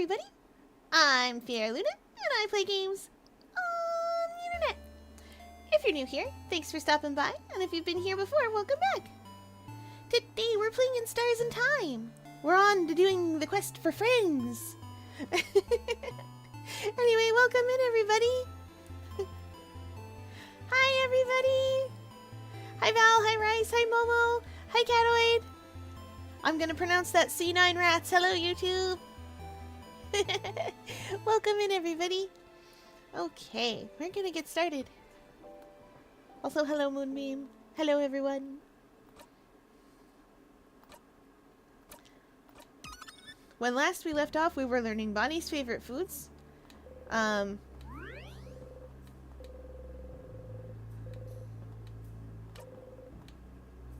everybody. I'm Fiera Luna, and I play games on the internet. If you're new here, thanks for stopping by, and if you've been here before, welcome back. Today we're playing in Stars and Time. We're on to doing the quest for friends. Anyway, welcome in, everybody. Hi, everybody. Hi, Val. Hi, Rice. Hi, Momo. Hi, Catoid. I'm gonna pronounce that C9 Rats. Hello, YouTube. Welcome in, everybody. Okay, we're gonna get started. Also, hello, Moonbeam. Hello, everyone. When last we left off, we were learning Bonnie's favorite foods.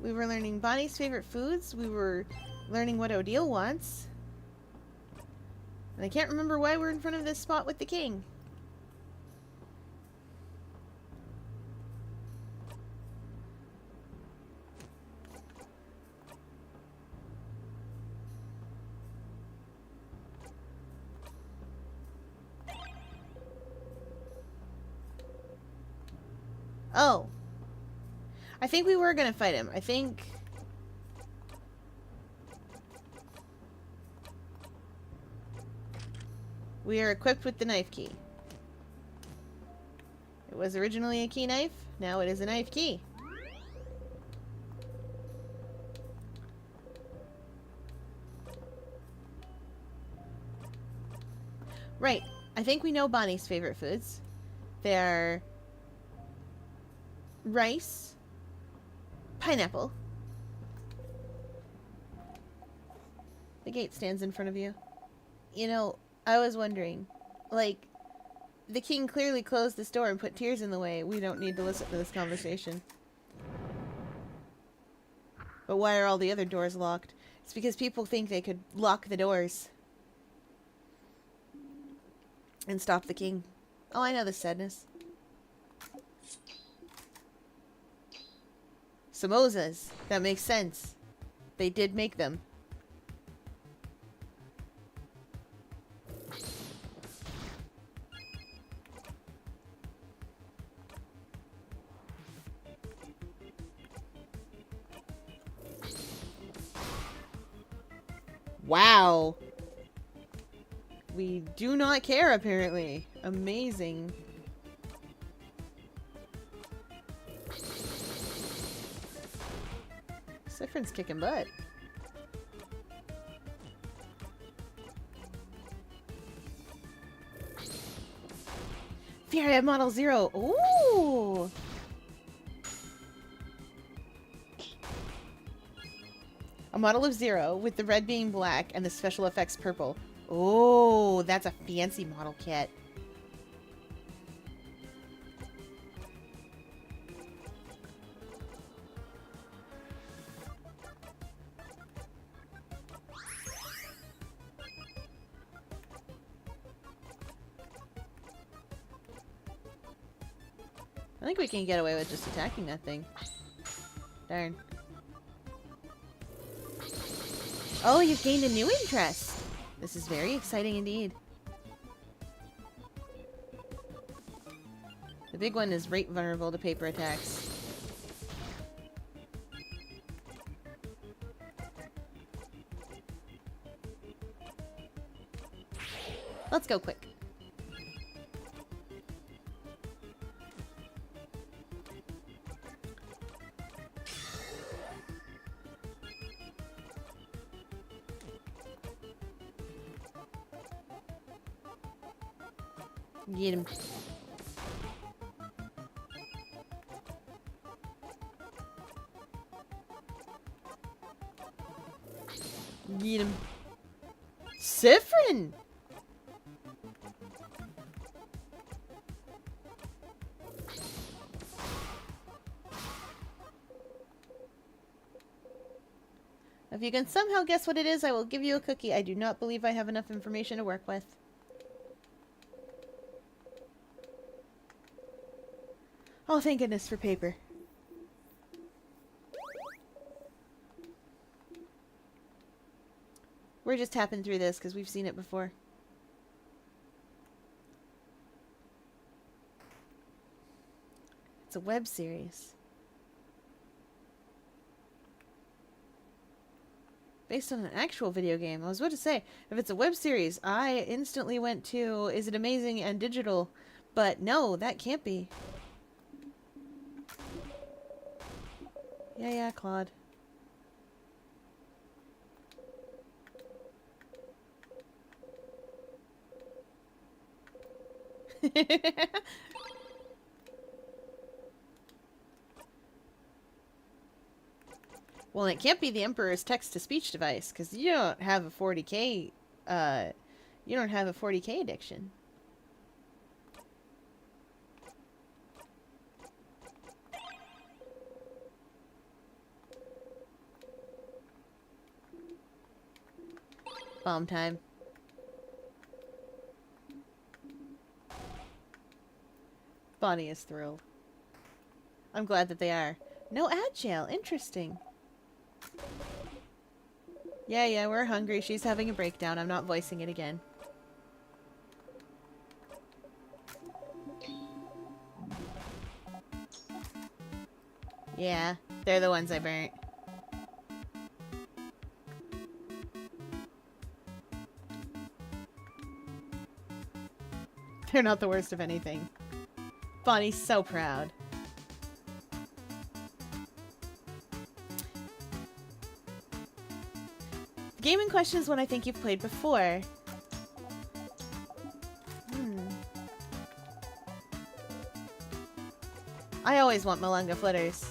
We were learning Bonnie's favorite foods. We were learning what Odile wants. And I can't remember why we're in front of this spot with the king. Oh. I think we were gonna fight him. I think... we are equipped with the knife key. It was originally a key knife. Now it is a knife key. Right. I think we know Bonnie's favorite foods. They are... rice, pineapple. The gate stands in front of you. You know, I was wondering, like, the king clearly closed this door and put tears in the way. We don't need to listen to this conversation. But why are all the other doors locked? It's because people think they could lock the doors and stop the king. Oh, I know the sadness. Samosas. That makes sense. They did make them. Wow. We do not care, apparently. Amazing. Sifrin's kicking butt. Fury Model Zero. Ooh. A model of Zero with the red being black and the special effects purple. Oh, that's a fancy model kit. I think we can get away with just attacking that thing. Darn. Oh, you've gained a new interest. This is very exciting indeed. The big one is rate vulnerable to paper attacks. Let's go quick. Get him. Get him. Sifrin! If you can somehow guess what it is, I will give you a cookie. I do not believe I have enough information to work with. Oh, thank goodness for paper. We're just tapping through this because we've seen it before. It's a web series. Based on an actual video game. I was about to say, if it's a web series, I instantly went to, is it amazing and digital? But no, that can't be. Yeah, Claude. Well, it can't be the Emperor's text-to-speech device, because you don't have a 40K, you don't have a 40K addiction. Bomb time. Bonnie is thrilled. I'm glad that they are. No ad jail. Interesting. Yeah, we're hungry. She's having a breakdown. I'm not voicing it again. Yeah, they're the ones I burnt. They're not the worst of anything. Bonnie's so proud. The game in question is one I think you've played before. I always want Malunga fritters.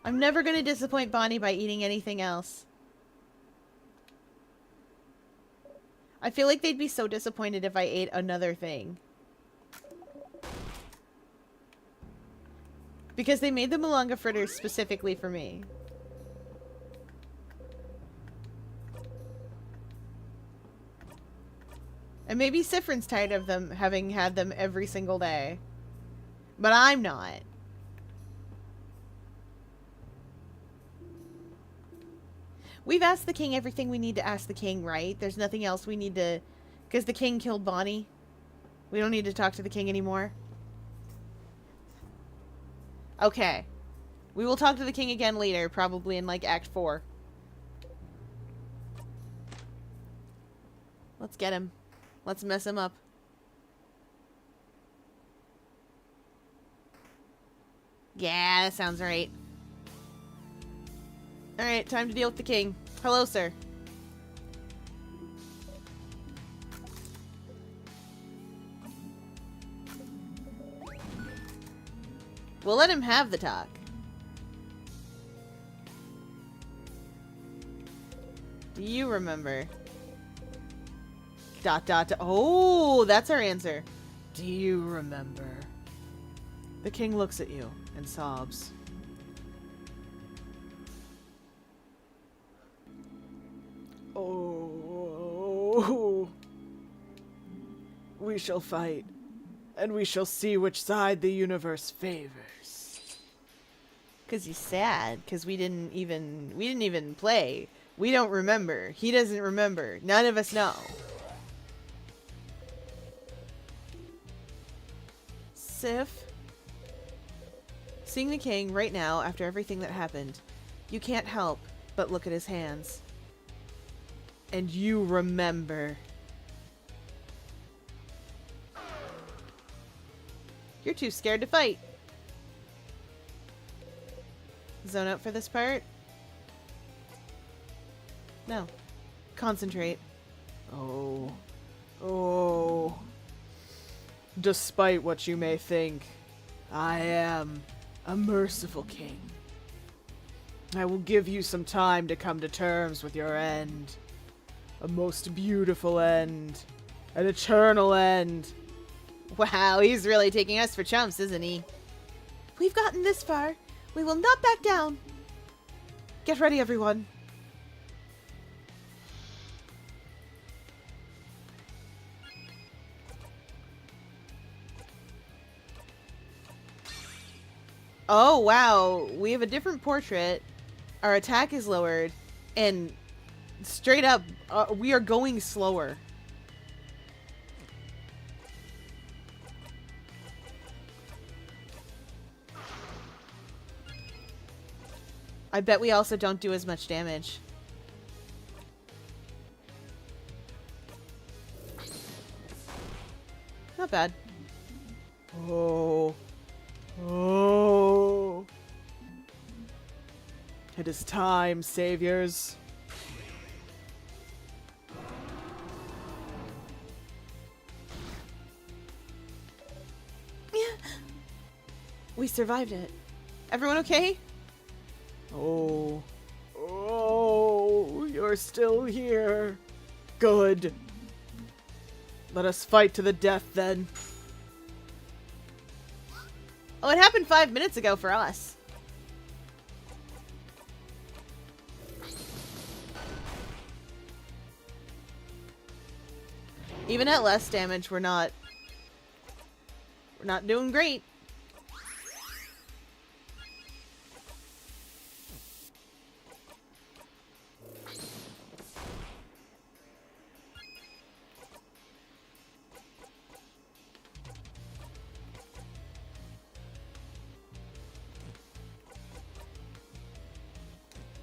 I'm never gonna disappoint Bonnie by eating anything else. I feel like they'd be so disappointed if I ate another thing. Because they made the Malunga fritters specifically for me. And maybe Sifrin's tired of them, having had them every single day. But I'm not. We've asked the king everything we need to ask the king, right? There's nothing else we need to... Because the king killed Bonnie. We don't need to talk to the king anymore. Okay. We will talk to the king again later, probably in, like, Act 4. Let's get him. Let's mess him up. Yeah, that sounds right. Alright, time to deal with the king. Hello, sir. We'll let him have the talk. Do you remember? ... Oh, that's our answer. Do you remember? The king looks at you and sobs. Oh, we shall fight, and we shall see which side the universe favors. 'Cause he's sad, 'cause we didn't even play. We don't remember. He doesn't remember. None of us know. Sif, seeing the king right now after everything that happened, you can't help but look at his hands. And you remember. You're too scared to fight. Zone out for this part? No. Concentrate. Oh. Despite what you may think, I am a merciful king. I will give you some time to come to terms with your end. A most beautiful end. An eternal end. Wow, he's really taking us for chumps, isn't he? We've gotten this far. We will not back down. Get ready, everyone. Oh, wow. We have a different portrait. Our attack is lowered. And Straight up, we are going slower. I bet we also don't do as much damage. Not bad. Oh. Oh. It is time, saviors. We survived it. Everyone okay? Oh. Oh, you're still here. Good. Let us fight to the death then. Oh, it happened 5 minutes ago for us. Even at less damage, we're not doing great.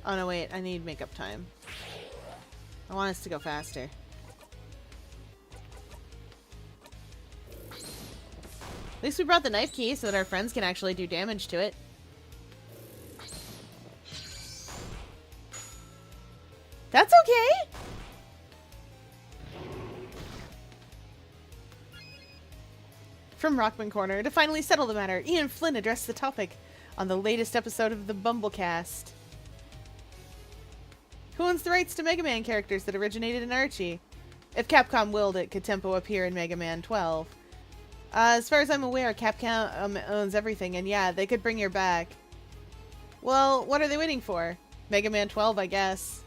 Oh no, wait, I need makeup time. I want us to go faster. At least we brought the knife key so that our friends can actually do damage to it. That's okay! From Rockman Corner, to finally settle the matter, Ian Flynn addressed the topic on the latest episode of the Bumblecast. Who owns the rights to Mega Man characters that originated in Archie? If Capcom willed it, could Tempo appear in Mega Man 12? As far as I'm aware, Capcom owns everything, and yeah, they could bring her back. Well, what are they waiting for? Mega Man 12, I guess.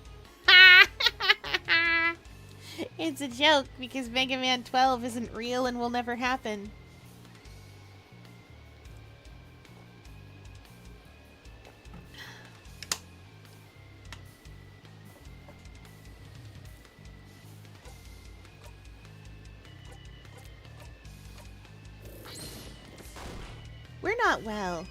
It's a joke, because Mega Man 12 isn't real and will never happen. We're not well.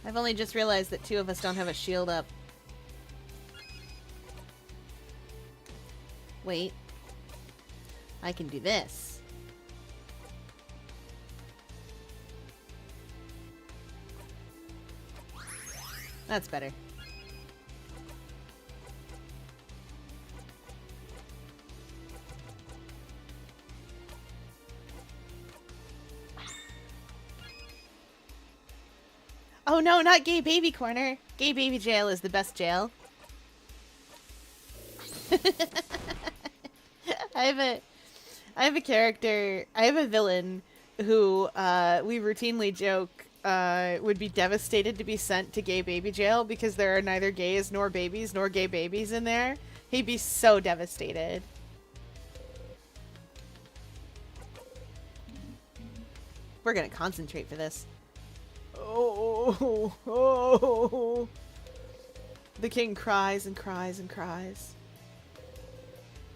I've only just realized that 2 of us don't have a shield up. Wait. I can do this. That's better. Oh no, not Gay Baby Corner. Gay Baby Jail is the best jail. I have a character, I have a villain who we routinely joke would be devastated to be sent to Gay Baby Jail because there are neither gays nor babies nor gay babies in there. He'd be so devastated. We're gonna concentrate for this. Oh, oh. The king cries and cries and cries.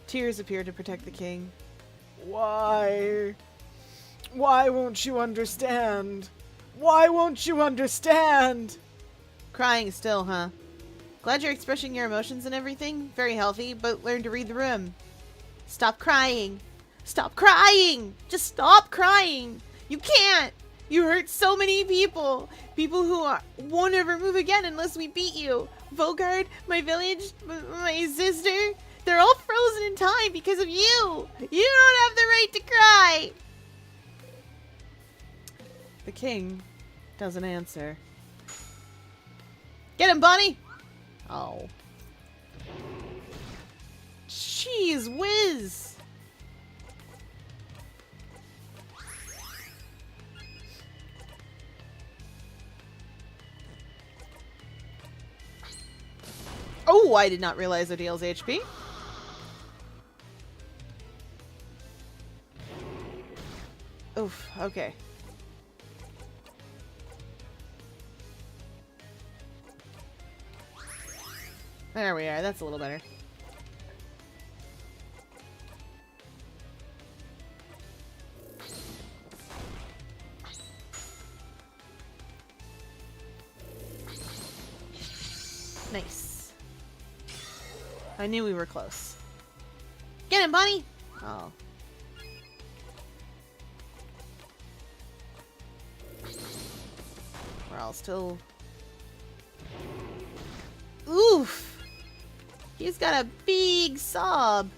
Tears appear to protect the king. Why? Why won't you understand? Why won't you understand? Crying still, huh? Glad you're expressing your emotions and everything. Very healthy, but learn to read the room. Stop crying. Stop crying! Just stop crying! You can't! You hurt so many people! People who won't ever move again unless we beat you! Vogard, my village, my sister, they're all frozen in time because of you! You don't have the right to cry! The king doesn't answer. Get him, Bonnie! Oh. Jeez whiz! Oh, I did not realize Odil's HP. Oof, okay. There we are, that's a little better. Nice. I knew we were close. Get him, Bonnie! Oh. We're all still... Oof! He's got a big sob.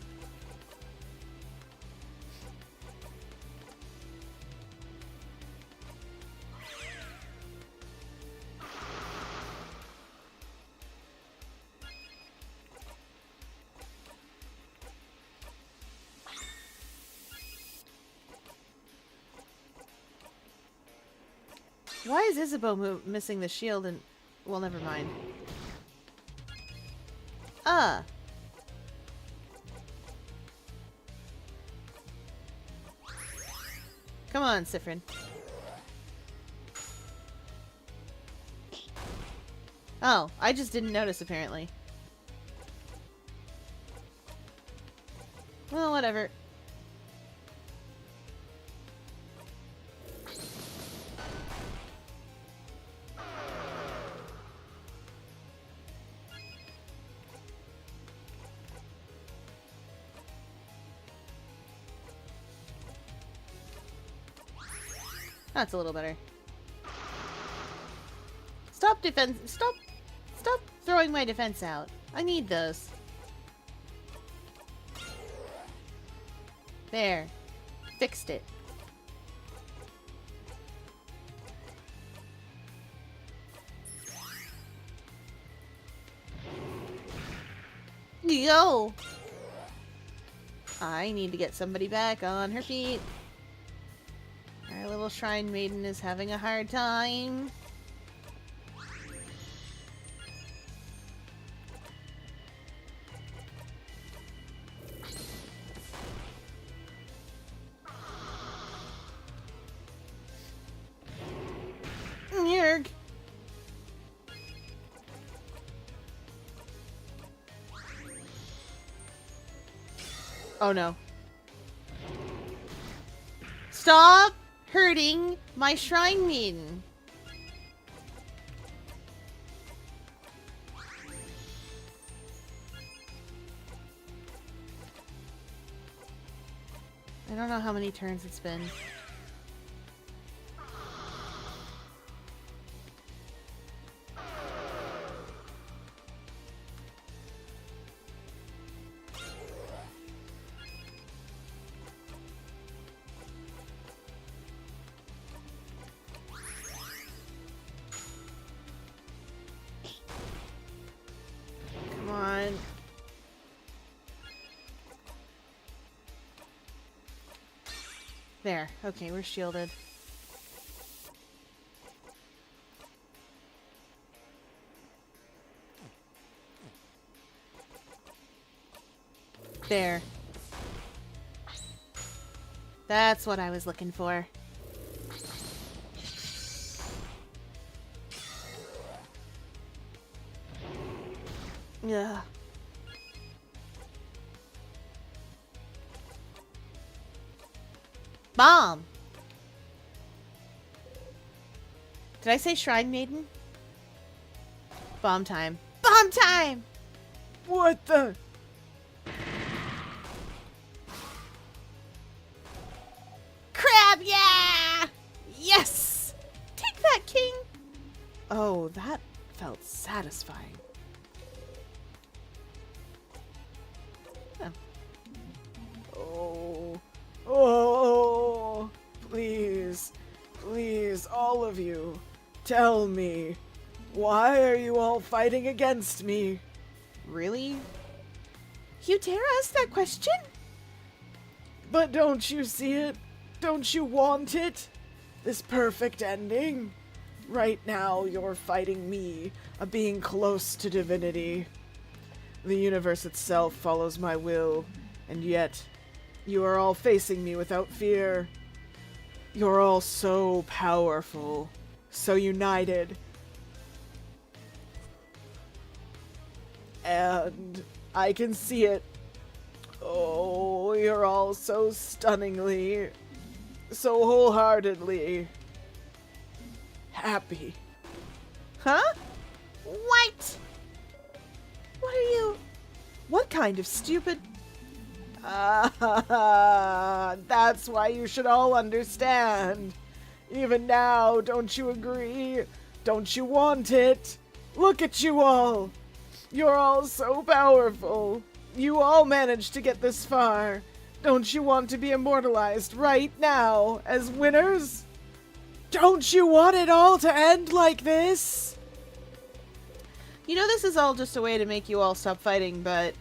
Why is Isabeau missing the shield and... Well, never mind. Come on, Sifrin. Oh, I just didn't notice, apparently. Well, whatever. That's a little better. Stop Stop throwing my defense out. I need those. There. Fixed it. Yo! I need to get somebody back on her feet. Our little shrine maiden is having a hard time. Yerg. Oh no. Stop hurting my shrine maiden. I don't know how many turns it's been. Come on. There. Okay, we're shielded. There. That's what I was looking for. Yeah. Bomb! Did I say Shrine Maiden? Bomb time. Bomb time! What the? Crab, yeah! Yes! Take that, King! Oh, that felt satisfying. Oh. Oh. Please. Please, all of you. Tell me. Why are you all fighting against me? Really? You dare ask that question? But don't you see it? Don't you want it? This perfect ending? Right now, you're fighting me, a being close to divinity. The universe itself follows my will, and yet, you are all facing me without fear. You're all so powerful, so united. And I can see it. Oh, you're all so stunningly, so wholeheartedly happy. Huh? What? What are you? What kind of stupid... Ah, that's why you should all understand. Even now, don't you agree? Don't you want it? Look at you all. You're all so powerful. You all managed to get this far. Don't you want to be immortalized right now as winners? Don't you want it all to end like this? You know, this is all just a way to make you all stop fighting, but...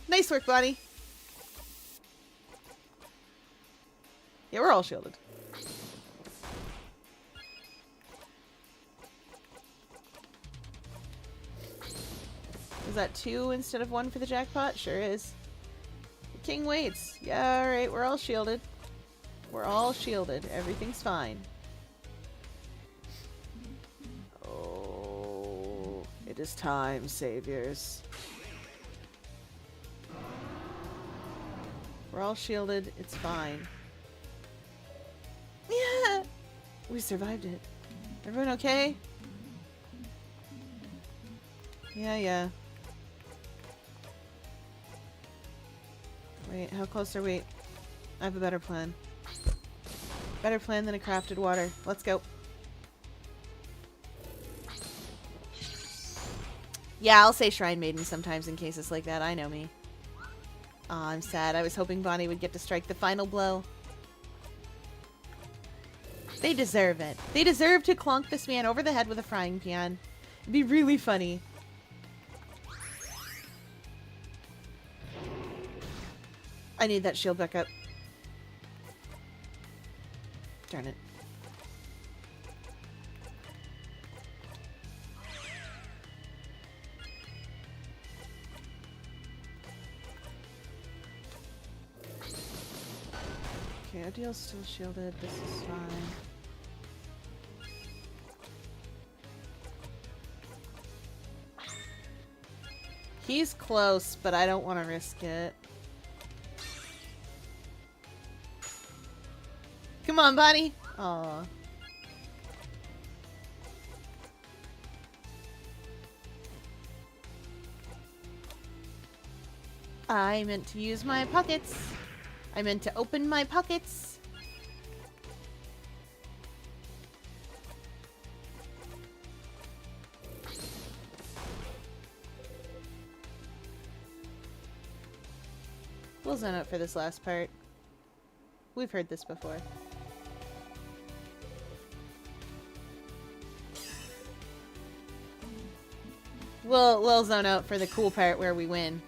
Nice work, Bonnie. Yeah, we're all shielded. Is that 2 instead of 1 for the jackpot? Sure is. The king waits. Yeah, alright, we're all shielded. We're all shielded. Everything's fine. Oh, it is time, saviors. We're all shielded. It's fine. Yeah! We survived it. Everyone okay? Yeah. Wait, how close are we? I have a better plan. Better plan than a crafted water. Let's go. Yeah, I'll say Shrine Maiden sometimes in cases like that. I know me. Aw, I'm sad. I was hoping Bonnie would get to strike the final blow. They deserve it. They deserve to clonk this man over the head with a frying pan. It'd be really funny. I need that shield back up. Darn it. Okay, Odiel's still shielded. This is fine. He's close, but I don't want to risk it. Come on, Bonnie. Aw. I meant to use my pockets. I meant to open my pockets. We'll zone out for this last part. We've heard this before. We'll zone out for the cool part where we win.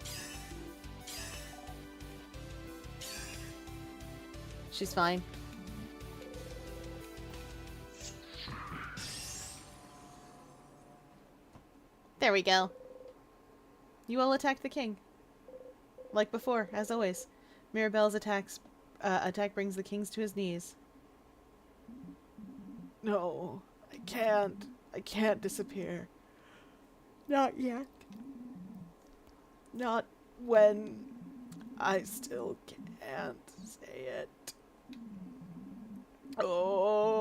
She's fine. There we go. You all attacked the king. Like before, as always. Mirabelle's attack brings the kings to his knees. No, I can't. I can't disappear. Not yet. Not when I still can't say it. Oh.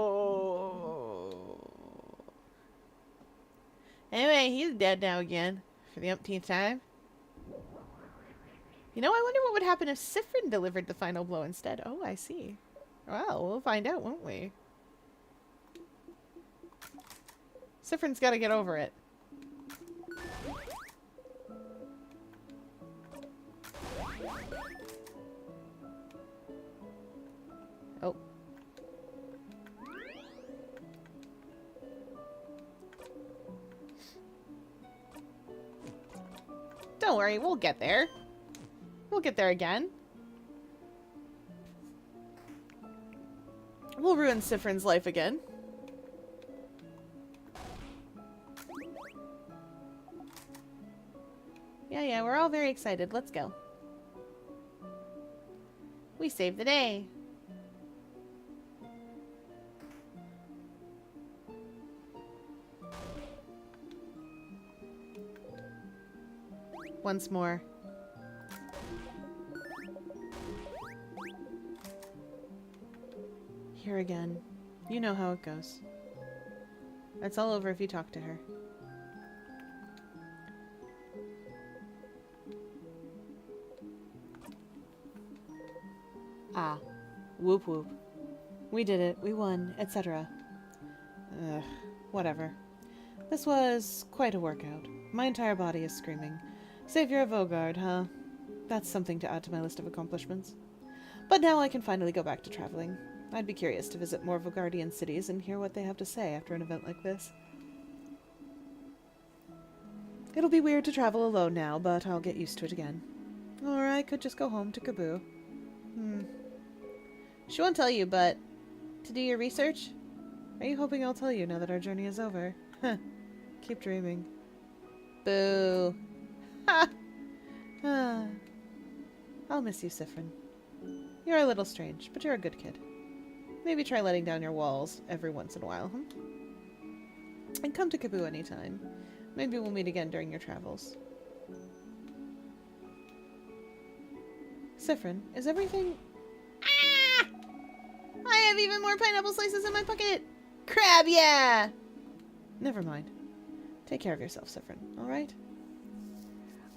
Anyway, he's dead now again. For the umpteenth time. You know, I wonder what would happen if Sifrin delivered the final blow instead. Oh, I see. Well, we'll find out, won't we? Sifrin's got to get over it. Oh. Don't worry, we'll get there. We'll get there again. We'll ruin Sifrin's life again. Yeah, we're all very excited. Let's go. We saved the day. Once more. Here again. You know how it goes. It's all over if you talk to her. Ah. Whoop whoop. We did it. We won, etc. Ugh. Whatever. This was quite a workout. My entire body is screaming. Savior of Vogard, huh? That's something to add to my list of accomplishments. But now I can finally go back to traveling. I'd be curious to visit more Vogardian cities and hear what they have to say after an event like this. It'll be weird to travel alone now, but I'll get used to it again. Or I could just go home to Kaboo. She won't tell you, but to do your research? Are you hoping I'll tell you now that our journey is over? Huh. Keep dreaming. Boo. Ha! I'll miss you, Sifrin. You're a little strange, but you're a good kid. Maybe try letting down your walls every once in a while, huh? And come to Kaboo anytime. Maybe we'll meet again during your travels. Sifrin, is everything... Ah! I have even more pineapple slices in my pocket! Crab, yeah! Never mind. Take care of yourself, Sifrin, alright?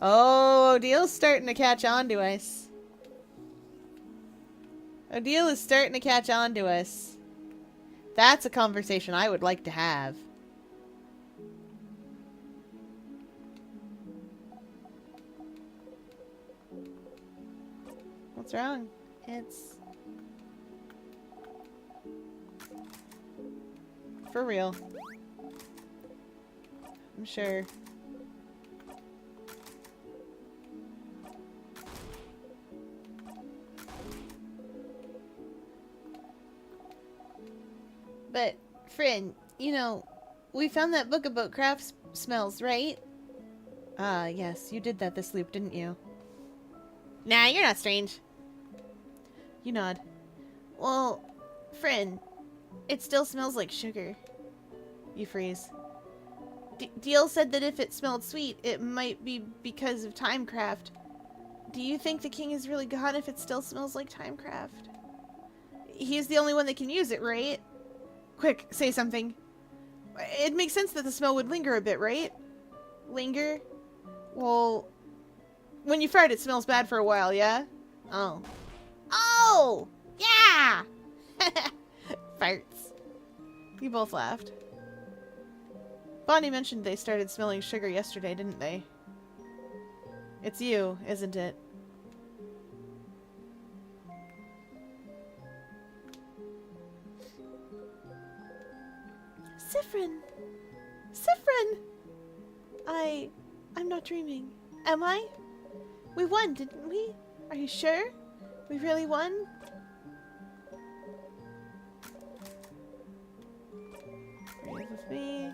Oh, Odil's starting to catch on to us. Odile is starting to catch on to us. That's a conversation I would like to have. What's wrong? It's... for real. I'm sure. But, friend, you know, we found that book about craft smells, right? Ah, yes, you did that this loop, didn't you? Nah, you're not strange. You nod. Well, friend, it still smells like sugar. You freeze. Deal said that if it smelled sweet, it might be because of Timecraft. Do you think the king is really gone if it still smells like Timecraft? He's the only one that can use it, right? Quick, say something. It makes sense that the smell would linger a bit, right? Linger? Well, when you fart, it smells bad for a while, yeah? Oh. Oh! Yeah! Farts. You both laughed. Bonnie mentioned they started smelling sugar yesterday, didn't they? It's you, isn't it? Sifrin! Sifrin! I'm not dreaming. Am I? We won, didn't we? Are you sure? We really won? Breathe with me.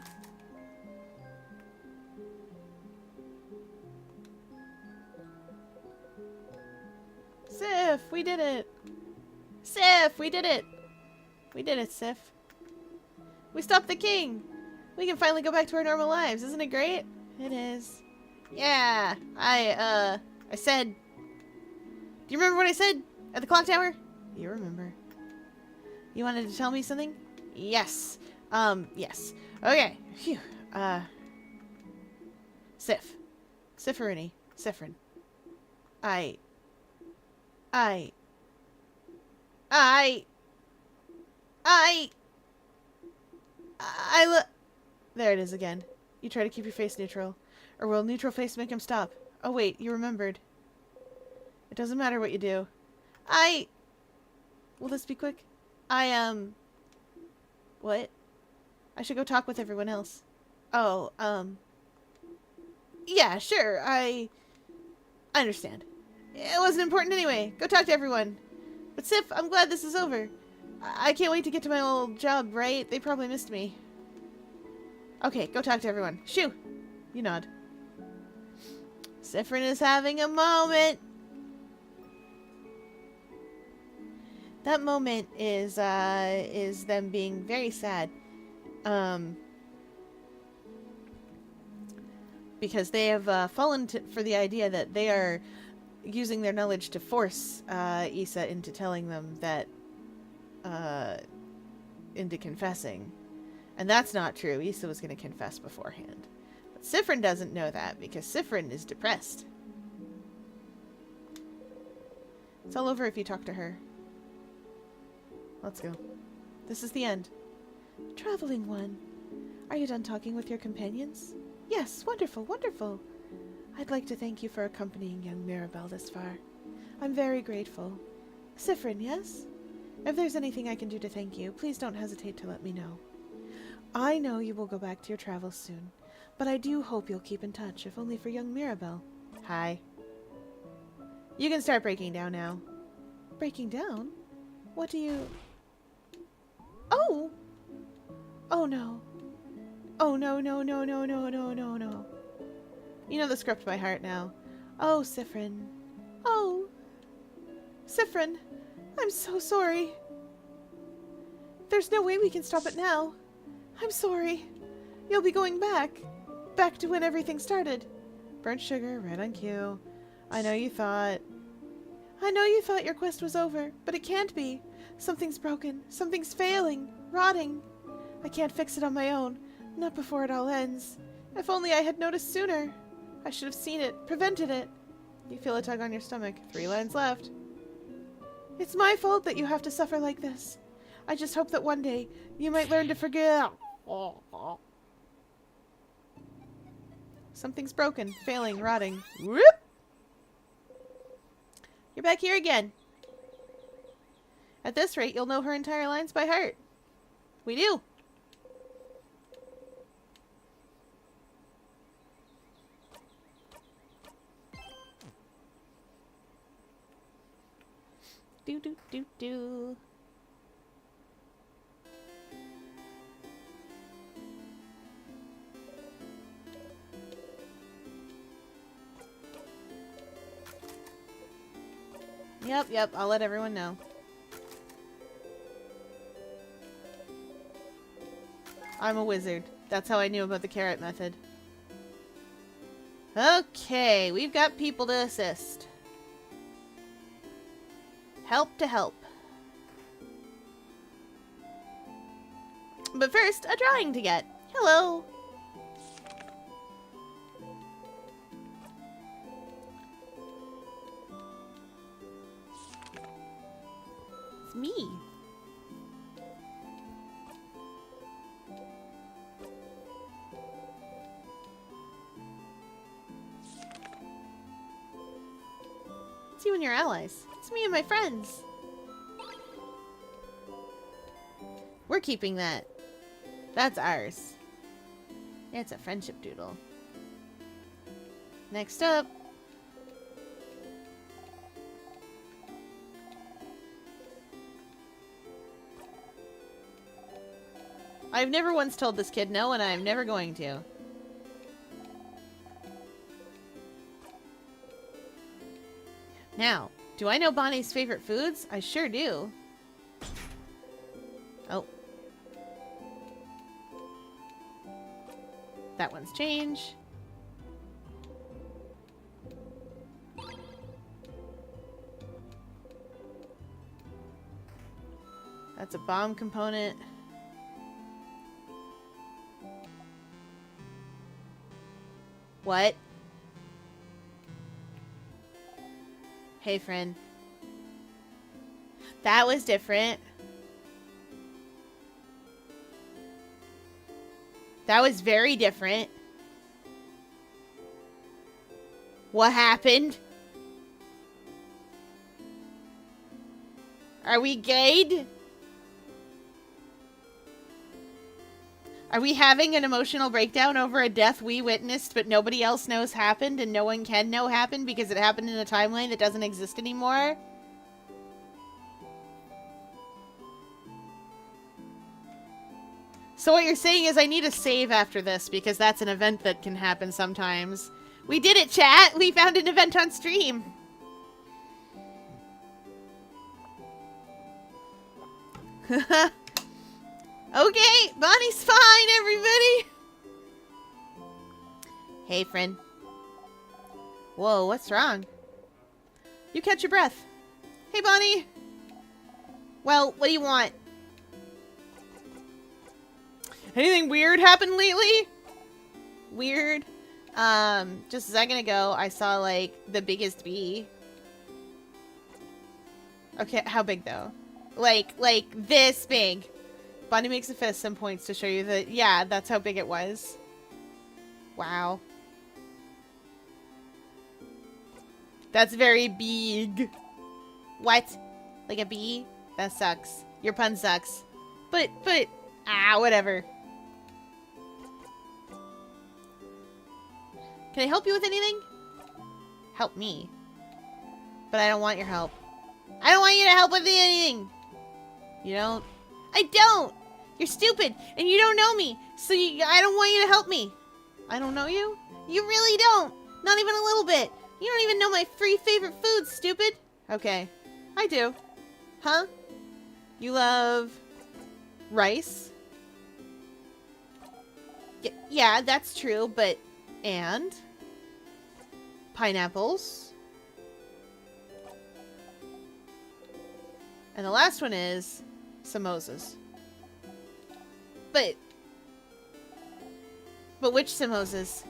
Sif, we did it! Sif, we did it! We did it, Sif. We stopped the king! We can finally go back to our normal lives, isn't it great? It is. Yeah, I said... Do you remember what I said at the clock tower? You remember. You wanted to tell me something? Yes. Yes. Okay. Phew. Sif. Sifferini. Sifrin. There it is again. You try to keep your face neutral. Or will neutral face make him stop? Oh wait, you remembered. It doesn't matter what you do. Will this be quick? What? I should go talk with everyone else. Oh, yeah, sure. I understand. It wasn't important anyway. Go talk to everyone. But Sif, I'm glad this is over. I can't wait to get to my old job, right? They probably missed me. Okay, go talk to everyone. Shoo! You nod. Sifrin is having a moment. That moment is them being very sad. Because they have fallen for the idea that they are using their knowledge to force Issa into telling them that, into confessing. And that's not true. Issa was going to confess beforehand. But Sifrin doesn't know that because Sifrin is depressed. It's all over if you talk to her. Let's go. This is the end. Traveling one. Are you done talking with your companions? Yes, wonderful, wonderful. I'd like to thank you for accompanying young Mirabelle this far. I'm very grateful. Sifrin, yes? If there's anything I can do to thank you, please don't hesitate to let me know. I know you will go back to your travels soon, but I do hope you'll keep in touch, if only for young Mirabelle. Hi. You can start breaking down now. Breaking down? What do you... Oh! Oh no. Oh no, no, no, no, no, no, no, no. You know the script by heart now. Oh, Sifrin. Oh. Sifrin, I'm so sorry. There's no way we can stop it now. I'm sorry. You'll be going back. Back to when everything started. Burnt sugar, right on cue. I know you thought your quest was over, but it can't be. Something's broken. Something's failing. Rotting. I can't fix it on my own. Not before it all ends. If only I had noticed sooner. I should have seen it. Prevented it. You feel a tug on your stomach. 3 lines left. It's my fault that you have to suffer like this. I just hope that one day you might learn to forgive. Something's broken. Failing. Rotting. Whoop! You're back here again. At this rate, you'll know her entire lines by heart. We do. Do do do do. Yep, I'll let everyone know. I'm a wizard. That's how I knew about the carrot method. Okay, we've got people to assist. Help to help. But first, a drawing to get. Hello! It's me. It's you and your allies. It's me and my friends. We're keeping that. That's ours. It's a friendship doodle. Next up. I've never once told this kid no, and I'm never going to. Now, do I know Bonnie's favorite foods? I sure do. Oh. That one's change. That's a bomb component. What? Hey, friend. That was different. That was very different. What happened? Are we gayed? Are we having an emotional breakdown over a death we witnessed but nobody else knows happened and no one can know happened because it happened in a timeline that doesn't exist anymore? So what you're saying is I need a save after this because that's an event that can happen sometimes. We did it, chat! We found an event on stream! Okay, Bonnie's fine, everybody! Hey, friend. Whoa, what's wrong? You catch your breath. Hey, Bonnie! Well, what do you want? Anything weird happened lately? Weird? Just a second ago, I saw, like, the biggest bee. Okay, how big, though? Like this big. Bonnie makes a fist and points to show you that, yeah, that's how big it was. Wow. That's very big. What? Like a bee? That sucks. Your pun sucks. But, whatever. Can I help you with anything? Help me. But I don't want your help. I don't want you to help with anything! You don't? I don't! You're stupid, and you don't know me, so I don't want you to help me. I don't know you? You really don't! Not even a little bit! You don't even know my three favorite foods, stupid! Okay. I do. Huh? You love... rice? Yeah, that's true, but... and? Pineapples? And the last one is... samosas. But which samosas?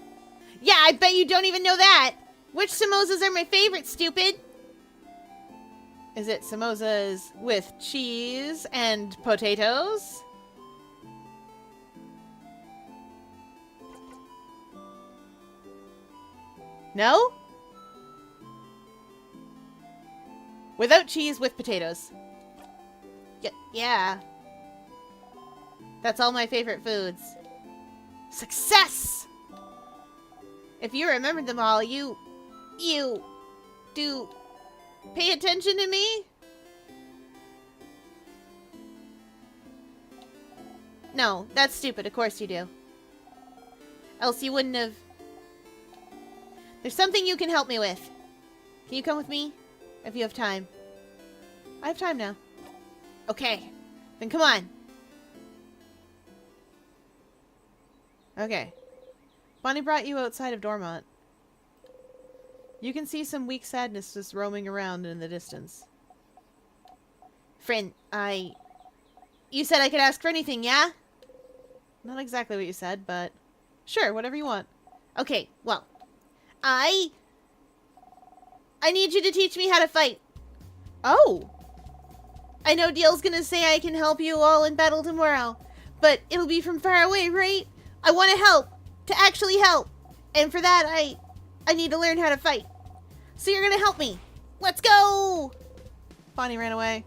Yeah, I bet you don't even know that! Which samosas are my favorite, stupid? Is it samosas with cheese and potatoes? No? Without cheese, with potatoes. Yeah. That's all my favorite foods. Success! If you remembered them all, you do pay attention to me? No, that's stupid. Of course you do. Else you wouldn't have... There's something you can help me with. Can you come with me? If you have time. I have time now. Okay. Then come on. Okay. Bonnie brought you outside of Dormont. You can see some weak sadness just roaming around in the distance. Friend, You said I could ask for anything, yeah? Not exactly what you said, but... Sure, whatever you want. Okay, well... I need you to teach me how to fight. Oh! I know Deal's gonna say I can help you all in battle tomorrow, but it'll be from far away, right? I want to help. To actually help. And for that, I need to learn how to fight. So you're gonna help me. Let's go! Bonnie ran away.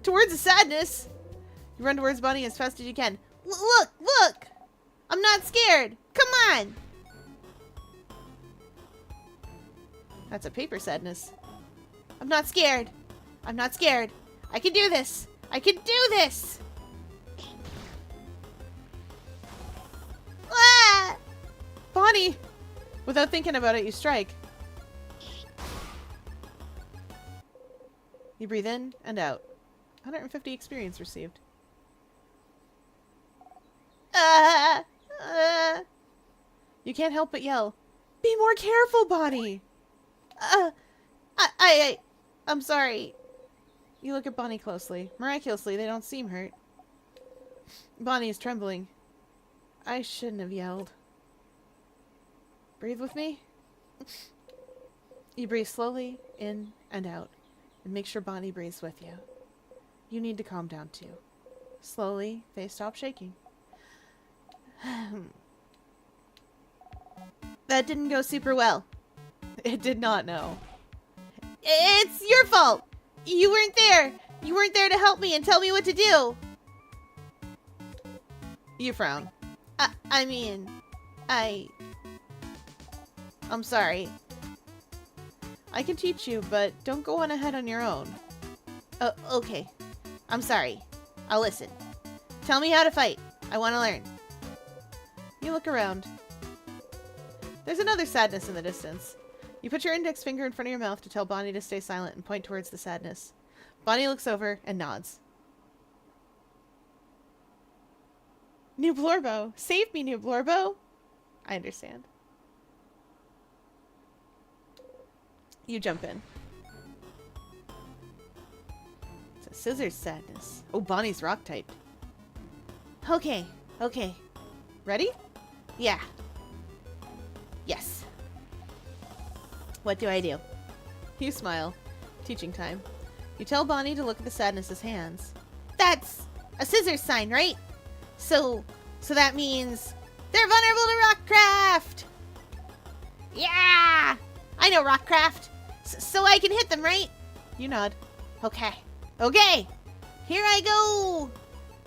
Towards the sadness. You run towards Bonnie as fast as you can. Look! I'm not scared. Come on! That's a paper sadness. I'm not scared. I'm not scared. I can do this. I can do this! Ah! Bonnie! Without thinking about it, you strike. You breathe in and out. 150 experience received. You can't help but yell. Be more careful, Bonnie! I'm sorry. You look at Bonnie closely. Miraculously, they don't seem hurt. Bonnie is trembling. I shouldn't have yelled. Breathe with me. You breathe slowly in and out. And make sure Bonnie breathes with you. You need to calm down too. Slowly, they stop shaking. That didn't go super well. It did not, no. It's your fault! You weren't there! You weren't there to help me and tell me what to do! You frown. I mean, I'm sorry. I can teach you, but don't go on ahead on your own. Okay. I'm sorry. I'll listen. Tell me how to fight. I want to learn. You look around. There's another sadness in the distance. You put your index finger in front of your mouth to tell Bonnie to stay silent and point towards the sadness. Bonnie looks over and nods. New Blorbo! Save me, New Blorbo! I understand. You jump in. It's a scissors sadness. Oh, Bonnie's rock typed. Okay. Ready? Yeah. Yes. What do I do? You smile. Teaching time. You tell Bonnie to look at the sadness's hands. That's a scissors sign, right? So that means they're vulnerable to rockcraft. Yeah! I know rockcraft. So I can hit them, right? You nod. Okay. Here I go.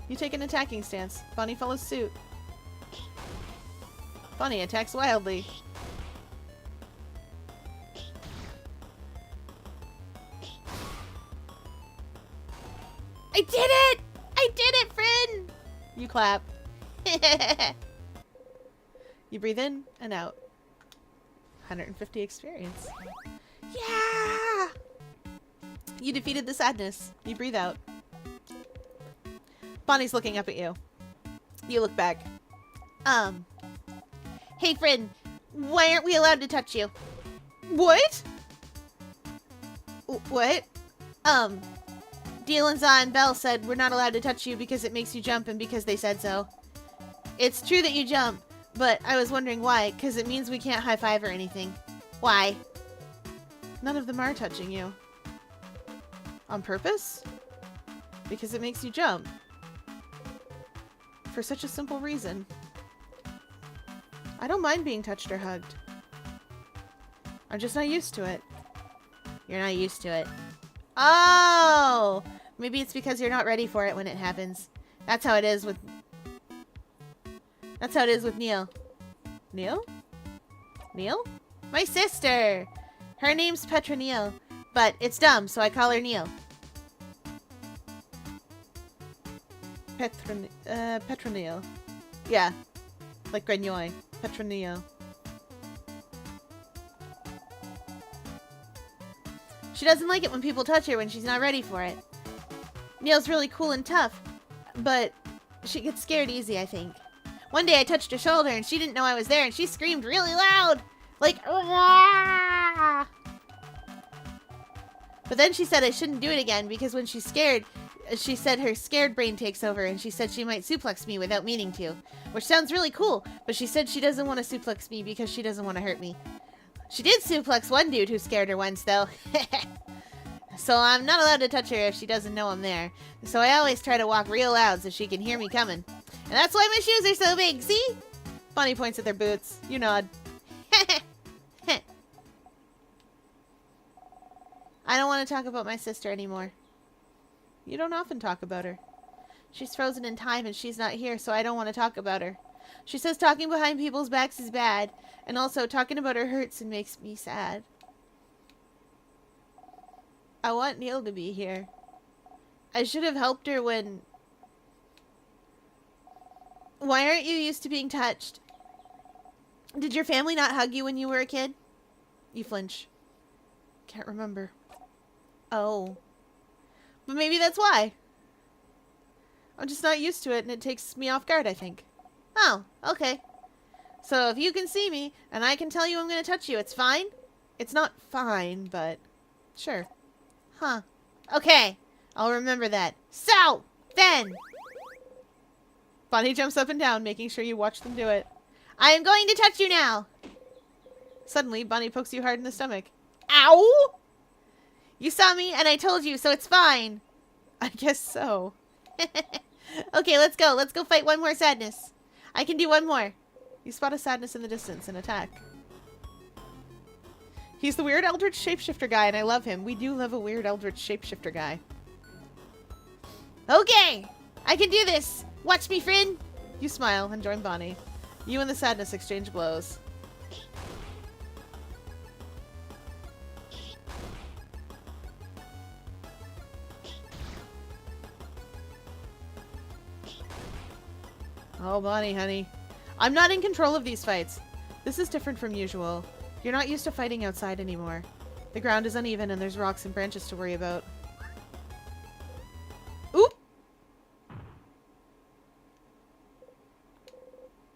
You take an attacking stance. Bonnie follows suit. Bonnie attacks wildly. I did it! I did it, friend! You clap. You breathe in and out. 150 experience. Yeah! You defeated the sadness. You breathe out. Bonnie's looking up at you. You look back. Hey, friend. Why aren't we allowed to touch you? What? What? Dealanza and Belle said we're not allowed to touch you because it makes you jump and because they said so. It's true that you jump, but I was wondering why, because it means we can't high five or anything. Why? None of them are touching you. On purpose? Because it makes you jump. For such a simple reason. I don't mind being touched or hugged. I'm just not used to it. You're not used to it. Oh! Maybe it's because you're not ready for it when it happens. That's how it is with Neil. Neil? Neil? My sister! Her name's Petra Neil, but it's dumb, so I call her Neil. Petronio. Yeah. Like Grenouille. Petronio. She doesn't like it when people touch her when she's not ready for it. Neil's really cool and tough, but she gets scared easy, I think. One day I touched her shoulder and she didn't know I was there and she screamed really loud. Like, "Aah!" But then she said I shouldn't do it again because when she's scared, she said her scared brain takes over and she said she might suplex me without meaning to. Which sounds really cool, but she said she doesn't want to suplex me because she doesn't want to hurt me. She did suplex one dude who scared her once, though. So I'm not allowed to touch her if she doesn't know I'm there. So I always try to walk real loud so she can hear me coming. And that's why my shoes are so big, see? Bonnie points at their boots. You nod. I don't want to talk about my sister anymore. You don't often talk about her. She's frozen in time and she's not here, so I don't want to talk about her. She says talking behind people's backs is bad, and also talking about her hurts and makes me sad. I want Neil to be here. I should have helped her when... Why aren't you used to being touched? Did your family not hug you when you were a kid? You flinch. Can't remember. Oh. But maybe that's why. I'm just not used to it and it takes me off guard, I think. Oh, okay. So if you can see me and I can tell you I'm going to touch you, it's fine? It's not fine, but sure. Huh. Okay. I'll remember that. So, then. Bonnie jumps up and down, making sure you watch them do it. I am going to touch you now. Suddenly, Bonnie pokes you hard in the stomach. Ow! You saw me and I told you, so it's fine. I guess so. Okay, let's go. Let's go fight one more sadness. I can do one more. You spot a sadness in the distance and attack. He's the weird eldritch shapeshifter guy, and I love him. We do love a weird eldritch shapeshifter guy. Okay! I can do this! Watch me, friend! You smile and join Bonnie. You and the sadness exchange blows. Oh, Bonnie, honey. I'm not in control of these fights. This is different from usual. You're not used to fighting outside anymore. The ground is uneven and there's rocks and branches to worry about. Oop!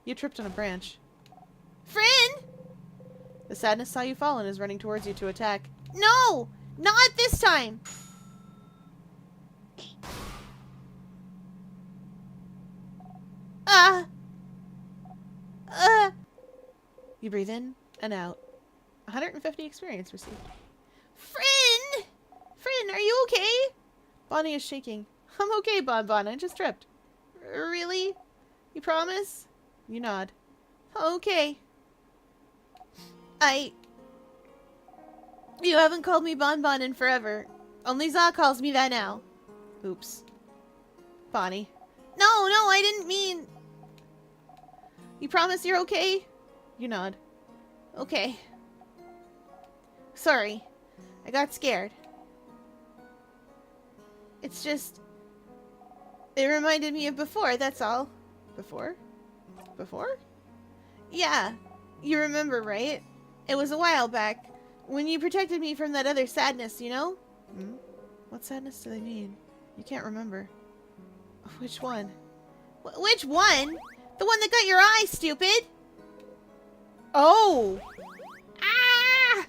You tripped on a branch. Friend! The sadness saw you fall and is running towards you to attack. No! Not this time! You breathe in and out. 150 experience received. Friend! Friend, are you okay? Bonnie is shaking. I'm okay, Bon. I just tripped. Really? You promise? You nod. Okay. You haven't called me Bon in forever. Only Za calls me that now. Oops. Bonnie. No, I didn't mean... You promise you're okay? You nod. Okay. Sorry. I got scared. It's just... It reminded me of before, that's all. Before? Before? Yeah. You remember, right? It was a while back. When you protected me from that other sadness, you know? Hmm? What sadness do they mean? You can't remember. Which one? Which one? The one that got your eye, stupid! Oh! Ah!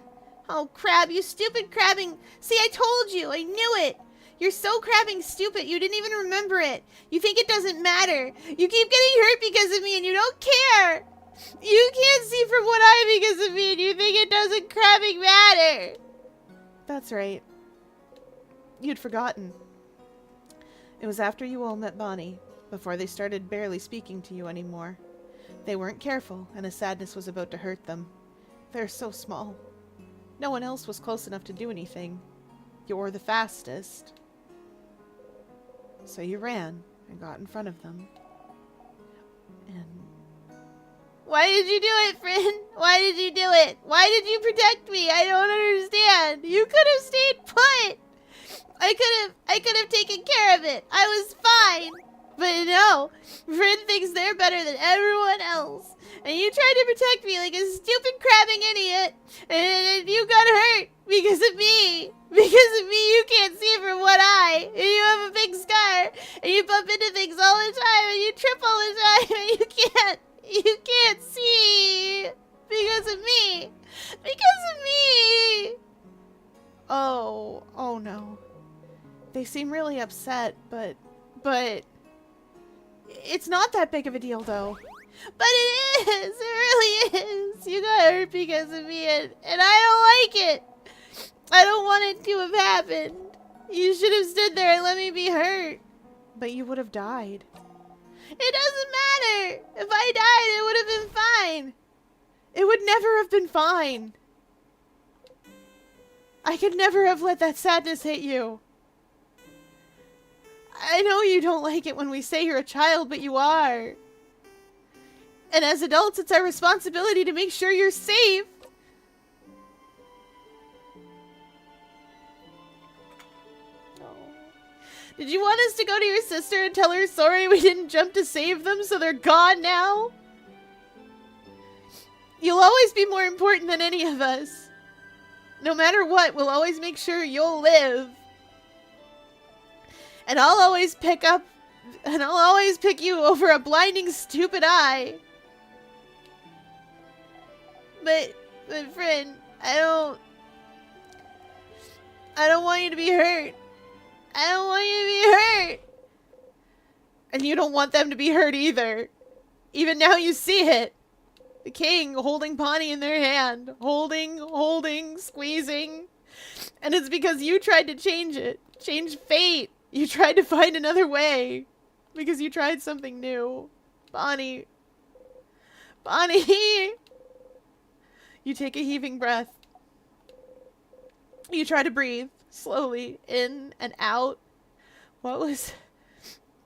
Oh, crab, you stupid crabbing... See, I told you! I knew it! You're so crabbing stupid, you didn't even remember it. You think it doesn't matter. You keep getting hurt because of me and you don't care! You can't see from one eye because of me and you think it doesn't crabbing matter! That's right. You'd forgotten. It was after you all met Bonnie, before they started barely speaking to you anymore. They weren't careful, and a sadness was about to hurt them. They're so small. No one else was close enough to do anything. You're the fastest. So you ran and got in front of them. And Why did you do it, friend? Why did you do it? Why did you protect me? I don't understand. You could have stayed put. I could have taken care of it. I was fine. But no, friend thinks they're better than everyone else. And you tried to protect me like a stupid crabbing idiot. And you got hurt because of me. Because of me, you can't see from one eye. And you have a big scar. And you bump into things all the time. And you trip all the time. And you can't see. Because of me. Because of me. oh no. They seem really upset, but it's not that big of a deal, though. But it is. It really is. You got hurt because of me, and I don't like it. I don't want it to have happened. You should have stood there and let me be hurt. But you would have died. It doesn't matter. If I died, it would have been fine. It would never have been fine. I could never have let that sadness hit you. I know you don't like it when we say you're a child, but you are. And as adults, it's our responsibility to make sure you're safe. Did you want us to go to your sister and tell her sorry we didn't jump to save them so they're gone now? You'll always be more important than any of us. No matter what, we'll always make sure you'll live. And I'll always pick you over a blinding stupid eye. But friend, I don't want you to be hurt. I don't want you to be hurt. And you don't want them to be hurt either. Even now you see it. The king holding Bonnie in their hand. Holding, squeezing. And it's because you tried to change it. Change fate. You tried to find another way. Because you tried something new. Bonnie. You take a heaving breath. You try to breathe. Slowly. In and out. What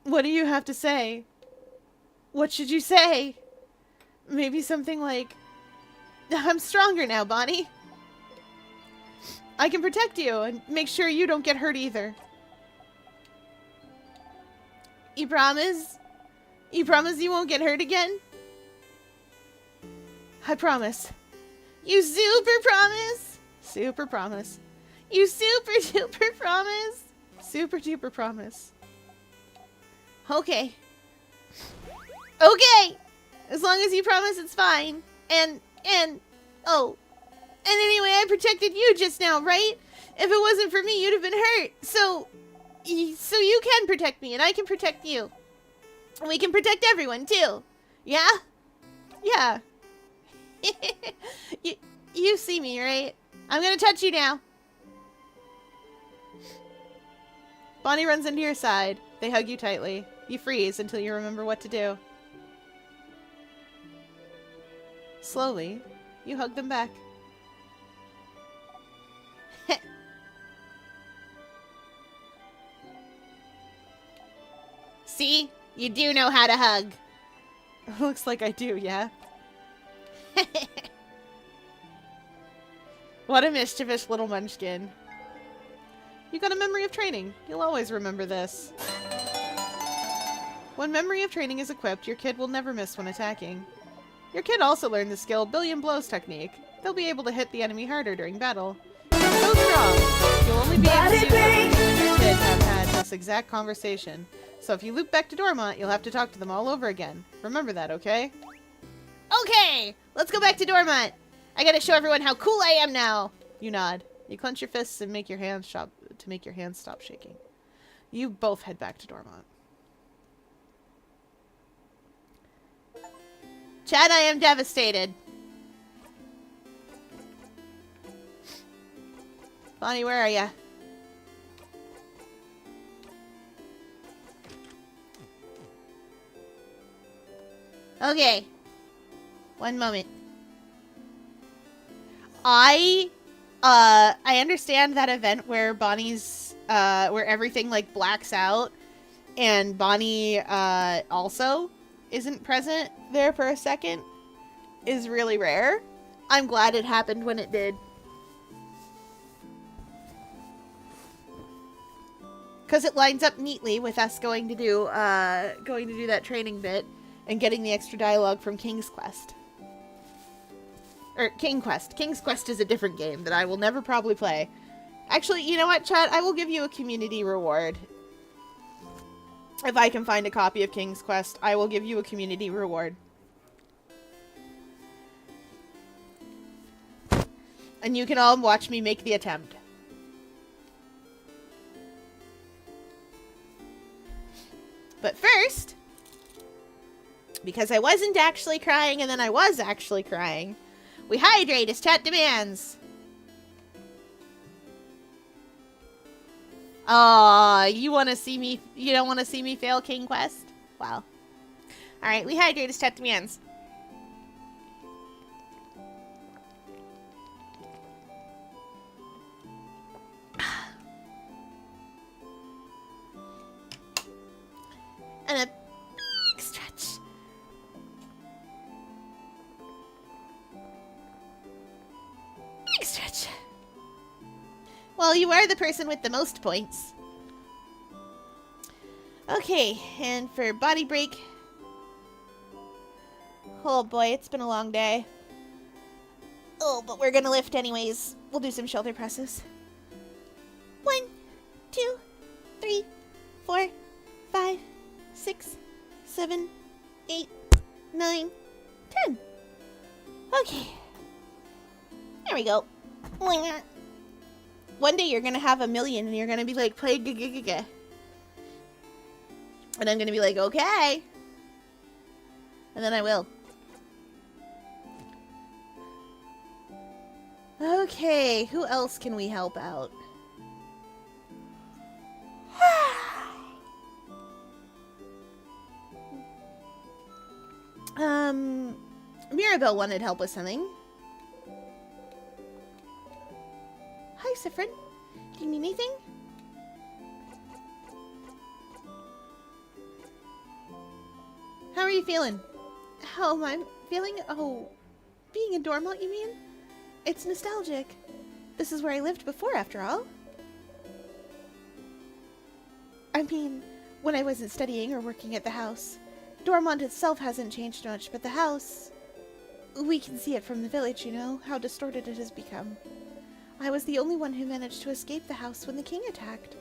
do you have to say? What should you say? Maybe something like, I'm stronger now, Bonnie. I can protect you and make sure you don't get hurt either. You promise? You promise you won't get hurt again? I promise. You super promise? Super promise. You super duper promise? Super duper promise. Okay. Okay! As long as you promise it's fine. Oh. And anyway, I protected you just now, right? If it wasn't for me, you'd have been hurt. So you can protect me, and I can protect you. And we can protect everyone, too. Yeah? Yeah. You see me, right? I'm gonna touch you now. Bonnie runs into your side. They hug you tightly. You freeze until you remember what to do. Slowly, you hug them back. See? You do know how to hug. Looks like I do, yeah? What a mischievous little munchkin. You got a memory of training. You'll always remember this. When memory of training is equipped, your kid will never miss when attacking. Your kid also learned the skill billion blows technique. They'll be able to hit the enemy harder during battle. It's so strong, you'll only be able to use it when your kid have had this exact conversation. So if you loop back to Dormont, you'll have to talk to them all over again. Remember that, okay? Okay! Let's go back to Dormont! I gotta show everyone how cool I am now! You nod. You clench your fists and make your hands stop shaking. You both head back to Dormont. Chad, I am devastated. Bonnie, where are ya? Okay. One moment. I understand that event where Bonnie's, where everything, like, blacks out, and Bonnie, also isn't present there for a second, is really rare. I'm glad it happened when it did. Because it lines up neatly with us going to do that training bit and getting the extra dialogue from King's Quest. Or King Quest. King's Quest is a different game that I will never probably play. Actually, you know what, chat? I will give you a community reward. If I can find a copy of King's Quest, I will give you a community reward. And you can all watch me make the attempt. But first, because I wasn't actually crying and then I was actually crying, we hydrate as chat demands. Aw, you don't want to see me fail King Quest? Wow. Alright, we hydrate as chat demands. And a big stretch. Big stretch. Well, you are the person with the most points. Okay, and for body break. Oh boy, it's been a long day. Oh, but we're gonna lift anyways. We'll do some shoulder presses. 1, 2, 3, 4, 5, 6, 7, 8, 9, 10. Okay. There we go. One day you're gonna have 1,000,000 and you're gonna be like, play g-g-g-g. And I'm gonna be like, okay. And then I will. Okay, who else can we help out? Mirabelle wanted help with something. Hi, Sifrin. Do you need anything? How are you feeling? How am I feeling? Oh, being in Dormont, you mean? It's nostalgic. This is where I lived before, after all. I mean, when I wasn't studying or working at the house. Dormont itself hasn't changed much, but the house... We can see it from the village, you know, how distorted it has become. I was the only one who managed to escape the house when the king attacked.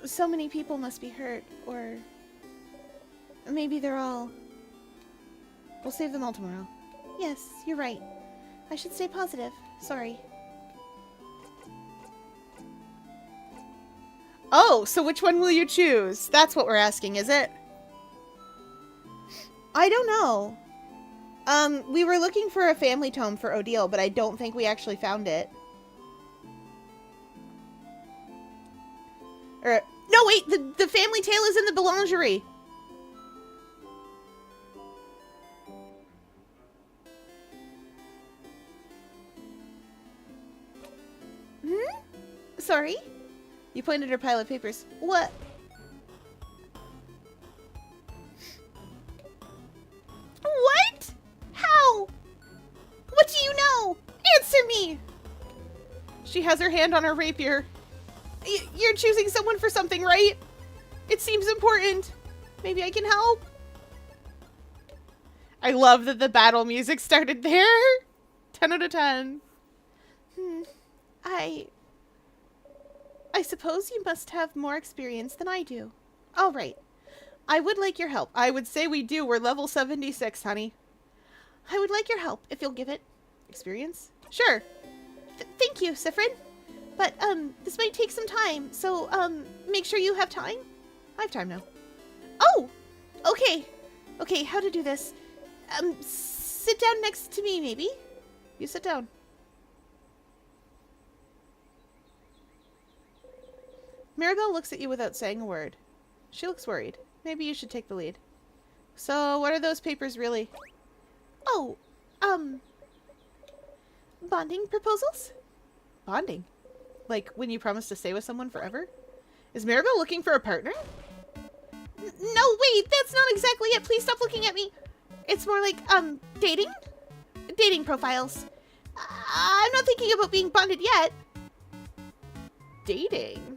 So many people must be hurt, or... Maybe they're all... We'll save them all tomorrow. Yes, you're right. I should stay positive. Sorry. Oh, so which one will you choose? That's what we're asking, is it? I don't know. We were looking for a family tome for Odile, but I don't think we actually found it. No, wait! The family tale is in the boulangerie! Hmm? Sorry? You pointed at her pile of papers. What? What? How? What do you know? Answer me! She has her hand on her rapier. You're choosing someone for something, right? It seems important. Maybe I can help. I love that the battle music started there. 10 out of 10. I suppose you must have more experience than I do. All right. I would like your help. I would say we do. We're level 76, honey. I would like your help if you'll give it. Experience? Sure. Thank you, Sifrin. But, this might take some time, so, make sure you have time. I have time now. Oh! Okay. Okay, how to do this. Sit down next to me, maybe? You sit down. Mirabelle looks at you without saying a word. She looks worried. Maybe you should take the lead. So, what are those papers really? Oh, bonding proposals? Bonding? Like, when you promise to stay with someone forever? Is Mirabelle looking for a partner? No, wait, that's not exactly it. Please stop looking at me. It's more like, dating? Dating profiles. I'm not thinking about being bonded yet. Dating?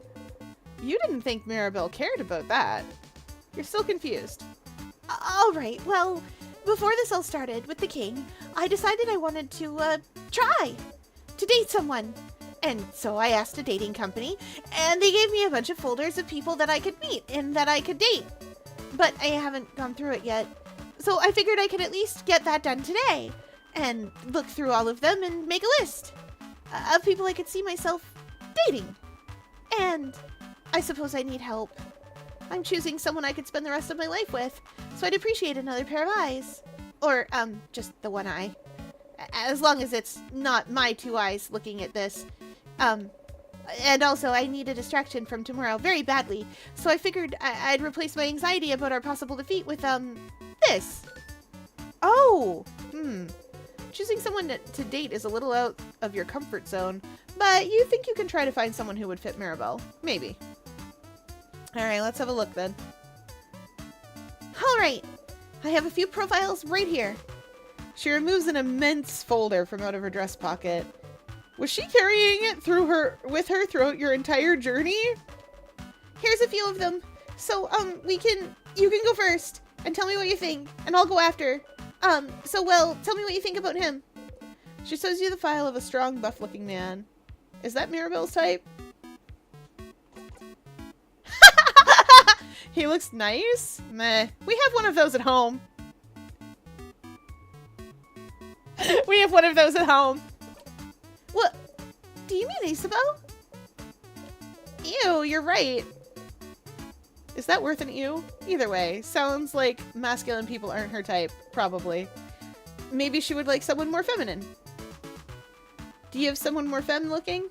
You didn't think Mirabelle cared about that. You're still confused. All right, well, before this all started with the king, I decided I wanted to, try to date someone. And so I asked a dating company, and they gave me a bunch of folders of people that I could meet and that I could date. But I haven't gone through it yet. So I figured I could at least get that done today and look through all of them and make a list of people I could see myself dating. And I suppose I need help. I'm choosing someone I could spend the rest of my life with, so I'd appreciate another pair of eyes. Or, just the one eye. As long as it's not my two eyes looking at this. And also, I need a distraction from tomorrow very badly, so I figured I'd replace my anxiety about our possible defeat with, this. Oh! Choosing someone to date is a little out of your comfort zone, but you think you can try to find someone who would fit Mirabelle. Maybe. Alright, let's have a look then. Alright, I have a few profiles right here. She removes an immense folder from out of her dress pocket. Was she carrying it with her throughout your entire journey? Here's a few of them. So, you can go first and tell me what you think, and I'll go after. Well, tell me what you think about him. She shows you the file of a strong, buff-looking man. Is that Mirabelle's type? He looks nice? Meh. We have one of those at home. We have one of those at home. What? Do you mean Isabel? Ew, you're right. Is that worth an ew? Either way, sounds like masculine people aren't her type. Probably. Maybe she would like someone more feminine. Do you have someone more femme looking?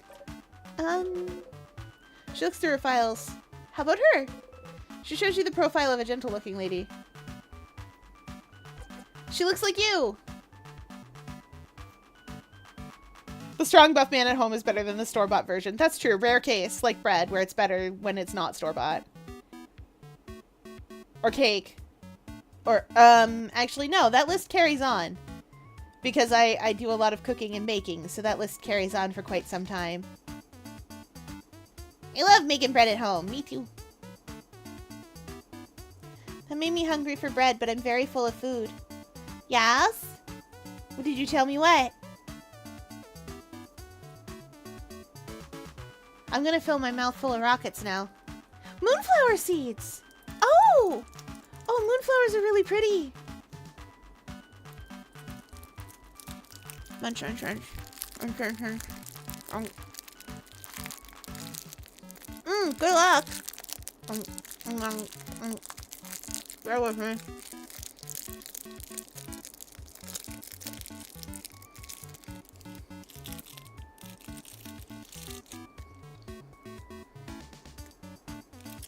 She looks through her files. How about her? She shows you the profile of a gentle-looking lady. She looks like you. The strong buff man at home is better than the store-bought version. That's true. Rare case, like bread, where it's better when it's not store-bought. Or cake. Or, actually, no, that list carries on. Because I do a lot of cooking and baking, so that list carries on for quite some time. I love making bread at home. Me too. That made me hungry for bread, but I'm very full of food. Yes? Well, did you tell me what? I'm gonna fill my mouth full of rockets now. Moonflower seeds! Oh! Oh, moonflowers are really pretty. Munch, munch, munch. Munch, munch, munch. Good luck. Bear with me.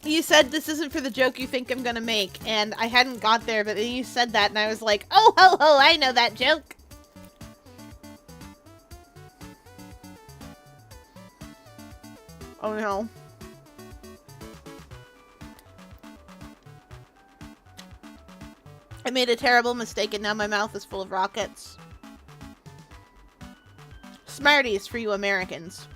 You said this isn't for the joke you think I'm gonna make, and I hadn't got there, but then you said that, and I was like, oh, ho, ho, I know that joke. Oh, no. I made a terrible mistake, and now my mouth is full of rockets. Smarties for you Americans.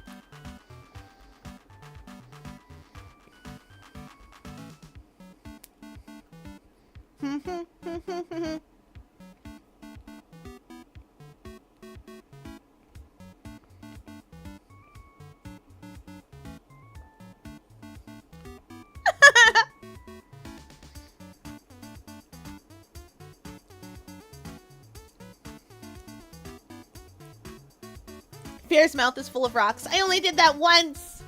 Bear's mouth is full of rocks. I only did that once.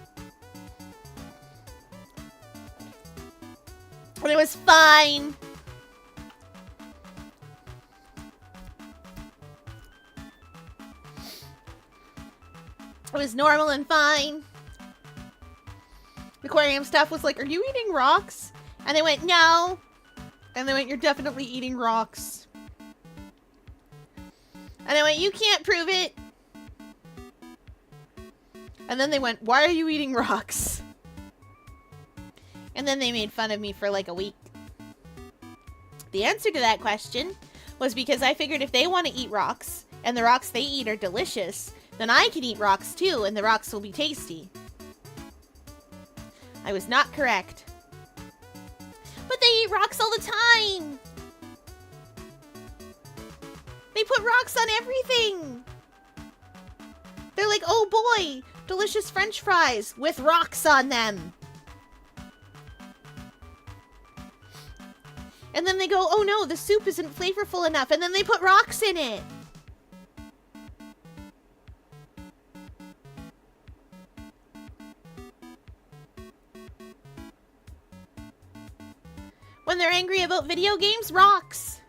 And it was fine. It was normal and fine. The aquarium staff was like, are you eating rocks? And they went, no. And they went, you're definitely eating rocks. And I went, you can't prove it. And then they went, why are you eating rocks? And then they made fun of me for like a week. The answer to that question was because I figured if they want to eat rocks, and the rocks they eat are delicious, then I can eat rocks too, and the rocks will be tasty. I was not correct. But they eat rocks all the time! They put rocks on everything! They're like, oh boy, delicious French fries with rocks on them. And then they go, oh no, the soup isn't flavorful enough, and then they put rocks in it. When they're angry about video games, rocks.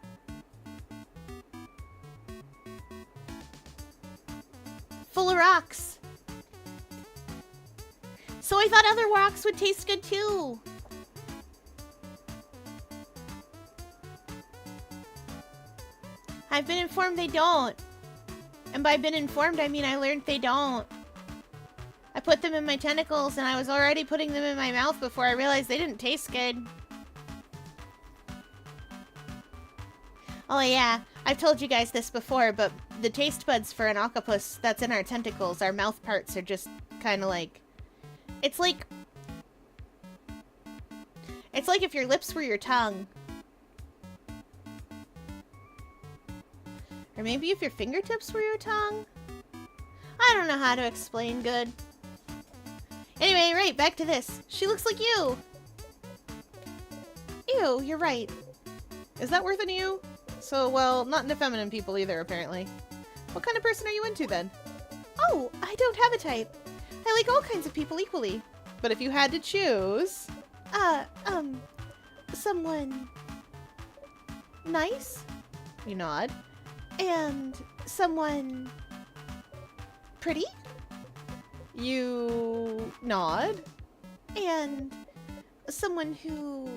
Full of rocks. So I thought other rocks would taste good too. I've been informed they don't. And by been informed, I mean I learned they don't. I put them in my tentacles and I was already putting them in my mouth before I realized they didn't taste good. Oh yeah, I've told you guys this before, but the taste buds for an octopus that's in our tentacles, our mouth parts are just kind of like... It's like if your lips were your tongue. Or maybe if your fingertips were your tongue? I don't know how to explain good. Anyway, right, back to this. She looks like you! Ew, you're right. Is that worth an ew? So, well, not into feminine people either, apparently. What kind of person are you into, then? Oh, I don't have a type. I like all kinds of people equally. But if you had to choose... someone... nice? You nod. And someone... pretty? You nod. And someone who...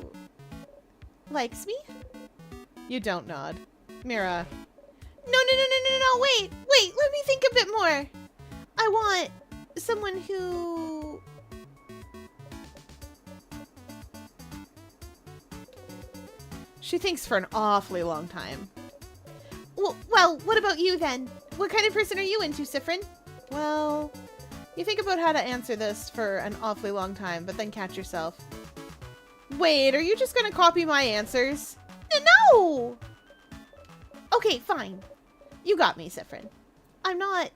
likes me? You don't nod. Mira. No, wait, let me think a bit more. I want someone who... She thinks for an awfully long time. Well, what about you then? What kind of person are you into, Sifrin? Well, you think about how to answer this for an awfully long time, but then catch yourself. Wait, are you just gonna copy my answers? No! Okay, fine. You got me, Sifrin. I'm not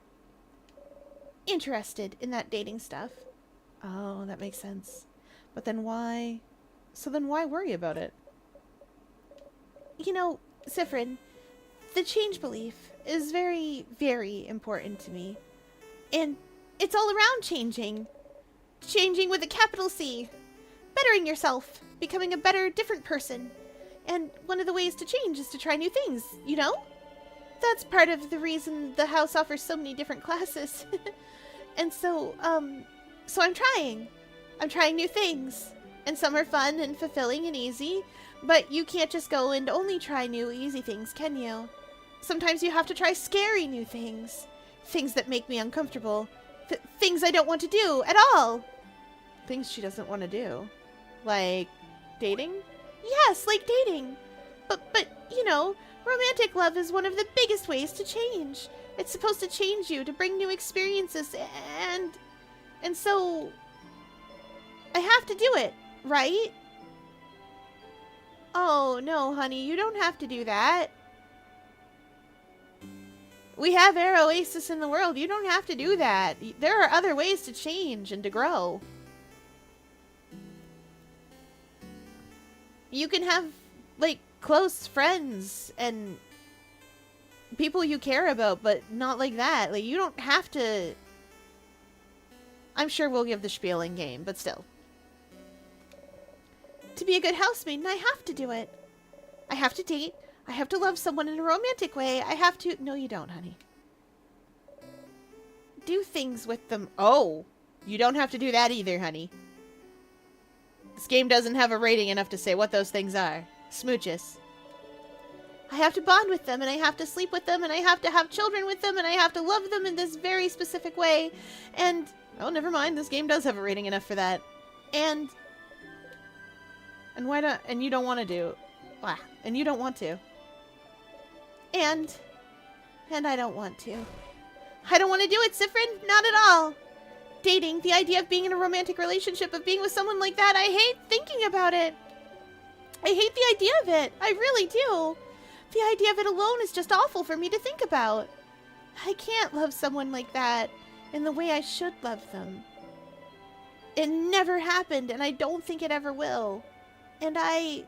interested in that dating stuff. Oh, that makes sense. But then why? So then why worry about it? You know, Sifrin, the change belief is very, very important to me. And it's all around changing. Changing with a capital C. Bettering yourself. Becoming a better, different person. And one of the ways to change is to try new things, you know? That's part of the reason the house offers so many different classes. And so I'm trying. I'm trying new things. And some are fun and fulfilling and easy. But you can't just go and only try new, easy things, can you? Sometimes you have to try scary new things. Things that make me uncomfortable. Things I don't want to do at all. Things she doesn't want to do. Like dating? Yes, like dating. But you know, romantic love is one of the biggest ways to change. It's supposed to change you, to bring new experiences, and so I have to do it, right? Oh, no, honey, you don't have to do that. We have our oasis in the world. You don't have to do that. There are other ways to change and to grow. You can have, like, close friends and people you care about, but not like that. Like, you don't have to... I'm sure we'll give the spiel in game, but still. To be a good housemaiden, I have to do it. I have to date. I have to love someone in a romantic way. I have to... No, you don't, honey. Do things with them. Oh, you don't have to do that either, honey. This game doesn't have a rating enough to say what those things are. Smooches. I have to bond with them, and I have to sleep with them, and I have to have children with them, and I have to love them in this very specific way. And... Oh, never mind. This game does have a rating enough for that. And why don't... And you don't want to do... And you don't want to. And I don't want to. I don't want to do it, Sifrin. Not at all. Dating, the idea of being in a romantic relationship, of being with someone like that, I hate thinking about it. I hate the idea of it. I really do. The idea of it alone is just awful for me to think about. I can't love someone like that in the way I should love them. It never happened, and I don't think it ever will. And I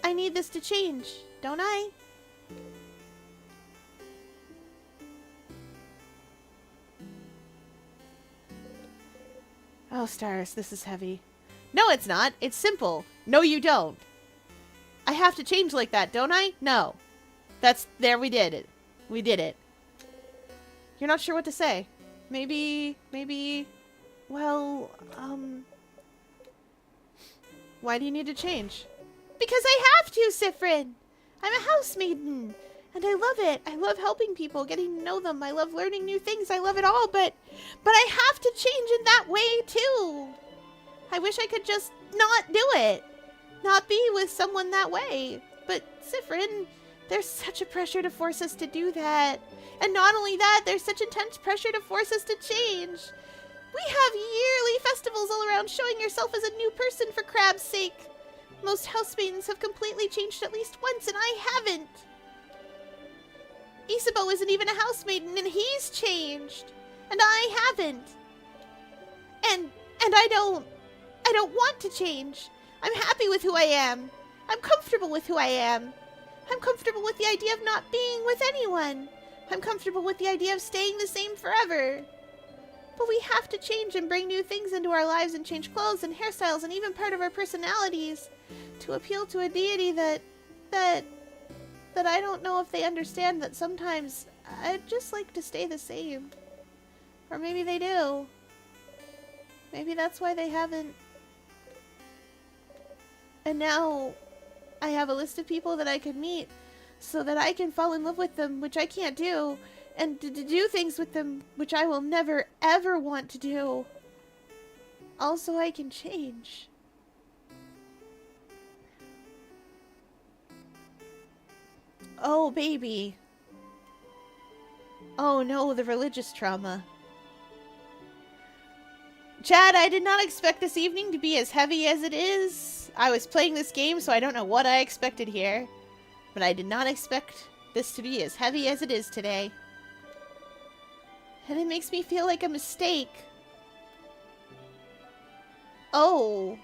need this to change, don't I? Oh, stars, this is heavy. No, it's not. It's simple. No, you don't. I have to change like that, don't I? No. There, we did it. We did it. You're not sure what to say. Maybe, well, why do you need to change? Because I have to, Sifrin. I'm a housemaiden, and I love it. I love helping people, getting to know them. I love learning new things. I love it all, but I have to change in that way, too. I wish I could just not do it. Not be with someone that way. But, Sifrin, there's such a pressure to force us to do that. And not only that, there's such intense pressure to force us to change. We have yearly festivals all around showing yourself as a new person for crab's sake. Most housemaidens have completely changed at least once, and I haven't. Isabeau isn't even a housemaiden, and he's changed. And I haven't. And I don't want to change. I'm happy with who I am. I'm comfortable with who I am. I'm comfortable with the idea of not being with anyone. I'm comfortable with the idea of staying the same forever. But we have to change and bring new things into our lives and change clothes and hairstyles and even part of our personalities to appeal to a deity that I don't know if they understand that sometimes I'd just like to stay the same. Or maybe they do. Maybe that's why they haven't. And now I have a list of people that I could meet so that I can fall in love with them, which I can't do, and to do things with them, which I will never ever want to do. Also, I can change. Oh, baby. Oh no, the religious trauma. Chad, I did not expect this evening to be as heavy as it is. I was playing this game, so I don't know what I expected here. But I did not expect this to be as heavy as it is today. And it makes me feel like a mistake. Oh.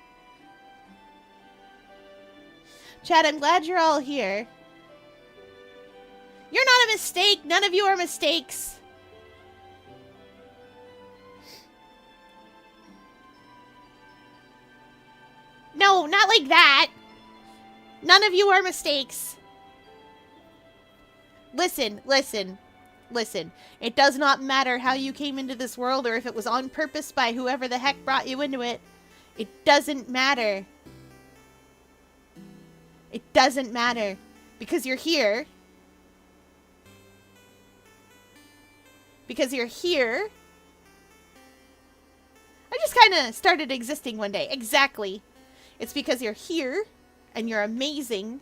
Chad, I'm glad you're all here. You're not a mistake! None of you are mistakes! No, not like that! None of you are mistakes! Listen, listen, listen. It does not matter how you came into this world or if it was on purpose by whoever the heck brought you into it. It doesn't matter. It doesn't matter. Because you're here. Because you're here. I just kind of started existing one day. Exactly. It's because you're here, and you're amazing,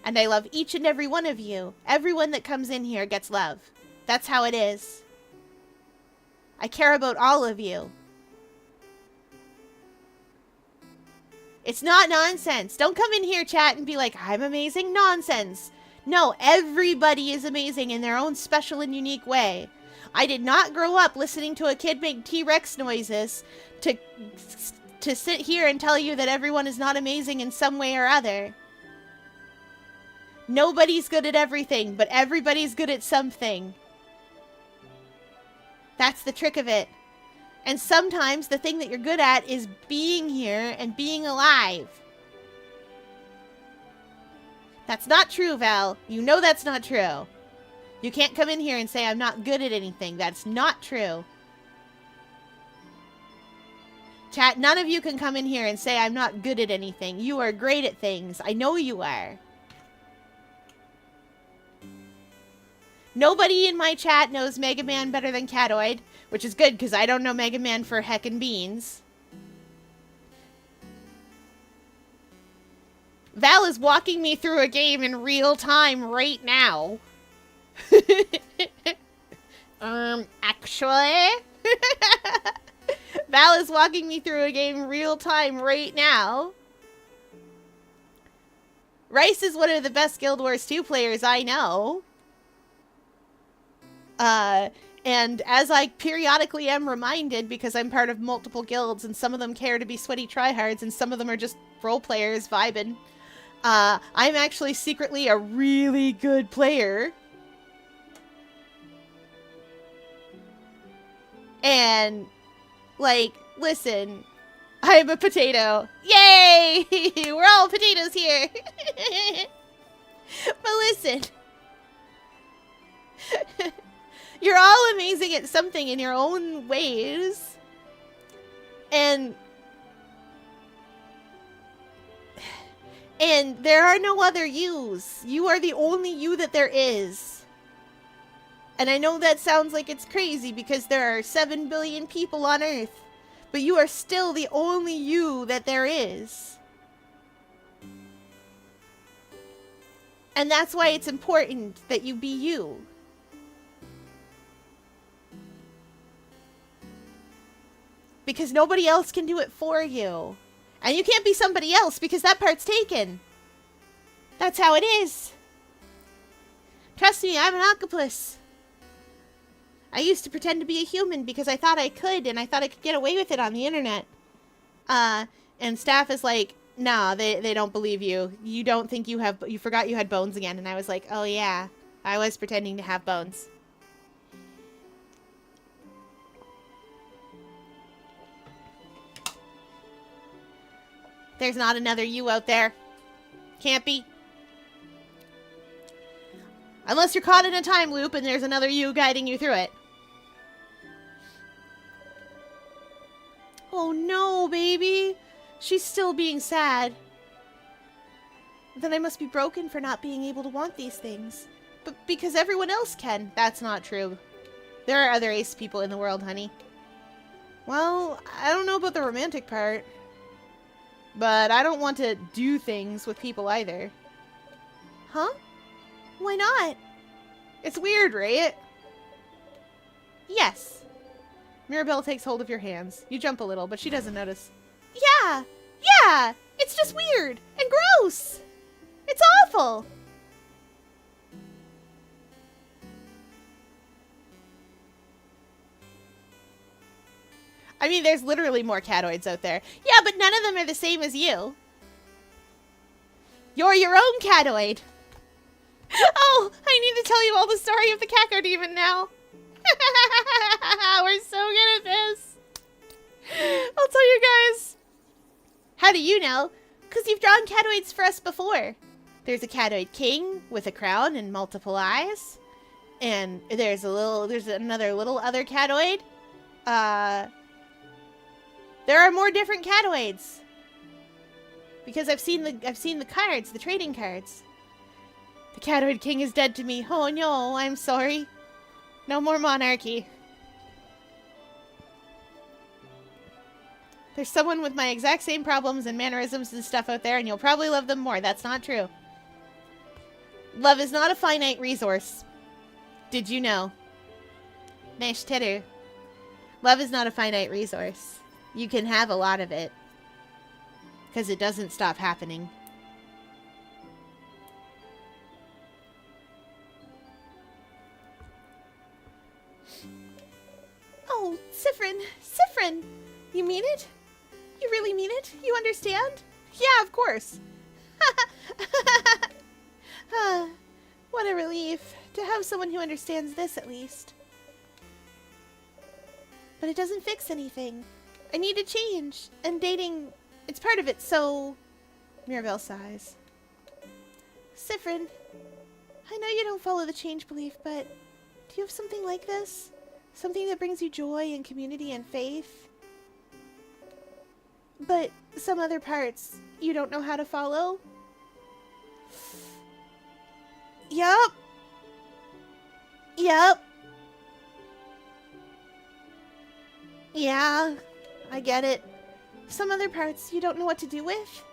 and I love each and every one of you. Everyone that comes in here gets love. That's how it is. I care about all of you. It's not nonsense. Don't come in here, chat, and be like, I'm amazing. Nonsense. No, everybody is amazing in their own special and unique way. I did not grow up listening to a kid make T-Rex noises to sit here and tell you that everyone is not amazing in some way or other. Nobody's good at everything, but everybody's good at something. That's the trick of it. And sometimes the thing that you're good at is being here and being alive. That's not true, Val. You know that's not true. You can't come in here and say I'm not good at anything. That's not true. Chat, none of you can come in here and say I'm not good at anything. You are great at things. I know you are. Nobody in my chat knows Mega Man better than Catoid, which is good because I don't know Mega Man for heckin' beans. Val is walking me through a game in real time right now. Actually? Val is walking me through a game real time right now. Rice is one of the best Guild Wars 2 players I know. And as I periodically am reminded, because I'm part of multiple guilds, and some of them care to be sweaty tryhards, and some of them are just role players vibing, I'm actually secretly a really good player. And, like, listen, I'm a potato. Yay! We're all potatoes here. But listen. You're all amazing at something in your own ways. And there are no other yous. You are the only you that there is. And I know that sounds like it's crazy because there are 7 billion people on Earth. But you are still the only you that there is. And that's why it's important that you be you. Because nobody else can do it for you. And you can't be somebody else because that part's taken. That's how it is. Trust me, I'm an octopus. I used to pretend to be a human because I thought I could, and I thought I could get away with it on the internet. And staff is like, nah, they don't believe you. You don't think you forgot you had bones again. And I was like, oh yeah, I was pretending to have bones. There's not another you out there. Can't be. Unless you're caught in a time loop and there's another you guiding you through it. Oh no, baby. She's still being sad. Then I must be broken for not being able to want these things. But because everyone else can. That's not true. There are other ace people in the world, honey. Well, I don't know about the romantic part. But I don't want to do things with people either. Huh? Why not? It's weird, right? Yes. Mirabelle takes hold of your hands. You jump a little, but she doesn't notice. Yeah. Yeah. It's just weird and gross. It's awful. I mean, there's literally more catoids out there. Yeah, but none of them are the same as you. You're your own catoid. Oh, I need to tell you all the story of the Cacodemon now. We're so good at this. I'll tell you guys. How do you know? Because you've drawn catoids for us before. There's a catoid king with a crown and multiple eyes. And there's another little other catoid. There are more different catoids. Because I've seen the cards, the trading cards. The catoid king is dead to me. Oh no, I'm sorry. No more monarchy. There's someone with my exact same problems and mannerisms and stuff out there, and you'll probably love them more. That's not true. Love is not a finite resource. Did you know? Nash titter. Love is not a finite resource. You can have a lot of it. Because it doesn't stop happening. Oh, Sifrin! Sifrin! You mean it? You really mean it? You understand? Yeah, of course. What a relief. To have someone who understands this, at least. But it doesn't fix anything. I need to change. And dating, it's part of it, so... Mirabelle sighs. Sifrin, I know you don't follow the change belief, but do you have something like this? Something that brings you joy and community and faith? But some other parts you don't know how to follow? Yup. Yup. Yeah, I get it. Some other parts you don't know what to do with?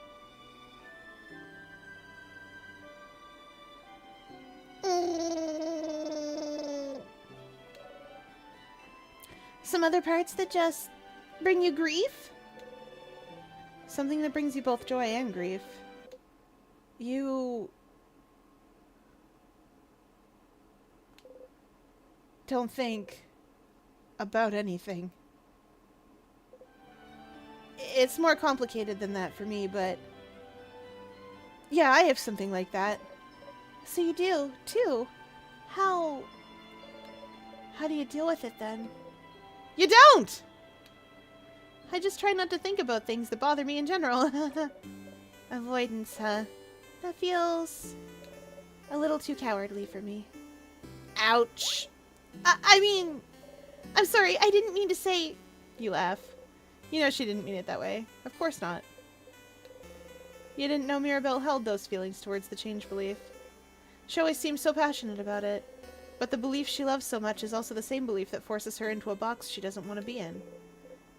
Some other parts that just bring you grief? Something that brings you both joy and grief. You... don't think about anything. It's more complicated than that for me, but... yeah, I have something like that. So you do, too. How do you deal with it, then? You don't! I just try not to think about things that bother me in general. Avoidance, huh? That feels a little too cowardly for me. Ouch. I mean, I'm sorry, I didn't mean to say... You laugh. You know she didn't mean it that way. Of course not. You didn't know Mirabelle held those feelings towards the change belief. She always seems so passionate about it. But the belief she loves so much is also the same belief that forces her into a box she doesn't want to be in.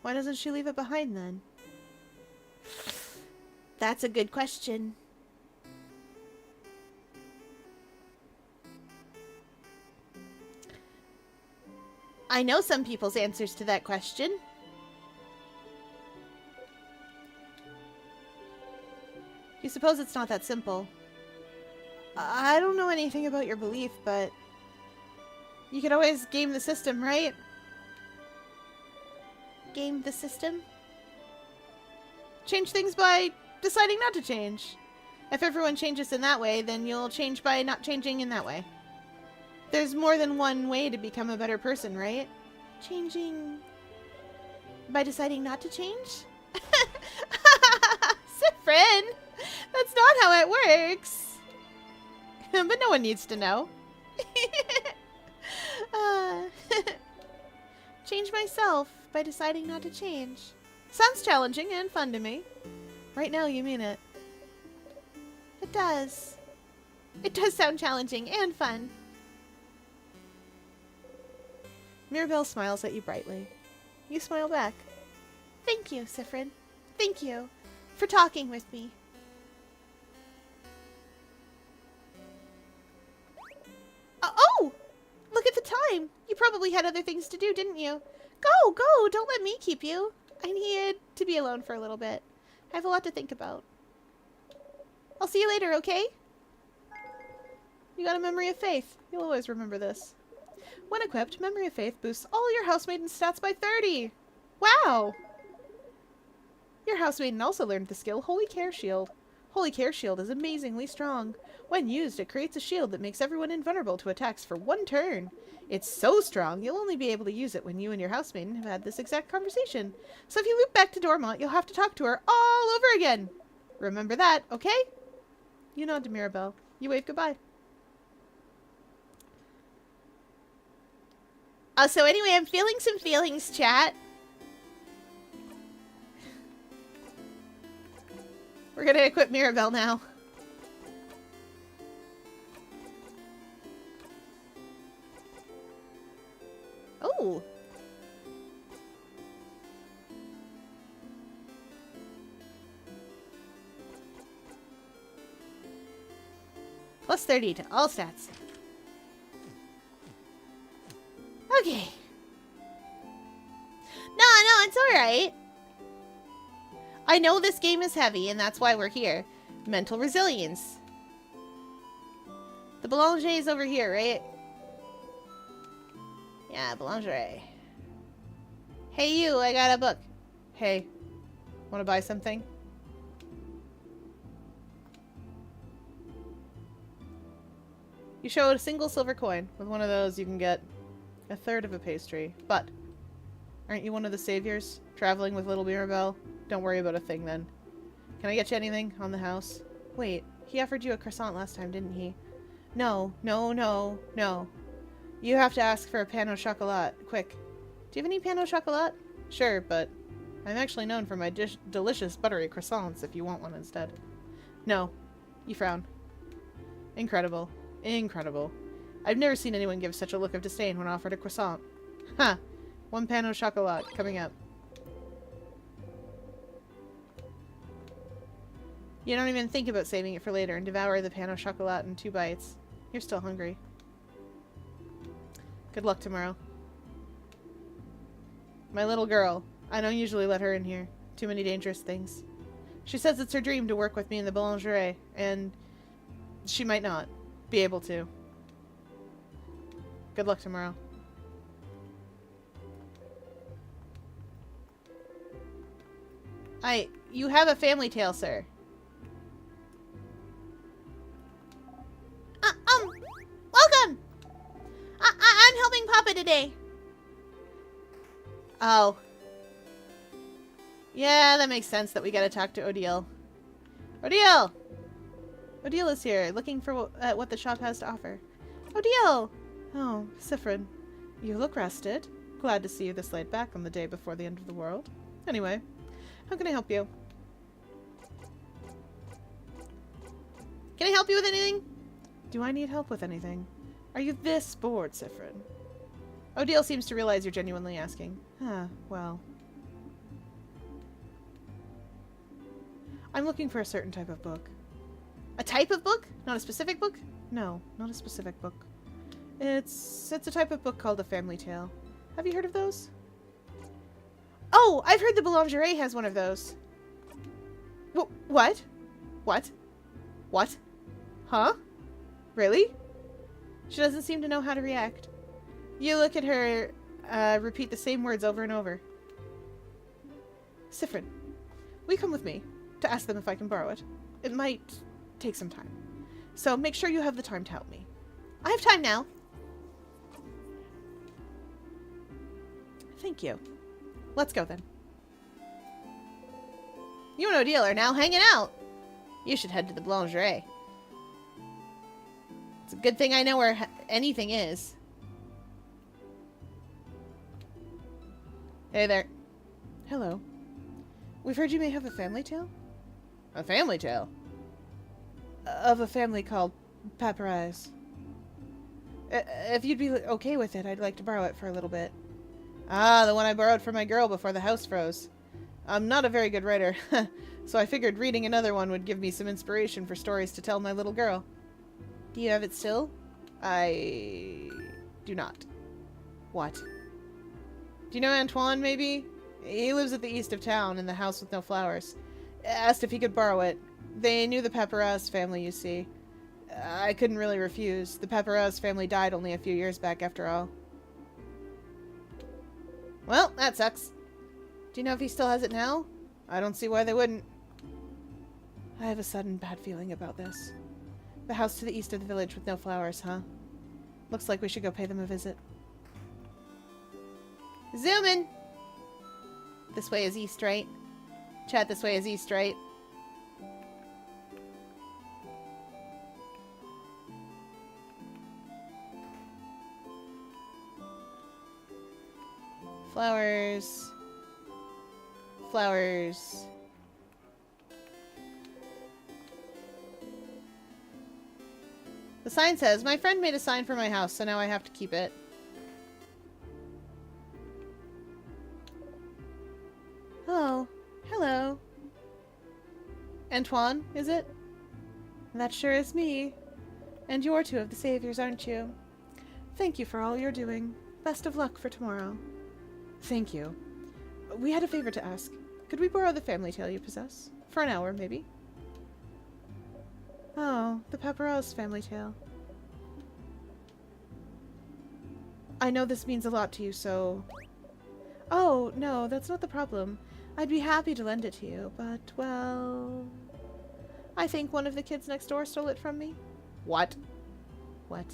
Why doesn't she leave it behind then? That's a good question. I know some people's answers to that question. You suppose it's not that simple. I don't know anything about your belief, but... you could always game the system, right? Game the system? Change things by deciding not to change. If everyone changes in that way, then you'll change by not changing in that way. There's more than one way to become a better person, right? Changing by deciding not to change? Sifrin! That's not how it works! But no one needs to know. Change myself by deciding not to change. Sounds challenging and fun to me. Right now, you mean it. It does. It does sound challenging and fun. Mirabelle smiles at you brightly. You smile back. Thank you, Sifrin. Thank you for talking with me. You probably had other things to do, didn't you? Go, go! Don't let me keep you. I need to be alone for a little bit. I have a lot to think about. I'll see you later, okay? You got a Memory of Faith. You'll always remember this. When equipped, Memory of Faith boosts all your housemaiden stats by 30. Wow! Your housemaiden also learned the skill Holy Care Shield. Holy Care Shield is amazingly strong. When used, it creates a shield that makes everyone invulnerable to attacks for 1 turn. It's so strong, you'll only be able to use it when you and your housemaiden have had this exact conversation. So if you loop back to Dormont, you'll have to talk to her all over again. Remember that, okay? You nod to Mirabelle. You wave goodbye. So anyway, I'm feeling some feelings, chat. We're gonna equip Mirabelle now. Oh. Plus 30 to all stats. Okay. No, it's alright. I know this game is heavy, and that's why we're here. Mental resilience. The Boulanger is over here, right? Yeah, Boulanger. Hey you, I got a book. Hey, wanna buy something? You show a single silver coin. With one of those, you can get a third of a pastry. But, aren't you one of the saviors? Traveling with little Mirabelle? Don't worry about a thing then. Can I get you anything on the house? Wait, he offered you a croissant last time, didn't he? No. You have to ask for a pain au chocolat. Quick. Do you have any pain au chocolat? Sure, but I'm actually known for my delicious buttery croissants if you want one instead. No. You frown. Incredible. Incredible. I've never seen anyone give such a look of disdain when offered a croissant. Huh. 1 pain au chocolat coming up. You don't even think about saving it for later and devour the pain au chocolat in 2 bites. You're still hungry. Good luck tomorrow. My little girl. I don't usually let her in here. Too many dangerous things. She says it's her dream to work with me in the boulangerie, and she might not be able to. Good luck tomorrow. You have a family tale, sir. Welcome! I'm helping Papa today. Oh. Yeah, that makes sense that we gotta talk to Odile. Odile! Odile is here, looking for what the shop has to offer. Odile! Oh, Siffrin. You look rested. Glad to see you this laid back on the day before the end of the world. Anyway, how can I help you? Can I help you with anything? Do I need help with anything? Are you this bored, Siffrin? Odile seems to realize you're genuinely asking. Well. I'm looking for a certain type of book. A type of book? Not a specific book? No, not a specific book. It's a type of book called a family tale. Have you heard of those? Oh, I've heard the Boulangerie has one of those. What? What? What? Huh? Really? She doesn't seem to know how to react. You look at her, repeat the same words over and over. Siffrin, will you come with me to ask them if I can borrow it? It might take some time. So make sure you have the time to help me. I have time now. Thank you. Let's go then. You and Odile are now hanging out. You should head to the Boulangerie. It's a good thing I know where anything is. Hey there. Hello. We've heard you may have a family tale? A family tale? Of a family called Paparazzi. If you'd be okay with it, I'd like to borrow it for a little bit. Ah, the one I borrowed from my girl before the house froze. I'm not a very good writer, so I figured reading another one would give me some inspiration for stories to tell my little girl. Do you have it still? I do not. What? Do you know Antoine, maybe? He lives at the east of town in the house with no flowers. Asked if he could borrow it. They knew the Paparazzi family, you see. I couldn't really refuse. The Paparazzi family died only a few years back, after all. Well, that sucks. Do you know if he still has it now? I don't see why they wouldn't. I have a sudden bad feeling about this. The house to the east of the village with no flowers, huh? Looks like we should go pay them a visit. Zoom in! This way is east, right? Chat, this way is east, right? Flowers. Flowers. The sign says, my friend made a sign for my house, so now I have to keep it. Oh, hello. Antoine, is it? That sure is me. And you're two of the saviors, aren't you? Thank you for all you're doing. Best of luck for tomorrow. Thank you. We had a favor to ask. Could we borrow the family tale you possess? For an hour, maybe? Oh, the Paparazzi family tale. I know this means a lot to you, so... Oh, no, that's not the problem. I'd be happy to lend it to you, but, well... I think one of the kids next door stole it from me. What? What?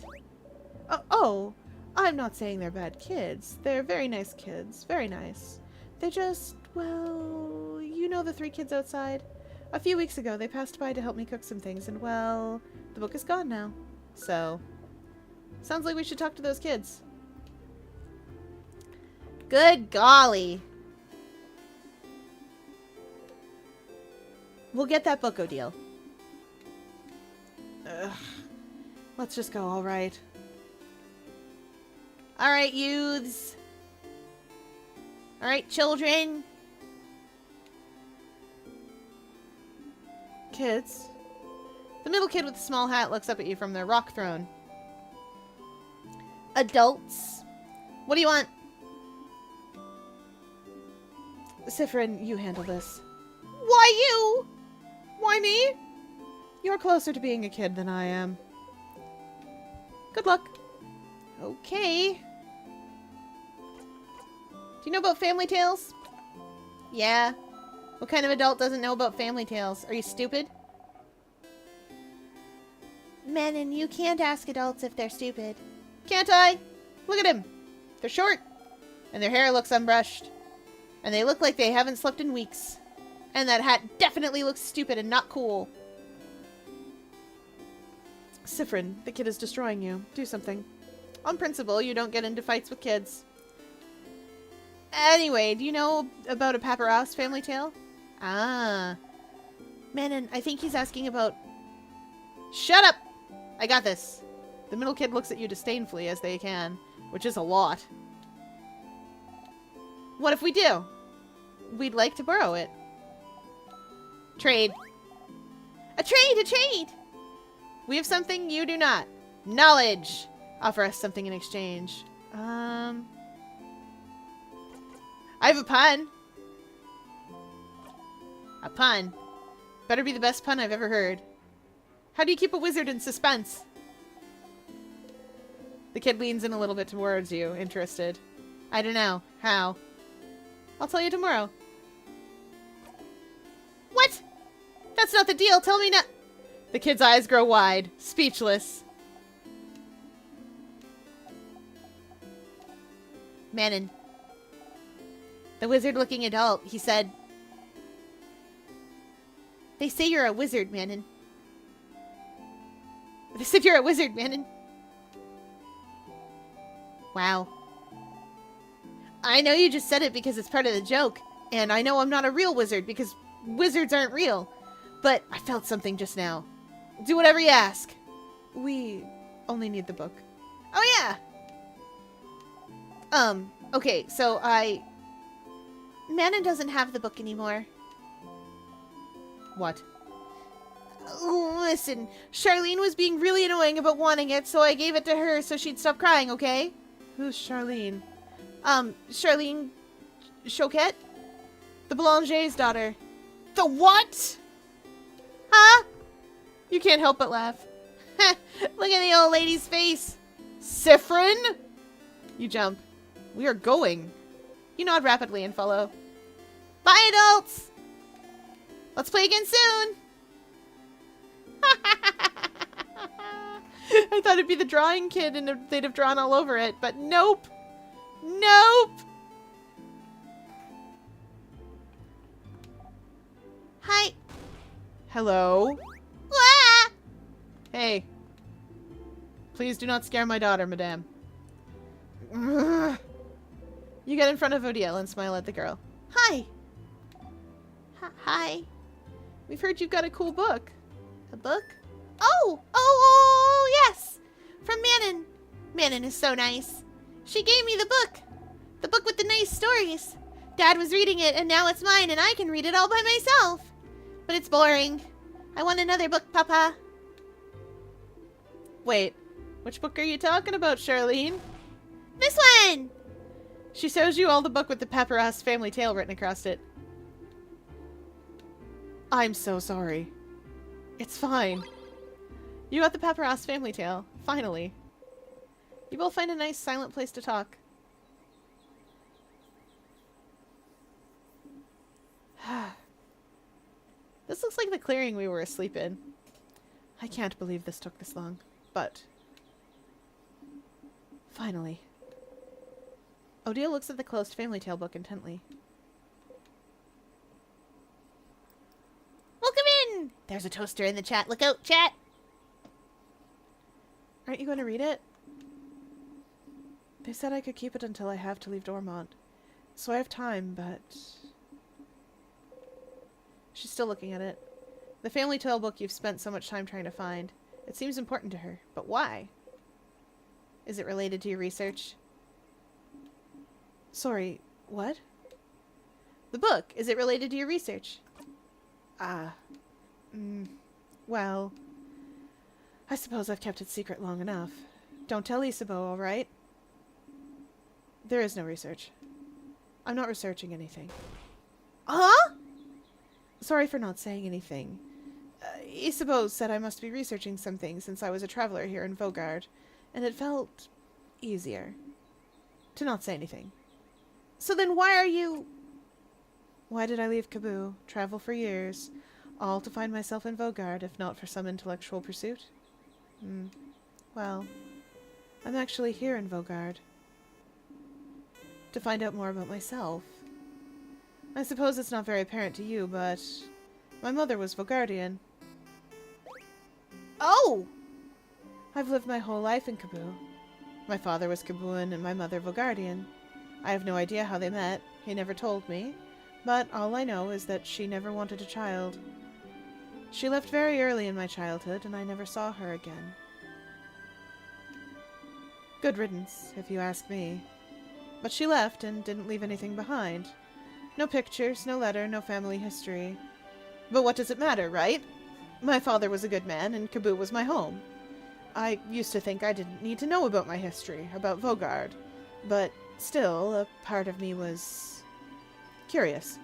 Oh, I'm not saying they're bad kids. They're very nice kids. Very nice. They just, well... You know the 3 kids outside? A few weeks ago, they passed by to help me cook some things, and, well... The book is gone now. So... Sounds like we should talk to those kids. Good golly. We'll get that booko deal. Ugh. Let's just go, alright. Alright, youths. Alright, children. Kids. The middle kid with the small hat looks up at you from their rock throne. Adults. What do you want? Sifrin, you handle this. Why you? Why me? You're closer to being a kid than I am. Good luck. Okay. Do you know about family tales? Yeah. What kind of adult doesn't know about family tales? Are you stupid? Menon, you can't ask adults if they're stupid. Can't I? Look at him. They're short. And their hair looks unbrushed. And they look like they haven't slept in weeks. And that hat definitely looks stupid and not cool. Sifrin, the kid is destroying you. Do something. On principle, you don't get into fights with kids. Anyway, do you know about a Paparazzi family tale? Ah. Menon, I think he's asking about... Shut up! I got this. The middle kid looks at you disdainfully as they can, which is a lot. What if we do? We'd like to borrow it. Trade. A trade! A trade! We have something you do not. Knowledge! Offer us something in exchange. I have a pun. A pun. Better be the best pun I've ever heard. How do you keep a wizard in suspense? The kid leans in a little bit towards you, interested. I don't know. How? I'll tell you tomorrow. What? That's not the deal. Tell me now. The kid's eyes grow wide, speechless. Manon. The wizard-looking adult, he said. They say you're a wizard, Manon. They said you're a wizard, Manon. Wow. I know you just said it because it's part of the joke, and I know I'm not a real wizard because wizards aren't real, but I felt something just now. Do whatever you ask. We only need the book. Oh, yeah! Okay, so Manon doesn't have the book anymore. What? Listen, Charlene was being really annoying about wanting it, so I gave it to her so she'd stop crying, okay? Who's Charlene? Charlene Choquette? The Boulanger's daughter. The what? Huh? You can't help but laugh. Look at the old lady's face. Sifrin? You jump. We are going. You nod rapidly and follow. Bye, adults! Let's play again soon! I thought it'd be the drawing kid and they'd have drawn all over it, but nope! Nope! Hi. Hello? Ah! Hey. Please do not scare my daughter, madame. You get in front of Odiel and smile at the girl. Hi. Hi. We've heard you've got a cool book. A book? Oh, yes. From Manon. Manon is so nice. She gave me the book. The book with the nice stories. Dad was reading it and now it's mine and I can read it all by myself. But it's boring. I want another book, Papa. Wait, which book are you talking about, Charlene? This one! She shows you all the book with the Paparazzi family tale written across it. I'm so sorry. It's fine. You got the Paparazzi family tale. Finally. You both find a nice silent place to talk. This looks like the clearing we were asleep in. I can't believe this took this long, but... Finally. Odiel looks at the closed family tale book intently. Welcome in! There's a toaster in the chat. Look out, chat! Aren't you going to read it? They said I could keep it until I have to leave Dormont. So I have time, but... She's still looking at it. The family tale book you've spent so much time trying to find. It seems important to her. But why? Is it related to your research? Sorry, what? The book. Is it related to your research? Well... I suppose I've kept it secret long enough. Don't tell Isabeau, all right? There is no research. I'm not researching anything. Huh? Sorry for not saying anything. Isabeau said I must be researching something since I was a traveler here in Vogard, and it felt easier to not say anything. So then why are you... Why did I leave Kaboo, travel for years, all to find myself in Vogard, if not for some intellectual pursuit? Well, I'm actually here in Vogard. To find out more about myself. I suppose it's not very apparent to you, but my mother was Vogardian. Oh! I've lived my whole life in Kaboo. My father was Kabooan and my mother Vogardian. I have no idea how they met. He never told me. But all I know is that she never wanted a child. She left very early in my childhood, and I never saw her again. Good riddance, if you ask me. But she left and didn't leave anything behind. No pictures, no letter, no family history. But what does it matter, right? My father was a good man, and Kaboo was my home. I used to think I didn't need to know about my history, about Vogard. But still, a part of me was curious.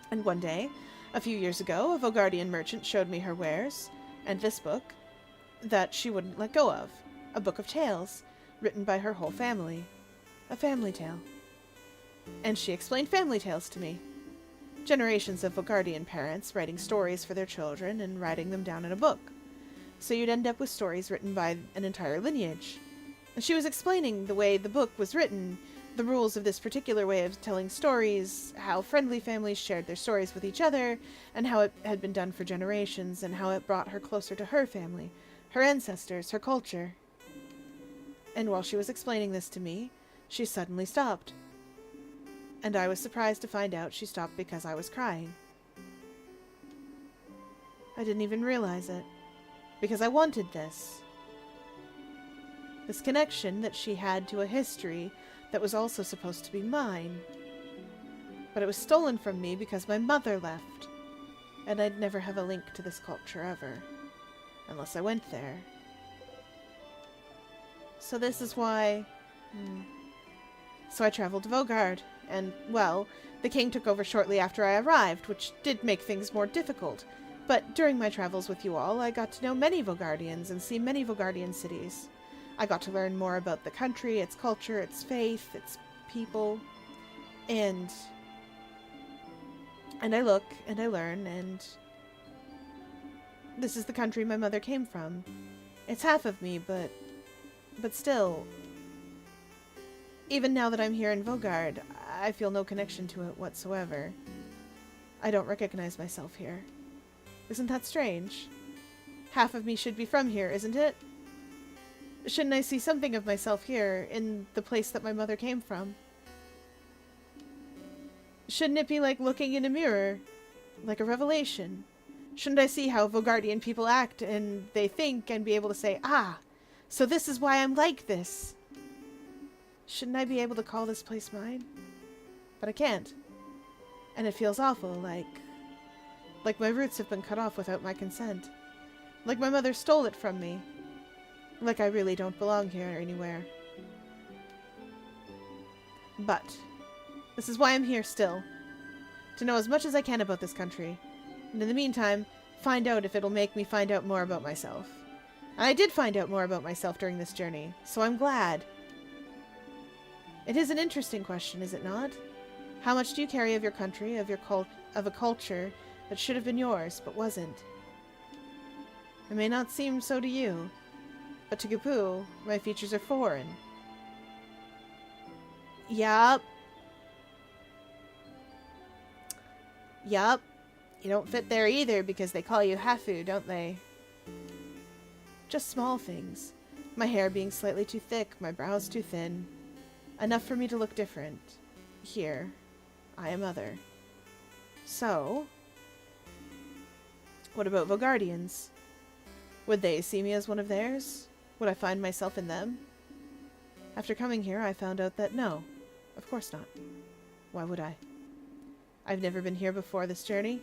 And one day, a few years ago, a Vogardian merchant showed me her wares, and this book, that she wouldn't let go of. A book of tales, written by her whole family. A family tale. And she explained family tales to me. Generations of Vogardian parents writing stories for their children and writing them down in a book. So you'd end up with stories written by an entire lineage. And she was explaining the way the book was written, the rules of this particular way of telling stories, how friendly families shared their stories with each other, and how it had been done for generations, and how it brought her closer to her family, her ancestors, her culture. And while she was explaining this to me, she suddenly stopped. And I was surprised to find out she stopped because I was crying. I didn't even realize it, because I wanted this. This connection that she had to a history that was also supposed to be mine. But it was stolen from me because my mother left, and I'd never have a link to this culture ever, unless I went there. So this is why... So I traveled to Vogard, and, well, the king took over shortly after I arrived, which did make things more difficult. But during my travels with you all, I got to know many Vogardians and see many Vogardian cities. I got to learn more about the country, its culture, its faith, its people, and I look, and I learn, and this is the country my mother came from. It's half of me, but still, even now that I'm here in Vogard, I feel no connection to it whatsoever. I don't recognize myself here. Isn't that strange? Half of me should be from here, isn't it? Shouldn't I see something of myself here, in the place that my mother came from? Shouldn't it be like looking in a mirror? Like a revelation? Shouldn't I see how Vogardian people act and they think and be able to say, ah, so this is why I'm like this? Shouldn't I be able to call this place mine? But I can't. And it feels awful, like my roots have been cut off without my consent. Like my mother stole it from me. Like I really don't belong here anywhere. But this is why I'm here still. To know as much as I can about this country. And in the meantime, find out if it'll make me find out more about myself. And I did find out more about myself during this journey, so I'm glad. It is an interesting question, is it not? How much do you carry of your country, of a culture that should have been yours, but wasn't? It may not seem so to you, but to Gapoo, my features are foreign. Yup. Yup. You don't fit there either because they call you Hafu, don't they? Just small things. My hair being slightly too thick, my brows too thin. Enough for me to look different. Here, I am other. So, what about Vogardians? Would they see me as one of theirs? Would I find myself in them? After coming here, I found out that no, of course not. Why would I? I've never been here before this journey,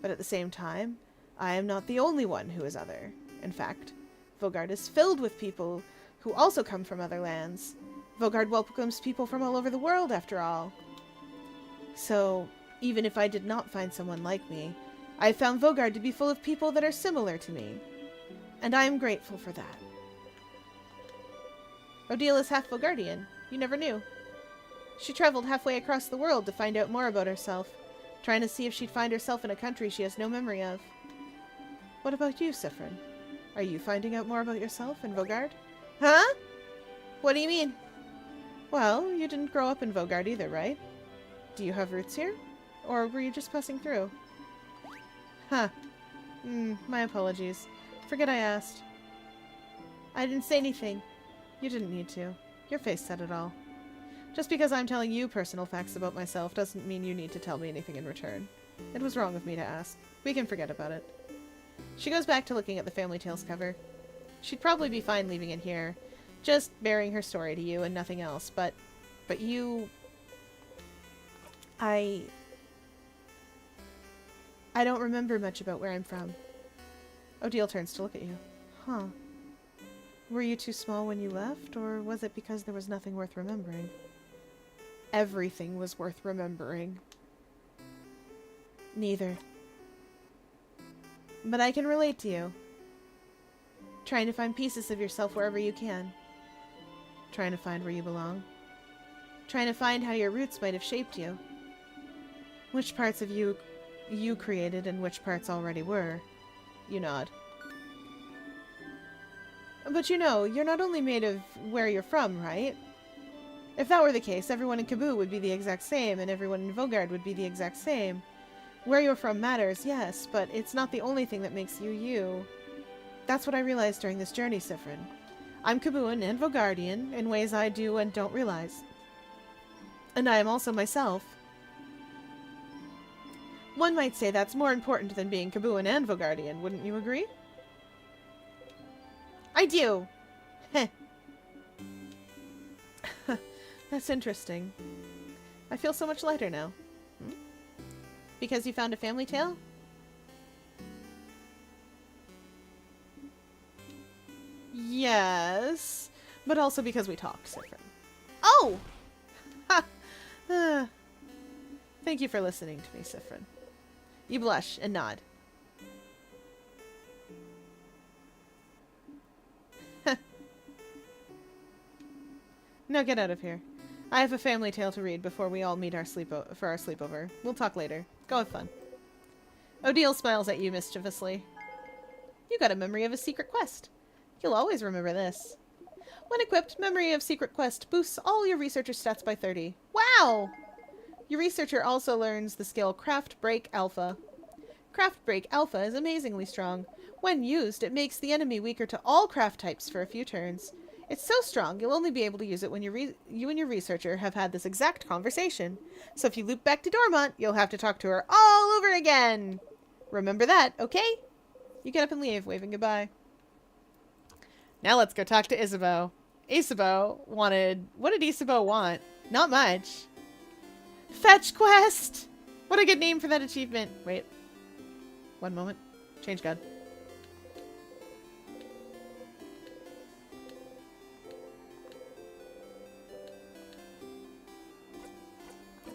but at the same time, I am not the only one who is other. In fact, Vogard is filled with people who also come from other lands. Vogard welcomes people from all over the world, after all. So, even if I did not find someone like me, I found Vogard to be full of people that are similar to me. And I am grateful for that. Odile is half Vogardian. You never knew. She traveled halfway across the world to find out more about herself, trying to see if she'd find herself in a country she has no memory of. What about you, Siffrin? Are you finding out more about yourself in Vogard? Huh? What do you mean? Well, you didn't grow up in Vogard either, right? Do you have roots here? Or were you just passing through? Huh. My apologies. Forget I asked. I didn't say anything. You didn't need to. Your face said it all. Just because I'm telling you personal facts about myself doesn't mean you need to tell me anything in return. It was wrong of me to ask. We can forget about it. She goes back to looking at the Family Tales cover. She'd probably be fine leaving it here, just bearing her story to you and nothing else, but you... I don't remember much about where I'm from. Odile turns to look at you. Huh. Were you too small when you left, or was it because there was nothing worth remembering? Everything was worth remembering. Neither. But I can relate to you. Trying to find pieces of yourself wherever you can. Trying to find where you belong. Trying to find how your roots might have shaped you. Which parts of you created and which parts already were. You nod. But you know, you're not only made of where you're from, right? If that were the case, everyone in Kaboo would be the exact same, and everyone in Vogard would be the exact same. Where you're from matters, yes, but it's not the only thing that makes you you. That's what I realized during this journey, Siffrin. I'm Kabooan and Vogardian in ways I do and don't realize. And I am also myself. One might say that's more important than being Kabooan and Vogardian, wouldn't you agree? I do! Heh. That's interesting. I feel so much lighter now. Because you found a family tale? Yes. But also because we talked, Siffrin. Oh! Thank you for listening to me, Sifrin. You blush and nod. Now get out of here. I have a family tale to read before we all meet for our sleepover. We'll talk later. Go have fun. Odile smiles at you mischievously. You got a memory of a secret quest. You'll always remember this. When equipped, Memory of Secret Quest boosts all your researcher stats by 30. Wow! Your researcher also learns the skill Craft Break Alpha. Craft Break Alpha is amazingly strong. When used, it makes the enemy weaker to all craft types for a few turns. It's so strong, you'll only be able to use it when you and your researcher have had this exact conversation. So if you loop back to Dormont, you'll have to talk to her all over again. Remember that, okay? You get up and leave, waving goodbye. Now let's go talk to Isabeau. Isabeau wanted... What did Isabeau want? Not much. Fetch quest! What a good name for that achievement. Wait. One moment. Change gun.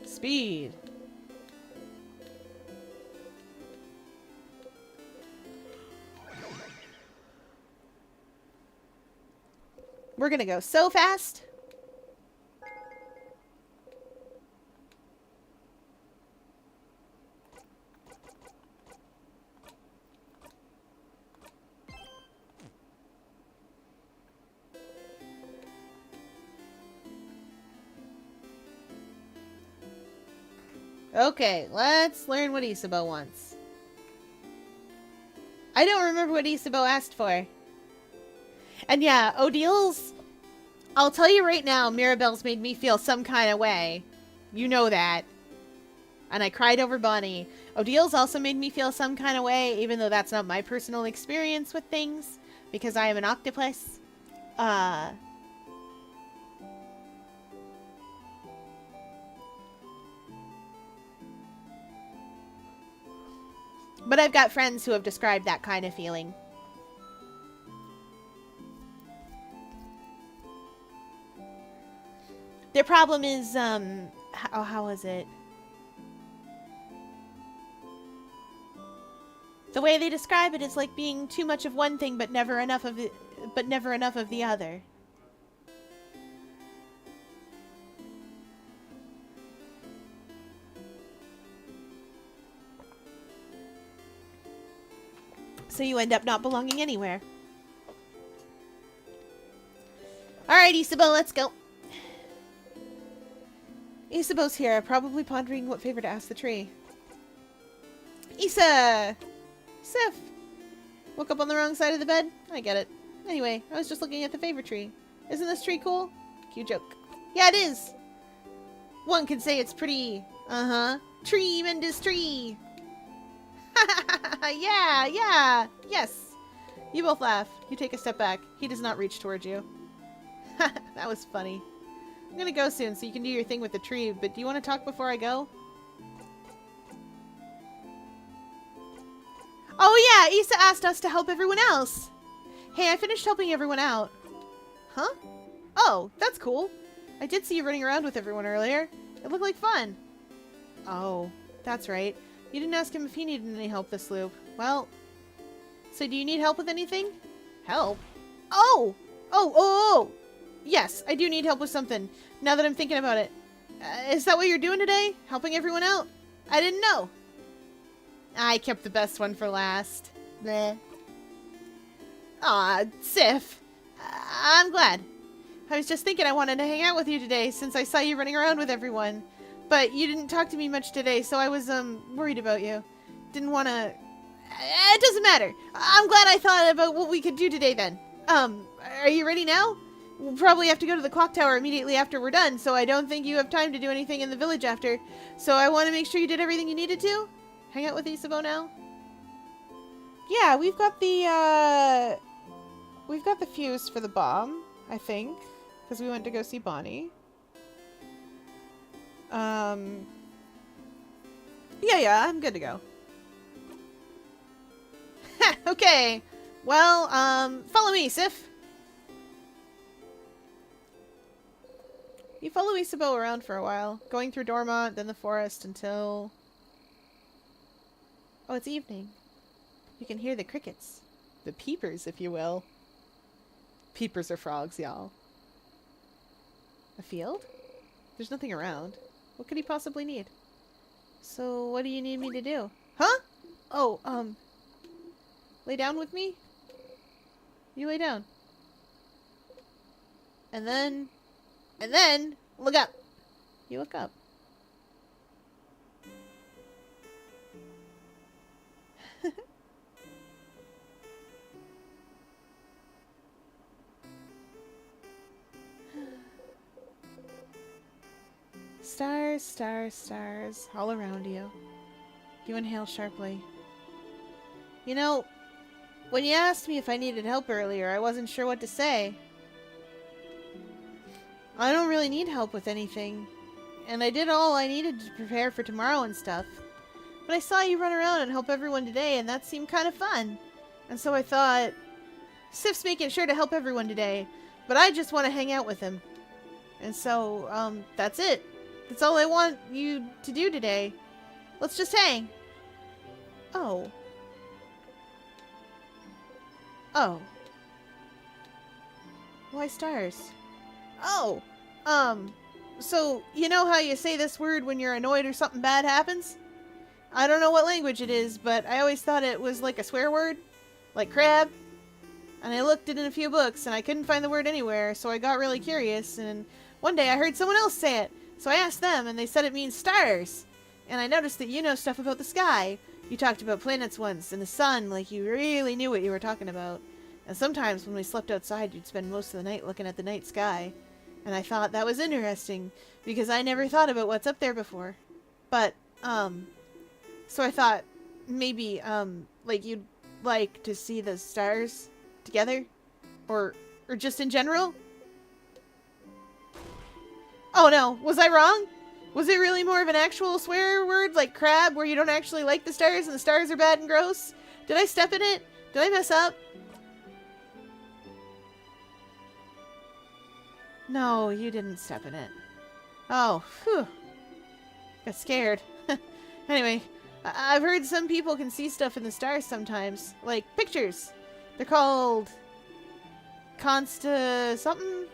Speed. We're gonna go so fast. Okay, let's learn what Isabeau wants. I don't remember what Isabeau asked for. And yeah, Odile's... I'll tell you right now, Mirabelle's made me feel some kind of way. You know that. And I cried over Bonnie. Odile's also made me feel some kind of way, even though that's not my personal experience with things. Because I am an octopus. But I've got friends who have described that kind of feeling. Their problem is, how was it? The way they describe it is like being too much of one thing, but never enough of it, but never enough of the other. So you end up not belonging anywhere. Alright, Isabeau, let's go. Isabeau's here, probably pondering what favor to ask the tree. Issa! Sif! Woke up on the wrong side of the bed? I get it. Anyway, I was just looking at the favor tree. Isn't this tree cool? Cute joke. Yeah, it is! One could say it's pretty... Tremendous tree! Yeah! Yes! You both laugh. You take a step back. He does not reach towards you. That was funny. I'm gonna go soon so you can do your thing with the tree, but do you want to talk before I go? Oh yeah, Issa asked us to help everyone else. Hey, I finished helping everyone out. Huh? Oh, that's cool. I did see you running around with everyone earlier. It looked like fun. Oh, that's right. You didn't ask him if he needed any help this loop. Well, so do you need help with anything? Help? Oh! Yes, I do need help with something, now that I'm thinking about it. Is that what you're doing today? Helping everyone out? I didn't know. I kept the best one for last. Bleh. Aw, Sif. I'm glad. I was just thinking I wanted to hang out with you today since I saw you running around with everyone. But you didn't talk to me much today, so I was, worried about you. Didn't want to... It doesn't matter. I'm glad I thought about what we could do today then. Are you ready now? We'll probably have to go to the clock tower immediately after we're done, so I don't think you have time to do anything in the village after. So I want to make sure you did everything you needed to. Hang out with Isabeau now? Yeah, we've got the fuse for the bomb, I think. Because we went to go see Bonnie. Yeah, I'm good to go. Okay. Well, follow me, Sif. You follow Isabeau around for a while, going through Dormont, then the forest until... Oh, it's evening. You can hear the crickets. The peepers, if you will. Peepers are frogs, y'all. A field? There's nothing around. What could he possibly need? So, what do you need me to do? Huh? Oh, lay down with me? You lay down. And then, look up. You look up. Stars, stars, stars, all around you. You inhale sharply. You know, when you asked me if I needed help earlier, I wasn't sure what to say. I don't really need help with anything, and I did all I needed to prepare for tomorrow and stuff. But I saw you run around and help everyone today, and that seemed kind of fun. And so I thought, Sif's making sure to help everyone today, but I just want to hang out with him. And so, that's it. That's all I want you to do today. Let's just hang. Oh. Oh. Why stars? Oh. So, you know how you say this word when you're annoyed or something bad happens? I don't know what language it is, but I always thought it was like a swear word. Like crab. And I looked it in a few books, and I couldn't find the word anywhere, so I got really curious, and one day I heard someone else say it. So I asked them, and they said it means stars. And I noticed that you know stuff about the sky. You talked about planets once, and the sun, like you really knew what you were talking about. And sometimes when we slept outside, you'd spend most of the night looking at the night sky. And I thought that was interesting, because I never thought about what's up there before. But, so I thought, maybe, like you'd like to see the stars together? Or just in general? Oh no, was I wrong? Was it really more of an actual swear word like crab where you don't actually like the stars and the stars are bad and gross? Did I step in it? Did I mess up? No, you didn't step in it. Oh, phew. Got scared. Anyway, I've heard some people can see stuff in the stars sometimes. Like pictures. They're called... something?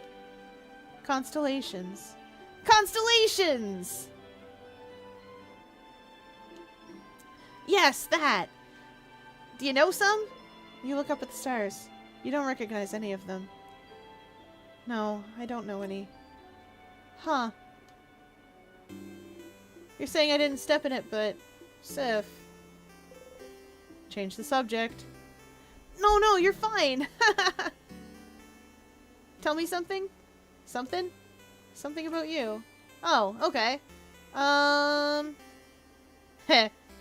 Constellations. Constellations! Yes, that! Do you know some? You look up at the stars. You don't recognize any of them. No, I don't know any. Huh. You're saying I didn't step in it, but... Sif. Change the subject. No, you're fine! Tell me something? Something? Something about you. Oh, okay.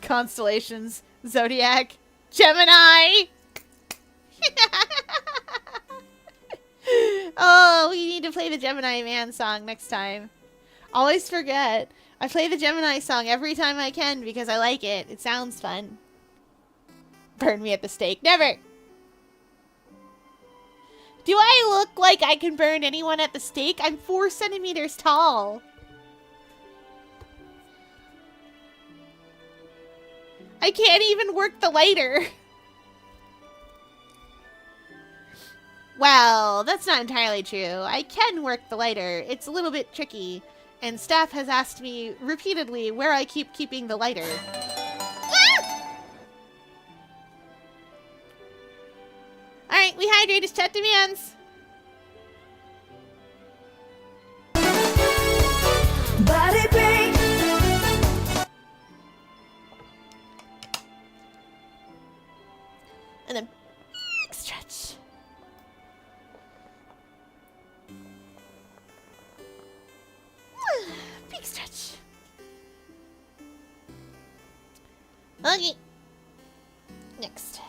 Constellations. Zodiac. Gemini! Oh, we need to play the Gemini Man song next time. Always forget. I play the Gemini song every time I can because I like it. It sounds fun. Burn me at the stake. Never! Do I look like I can burn anyone at the stake? I'm 4 centimeters tall. I can't even work the lighter. Well, that's not entirely true. I can work the lighter. It's a little bit tricky. And staff has asked me repeatedly where I keep keeping the lighter. Ah! Alright, we hydrate as chat demands. Body break. And a big stretch. Big stretch. Okay. Next.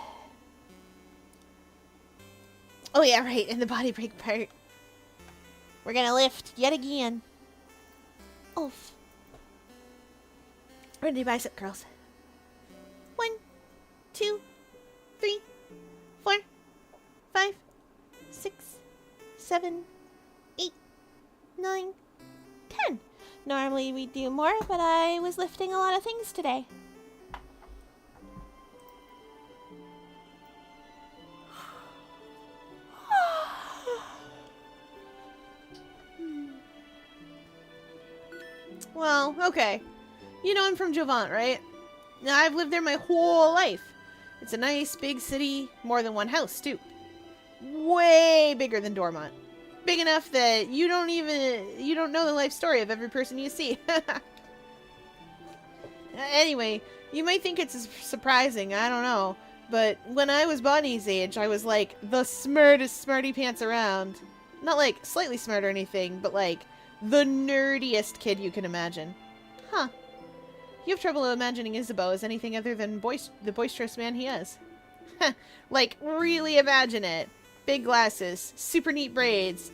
Oh yeah, right, in the body break part. We're gonna lift yet again. Oof. We're gonna do bicep curls. 1, 2, 3, 4, 5, 6, 7, 8, 9, Normally we do more, but I was lifting a lot of things today. Well, okay. You know I'm from Jovant, right? Now, I've lived there my whole life. It's a nice, big city, more than one house, too. Way bigger than Dormont. Big enough that you don't know the life story of every person you see. Anyway, you might think it's surprising, I don't know. But when I was Bonnie's age, I was like the smartest smarty pants around. Not like slightly smart or anything, but like the nerdiest kid you can imagine. Huh. You have trouble imagining Isabeau as anything other than the boisterous man he is. Like, really imagine it. Big glasses, super neat braids.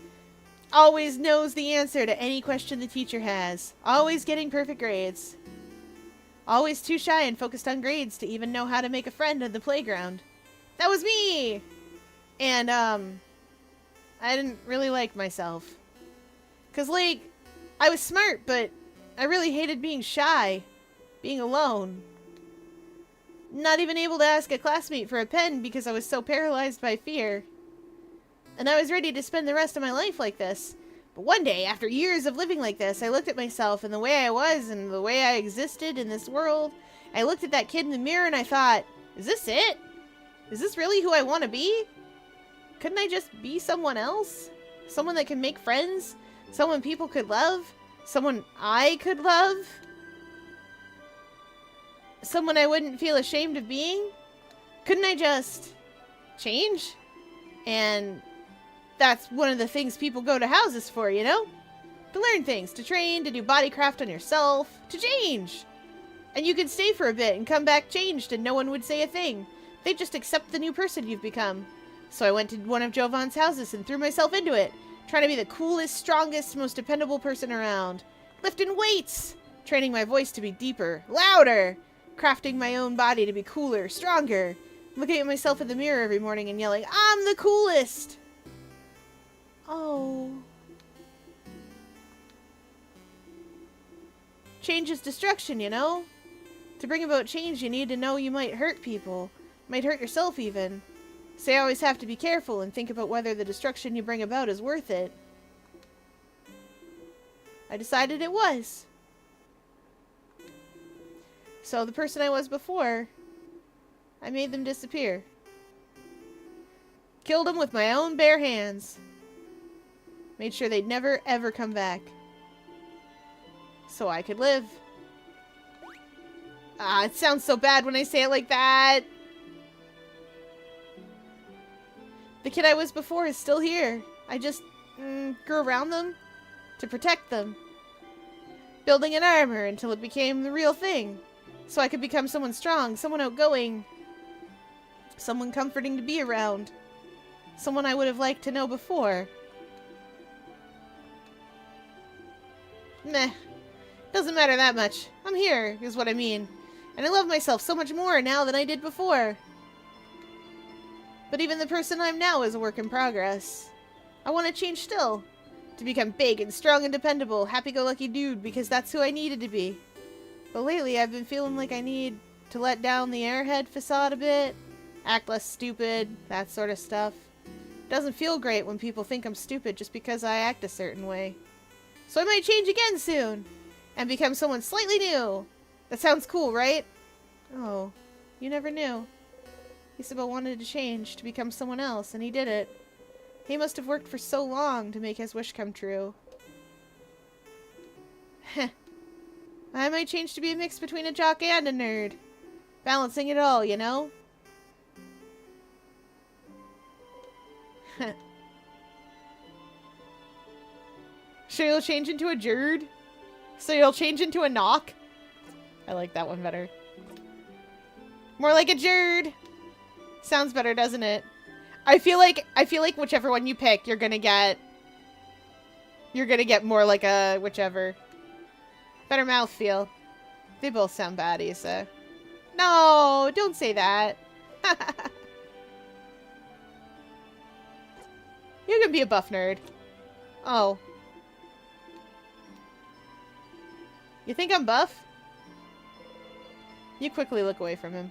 Always knows the answer to any question the teacher has. Always getting perfect grades. Always too shy and focused on grades to even know how to make a friend at the playground. That was me! And, I didn't really like myself. 'Cause, like, I was smart, but I really hated being shy. Being alone. Not even able to ask a classmate for a pen because I was so paralyzed by fear. And I was ready to spend the rest of my life like this. But one day, after years of living like this, I looked at myself and the way I was and the way I existed in this world. I looked at that kid in the mirror and I thought, is this it? Is this really who I want to be? Couldn't I just be someone else? Someone that can make friends? Someone people could love? Someone I could love? Someone I wouldn't feel ashamed of being? Couldn't I just change? And that's one of the things people go to houses for, you know? To learn things, to train, to do bodycraft on yourself, to change. And you could stay for a bit and come back changed and no one would say a thing. They'd just accept the new person you've become. So I went to one of Jovant's houses and threw myself into it, trying to be the coolest, strongest, most dependable person around. Lifting weights! Training my voice to be deeper, louder! Crafting my own body to be cooler, stronger. Looking at myself in the mirror every morning and yelling, I'm the coolest! Oh. Change is destruction, you know? To bring about change, you need to know you might hurt people. Might hurt yourself, even. So you always have to be careful and think about whether the destruction you bring about is worth it. I decided it was. So the person I was before, I made them disappear. Killed them with my own bare hands. Made sure they'd never, ever come back. So I could live. Ah, it sounds so bad when I say it like that. The kid I was before is still here. I just grew around them to protect them. Building an armor until it became the real thing. So I could become someone strong, someone outgoing. Someone comforting to be around. Someone I would have liked to know before. Meh. Doesn't matter that much. I'm here, is what I mean. And I love myself so much more now than I did before. But even the person I'm now is a work in progress. I want to change still. To become big and strong and dependable, happy-go-lucky dude, because that's who I needed to be. But lately, I've been feeling like I need to let down the airhead facade a bit. Act less stupid, that sort of stuff. Doesn't feel great when people think I'm stupid just because I act a certain way. So I might change again soon. And become someone slightly new. That sounds cool, right? Oh, you never knew. Isabel wanted to change, to become someone else, and he did it. He must have worked for so long to make his wish come true. Heh. I might change to be a mix between a jock and a nerd. Balancing it all, you know? So you'll change into a Jerd? So you'll change into a knock? I like that one better. More like a Jerd. Sounds better, doesn't it? I feel like whichever one you pick, you're gonna get more like a whichever. Better mouthfeel. They both sound bad, Issa. No, don't say that. You can be a buff nerd. Oh. You think I'm buff? You quickly look away from him.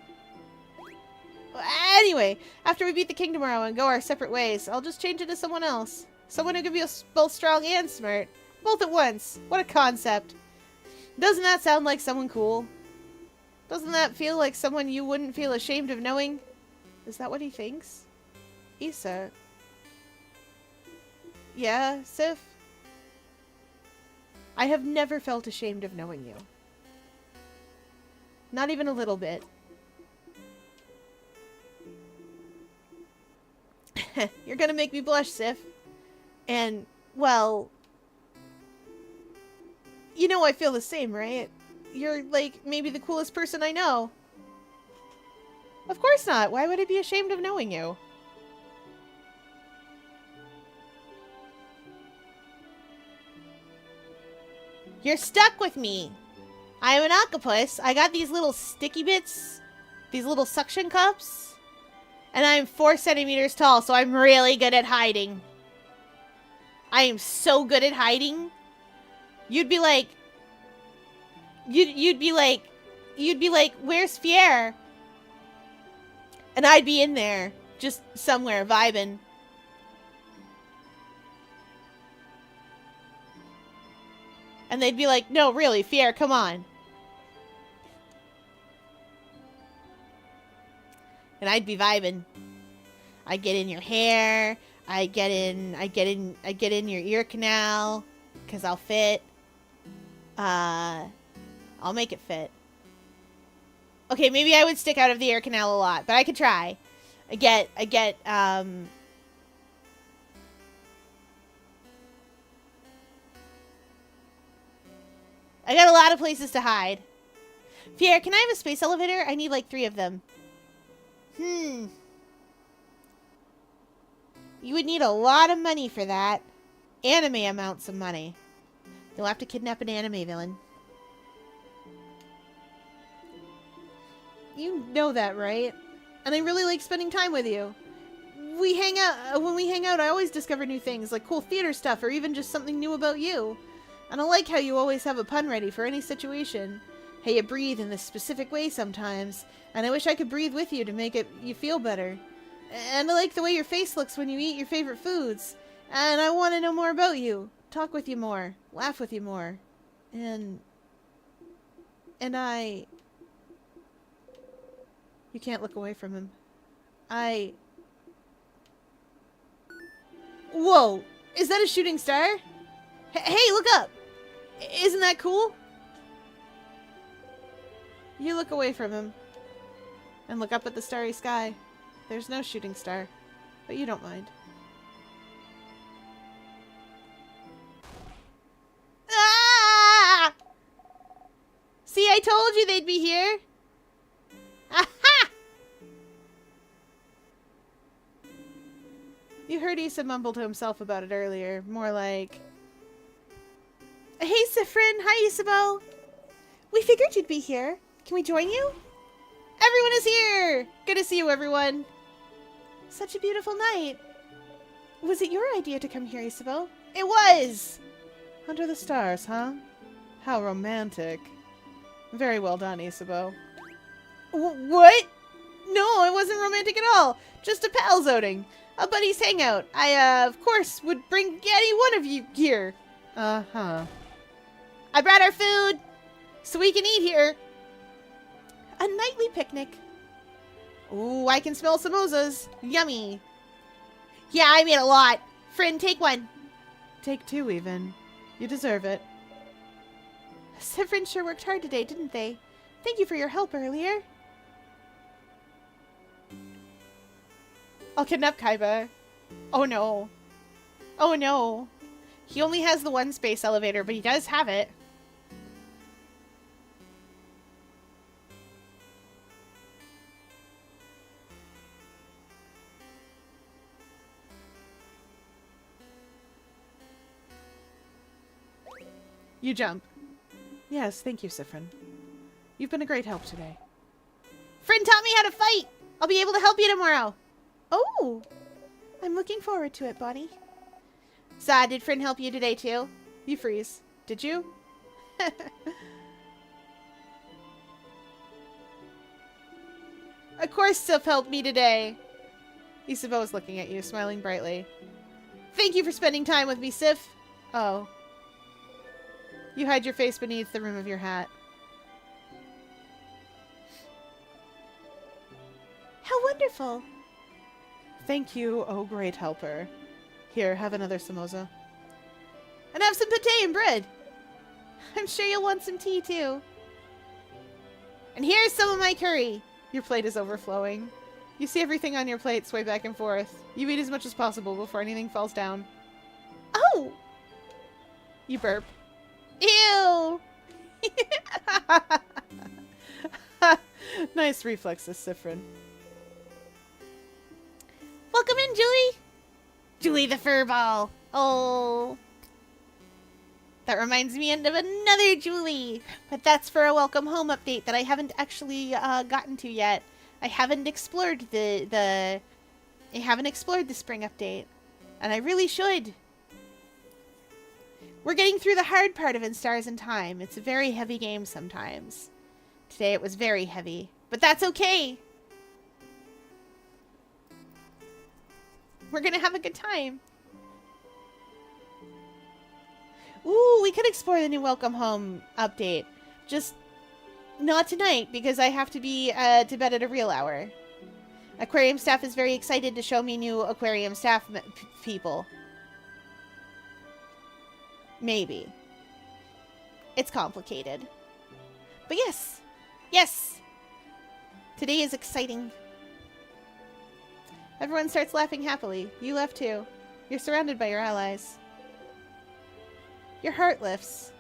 Anyway, after we beat the king tomorrow and go our separate ways, I'll just change it to someone else. Someone who can be both strong and smart. Both at once. What a concept. Doesn't that sound like someone cool? Doesn't that feel like someone you wouldn't feel ashamed of knowing? Is that what he thinks? Issa. Yeah, Sif? I have never felt ashamed of knowing you. Not even a little bit. You're gonna make me blush, Sif. And, well... You know I feel the same, right? You're, like, maybe the coolest person I know. Of course not. Why would I be ashamed of knowing you? You're stuck with me. I'm an octopus. I got these little sticky bits. These little suction cups. And I'm 4 centimeters tall, so I'm really good at hiding. I am so good at hiding. You'd be like... You'd be like, where's Fier? And I'd be in there, just somewhere, vibing. And they'd be like, no, really, Fier, come on. And I'd be vibing. I'd get in your hair. I'd get in your ear canal. 'Cause I'll fit. I'll make it fit. Okay, maybe I would stick out of the ear canal a lot, but I could try. I get, I got a lot of places to hide. Fier, can I have a space elevator? I need like 3 of them. You would need a lot of money for that. Anime amounts of money. You'll have to kidnap an anime villain. You know that, right? And I really like spending time with you. When we hang out, I always discover new things, like cool theater stuff, or even just something new about you. And I like how you always have a pun ready for any situation. How you breathe in this specific way sometimes, and I wish I could breathe with you to make you feel better. And I like the way your face looks when you eat your favorite foods. And I want to know more about you. Talk with you more. Laugh with you more. And I... You can't look away from him. Whoa! Is that a shooting star? Hey, look up! Isn't that cool? You look away from him. And look up at the starry sky. There's no shooting star. But you don't mind. Ah! See, I told you they'd be here! Aha! You heard Issa mumble to himself about it earlier. More like... Hey, Sifrin! Hi, Isabel! We figured you'd be here. Can we join you? Everyone is here! Good to see you, everyone. Such a beautiful night. Was it your idea to come here, Isabel? It was! Under the stars, huh? How romantic. Very well done, Isabel. What? No, it wasn't romantic at all. Just a pals outing. A buddy's hangout. I, of course, would bring any one of you here. Uh-huh. I brought our food, so we can eat here. A nightly picnic. Ooh, I can smell samosas. Yummy. Yeah, I made a lot. Friend, take one. Take 2, even. You deserve it. Sifrin sure worked hard today, didn't they? Thank you for your help earlier. I'll kidnap Kaiba. Oh no. Oh no. He only has the 1 space elevator, but he does have it. You jump. Yes, thank you, Sifrin. You've been a great help today. Friend taught me how to fight! I'll be able to help you tomorrow. Oh! I'm looking forward to it, Bonnie. Zah, did Friend help you today, too? You freeze. Did you? Of course Sif helped me today. Isabeau is looking at you, smiling brightly. Thank you for spending time with me, Sif. Oh. You hide your face beneath the rim of your hat. How wonderful. Thank you, oh great helper. Here, have another samosa. And have some pate and bread. I'm sure you'll want some tea, too. And here's some of my curry. Your plate is overflowing. You see everything on your plate sway back and forth. You eat as much as possible before anything falls down. Oh! You burp. Ew! Nice reflexes, Sifrin. Welcome in, Julie! Julie the furball. Oh. That reminds me of another Julie. But that's for a welcome home update that I haven't actually gotten to yet. I haven't explored I haven't explored the spring update. And I really should. We're getting through the hard part of In Stars and Time. It's a very heavy game sometimes. Today it was very heavy. But that's okay. We're gonna have a good time. Ooh, we could explore the new Welcome Home update. Just not tonight, because I have to be to bed at a real hour. Aquarium staff is very excited to show me new aquarium staff people. Maybe. It's complicated. But yes! Yes! Today is exciting. Everyone starts laughing happily. You laugh too. You're surrounded by your allies. Your heart lifts.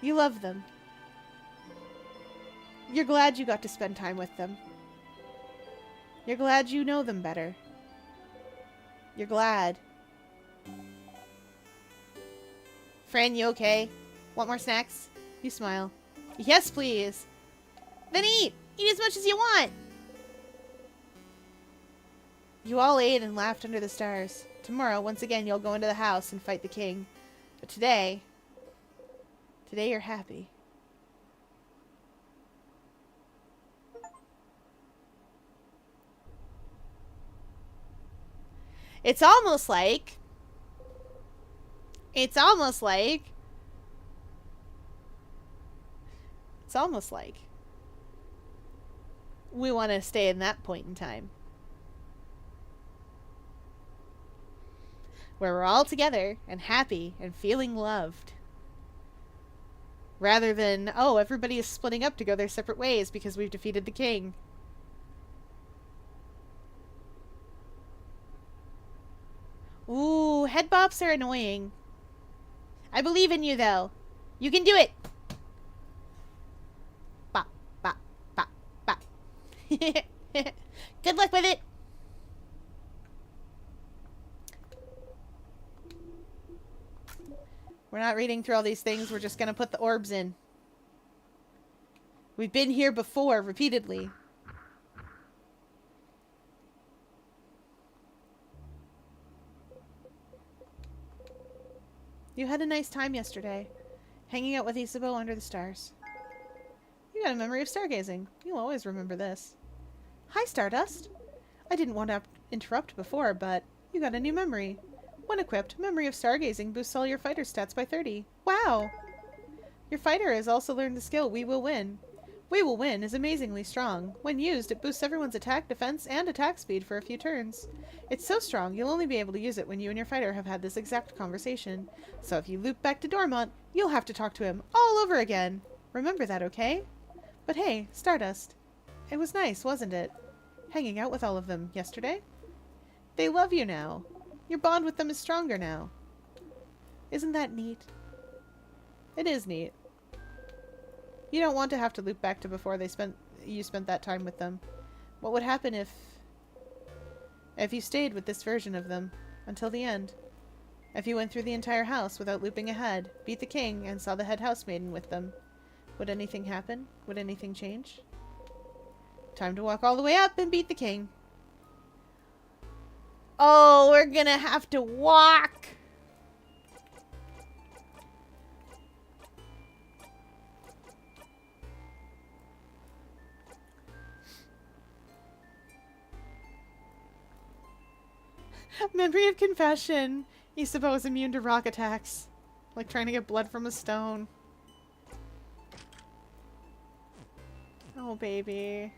You love them. You're glad you got to spend time with them. You're glad you know them better. You're glad. Fran, you okay? Want more snacks? You smile. Yes, please. Then eat! Eat as much as you want! You all ate and laughed under the stars. Tomorrow, once again, you'll go into the house and fight the king. But today you're happy. It's almost like we want to stay in that point in time. Where we're all together and happy and feeling loved. Rather than, oh, everybody is splitting up to go their separate ways because we've defeated the king. Ooh, head bops are annoying. I believe in you, though. You can do it. Bop, bop, bop, bop. Good luck with it. We're not reading through all these things. We're just going to put the orbs in. We've been here before, repeatedly. You had a nice time yesterday, hanging out with Isabeau under the stars. You got a memory of stargazing. You'll always remember this. Hi, Stardust. I didn't want to interrupt before, but you got a new memory. When equipped, Memory of Stargazing boosts all your fighter stats by 30. Wow! Your fighter has also learned the skill We Will Win. We Will Win is amazingly strong. When used, it boosts everyone's attack, defense, and attack speed for a few turns. It's so strong, you'll only be able to use it when you and your fighter have had this exact conversation. So if you loop back to Dormont, you'll have to talk to him all over again. Remember that, okay? But hey, Stardust. It was nice, wasn't it? Hanging out with all of them yesterday? They love you now. Your bond with them is stronger now. Isn't that neat? It is neat. You don't want to have to loop back to before you spent that time with them. What would happen if you stayed with this version of them until the end? If you went through the entire house without looping ahead, beat the king, and saw the head housemaiden with them, would anything happen? Would anything change? Time to walk all the way up and beat the king. Oh, we're gonna have to walk. Memory of confession. Isabo is immune to rock attacks. Like trying to get blood from a stone. Oh, baby.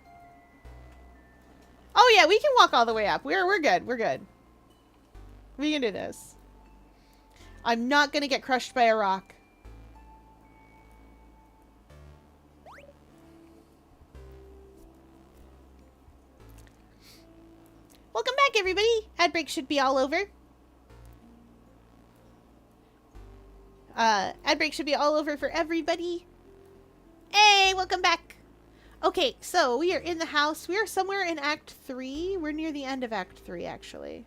Oh, yeah, we can walk all the way up. We're good. We're good. We can do this. I'm not gonna get crushed by a rock. Welcome back, everybody. Ad break should be all over. Ad break should be all over for everybody. Hey, welcome back. Okay, so we are in the house. We are somewhere in Act 3. We're near the end of Act 3, actually.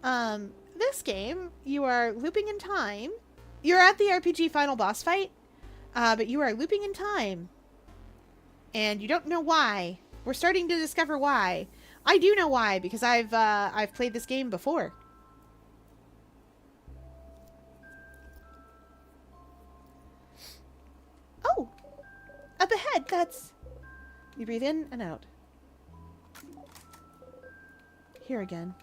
This game, you are looping in time. You're at the RPG final boss fight, but you are looping in time. And you don't know why. We're starting to discover why. I do know why, because I've played this game before. Oh! Up ahead, that's... You breathe in and out. Here again.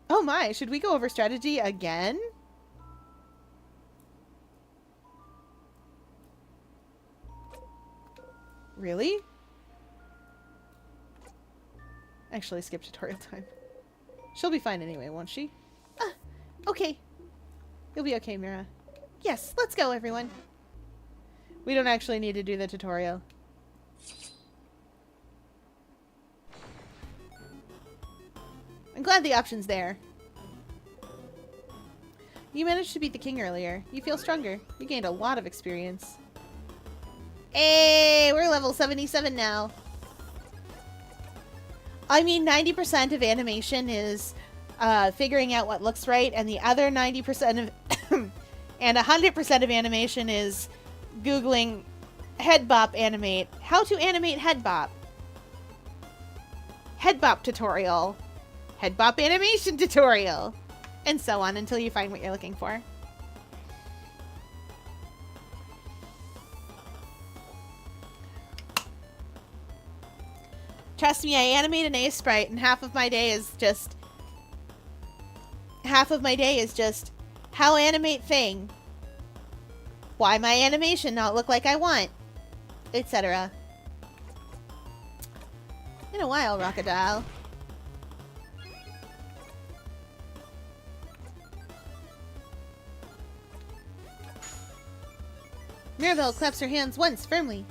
Oh my, should we go over strategy again? Really? Actually, skip tutorial time. She'll be fine anyway, won't she? Okay. You'll be okay, Mira. Yes, let's go, everyone. We don't actually need to do the tutorial. I'm glad the option's there. You managed to beat the king earlier. You feel stronger. You gained a lot of experience. Hey, we're level 77 now. I mean, 90% of animation is figuring out what looks right, and the other 90% of... and 100% of animation is Googling head bop animate. How to animate head bop. Head bop tutorial. Head bop animation tutorial. And so on until you find what you're looking for. Trust me, I animate an A sprite and half of my day is just how animate thing. Why my animation not look like I want, etc. In a while, Rockadile. Mirabelle claps her hands once, firmly.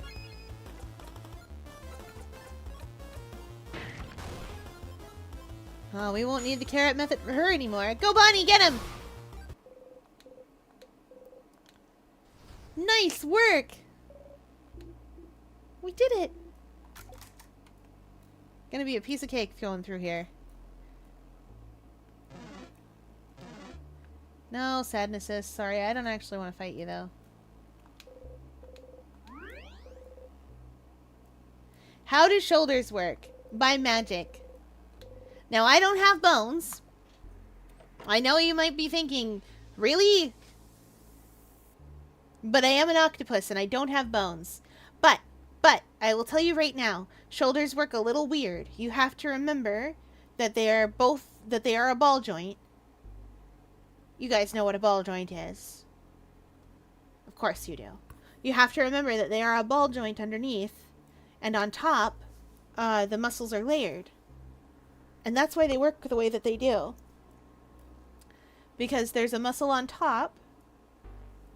Oh, we won't need the carrot method for her anymore. Go, Bonnie, get him! Nice work! We did it! Gonna be a piece of cake going through here. No, sadnesses. Sorry, I don't actually want to fight you, though. How do shoulders work? By magic. Now, I don't have bones. I know you might be thinking, really? But I am an octopus and I don't have bones. But, I will tell you right now, shoulders work a little weird. You have to remember that they are a ball joint. You guys know what a ball joint is. Of course you do. You have to remember that they are a ball joint underneath, and on top, the muscles are layered. And that's why they work the way that they do. Because there's a muscle on top.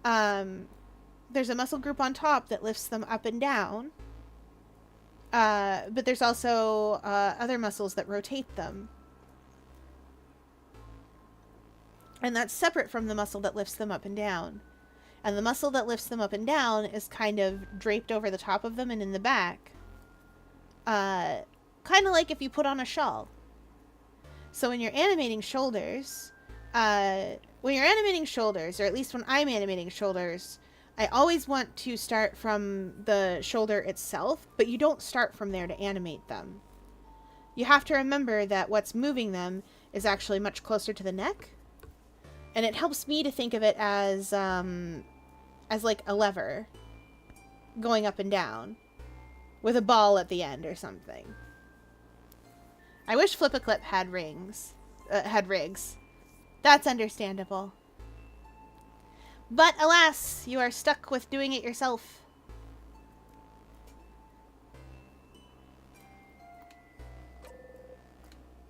There's a muscle group on top that lifts them up and down. But there's also other muscles that rotate them. And that's separate from the muscle that lifts them up and down. And the muscle that lifts them up and down is kind of draped over the top of them and in the back. Kind of like if you put on a shawl. So when you're animating shoulders, or at least when I'm animating shoulders, I always want to start from the shoulder itself, but you don't start from there to animate them. You have to remember that what's moving them is actually much closer to the neck, and it helps me to think of it as like a lever going up and down with a ball at the end or something. I wish Flip-A-Clip had rings. Had rigs. That's understandable. But alas, you are stuck with doing it yourself.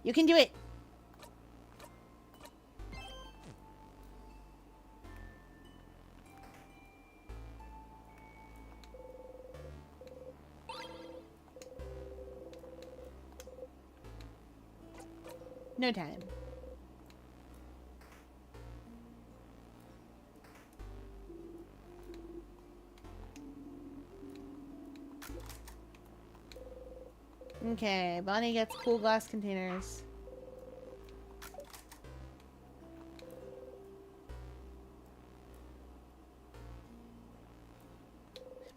You can do it. No time. Okay, Bonnie gets cool glass containers.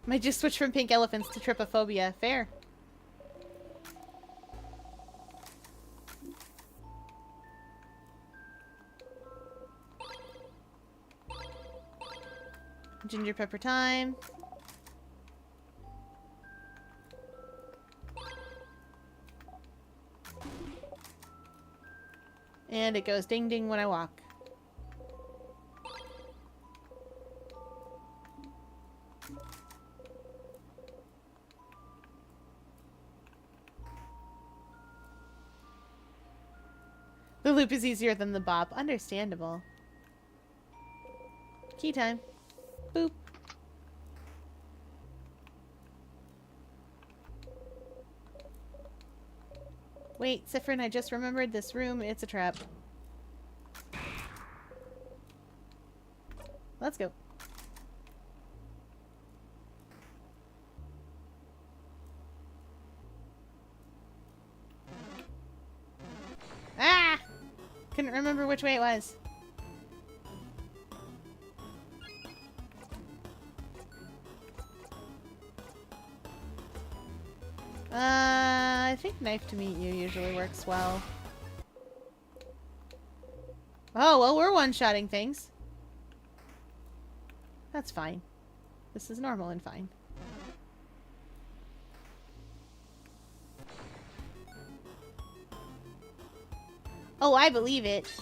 Might just switch from pink elephants to trypophobia. Fair. Ginger pepper time. And it goes ding ding when I walk. The loop is easier than the bop. Understandable. Key time. Boop. Wait, Sifrin, I just remembered this room. It's a trap. Let's go. Ah! Couldn't remember which way it was. I think knife to meet you usually works well. Oh, well, we're one-shotting things. That's fine. This is normal and fine. Oh, I believe it.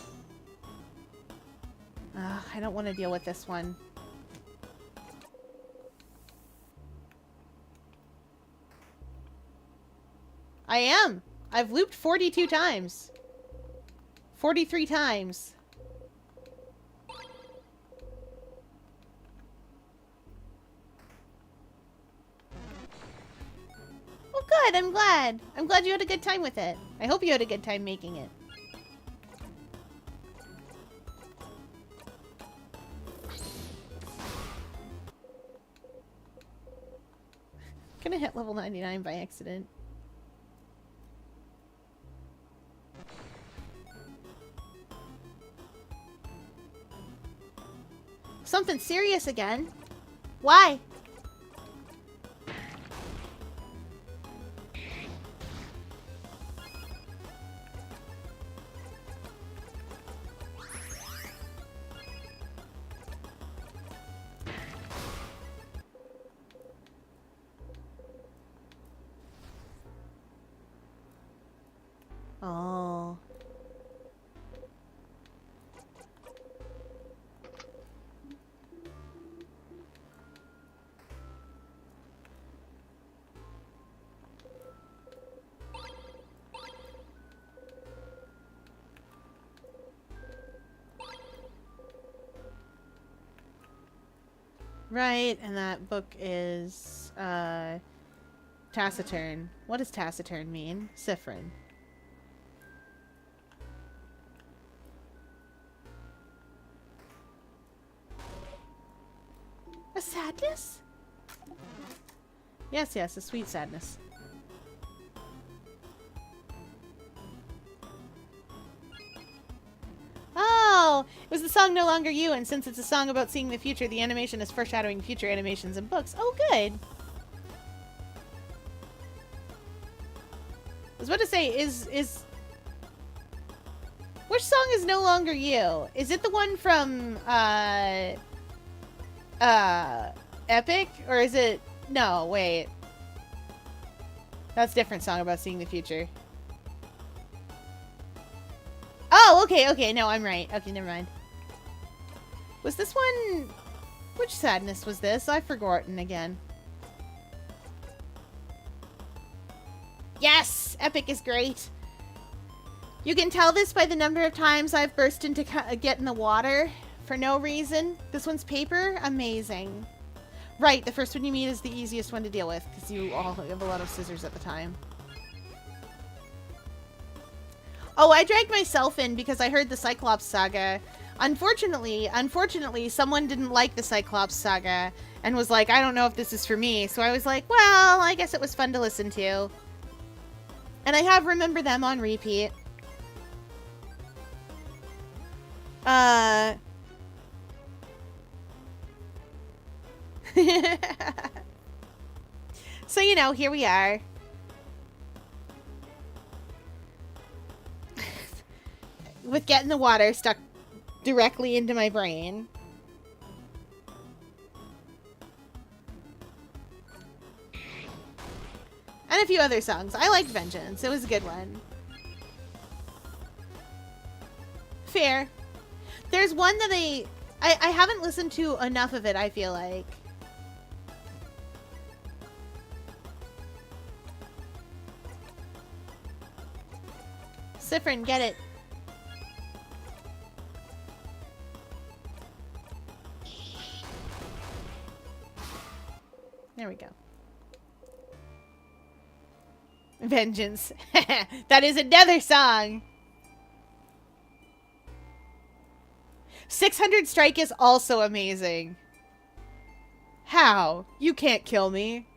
I don't want to deal with this one. I am. I've looped 42 times. 43 times. Well, good. I'm glad. I'm glad you had a good time with it. I hope you had a good time making it. Gonna hit level 99 by accident. Something serious again? Why? Oh. Right, and that book is, taciturn. What does taciturn mean? Sifrin. A sadness? Yes, yes, a sweet sadness. Oh, it was the song No Longer You, and since it's a song about seeing the future, the animation is foreshadowing future animations and books. Oh, good. I was about to say, which song is No Longer You? Is it the one from, Epic? Or is it... No, wait. That's a different song about seeing the future. Oh, okay, okay. No, I'm right. Okay, never mind. Was this one... Which sadness was this? I've forgotten again. Yes! Epic is great. You can tell this by the number of times I've burst into get in the water for no reason. This one's paper. Amazing. Right, the first one you meet is the easiest one to deal with because you all have a lot of scissors at the time. Oh, I dragged myself in because I heard the Cyclops saga. Unfortunately, someone didn't like the Cyclops saga and was like, I don't know if this is for me. So I was like, well, I guess it was fun to listen to. And I have Remember Them on repeat. So, you know, here we are. With Get in the Water stuck directly into my brain. And a few other songs. I liked Vengeance. It was a good one. Fair. There's one that I haven't listened to enough of it, I feel like. Sifrin, get it. There we go. Vengeance. That is another song. 600 Strike is also amazing. How? You can't kill me.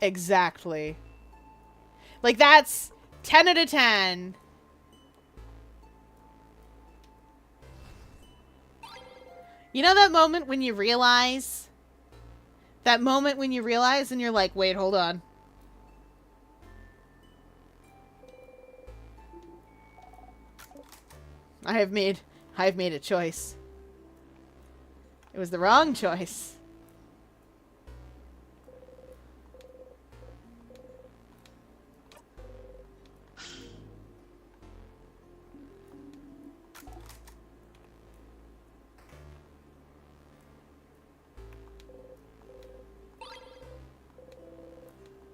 Exactly. Like, that's 10 out of 10. You know that moment when you realize? That moment when you realize and you're like, wait, hold on. I've made a choice. It was the wrong choice.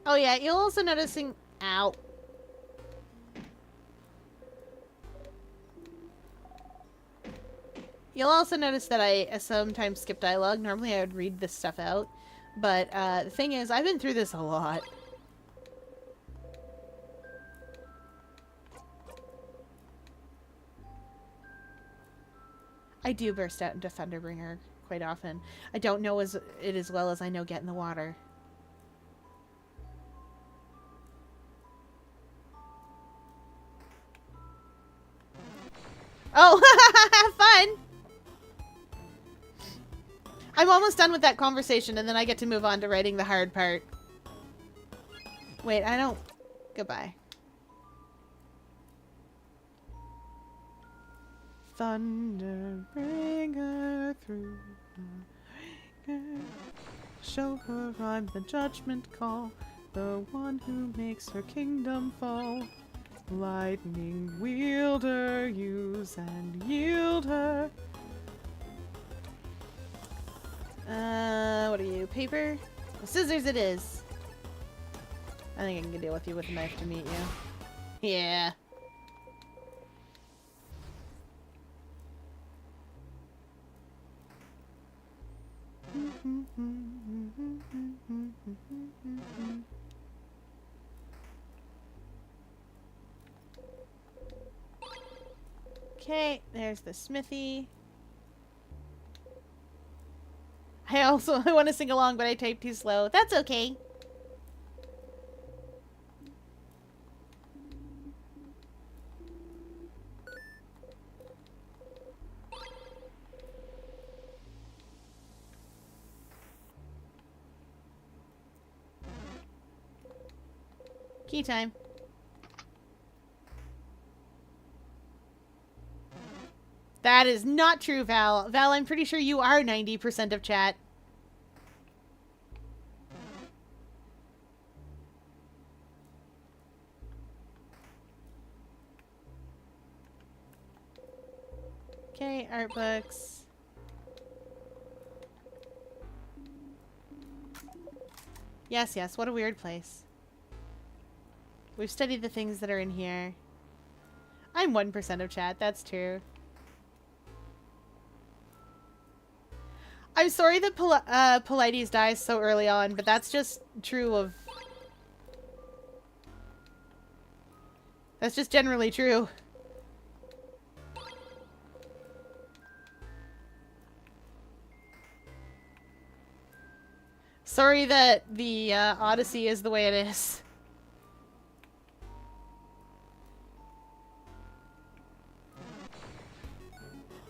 Oh yeah, you'll also noticing... Ow. You'll also notice that I sometimes skip dialogue. Normally I would read this stuff out. But the thing is, I've been through this a lot. I do burst out into Thunderbringer quite often. I don't know it as well as I know Get in the Water. Oh, fun! I'm almost done with that conversation, and then I get to move on to writing the hard part. Wait, I don't... Goodbye. Thunderbringer through the ringer. Show her I'm the judgment call, the one who makes her kingdom fall. Lightning wielder, use and yield her. What are you? Paper? Scissors it is. I think I can deal with you with a knife to meet you. Yeah. Okay, there's the smithy. I want to sing along, but I typed too slow. That's okay. Key time. That is not true, Val. Val, I'm pretty sure you are 90% of chat. Okay, art books. Yes, yes, what a weird place. We've studied the things that are in here. I'm 1% of chat, that's true. I'm sorry that Polites dies so early on, but that's just true of... That's just generally true. Sorry that the Odyssey is the way it is.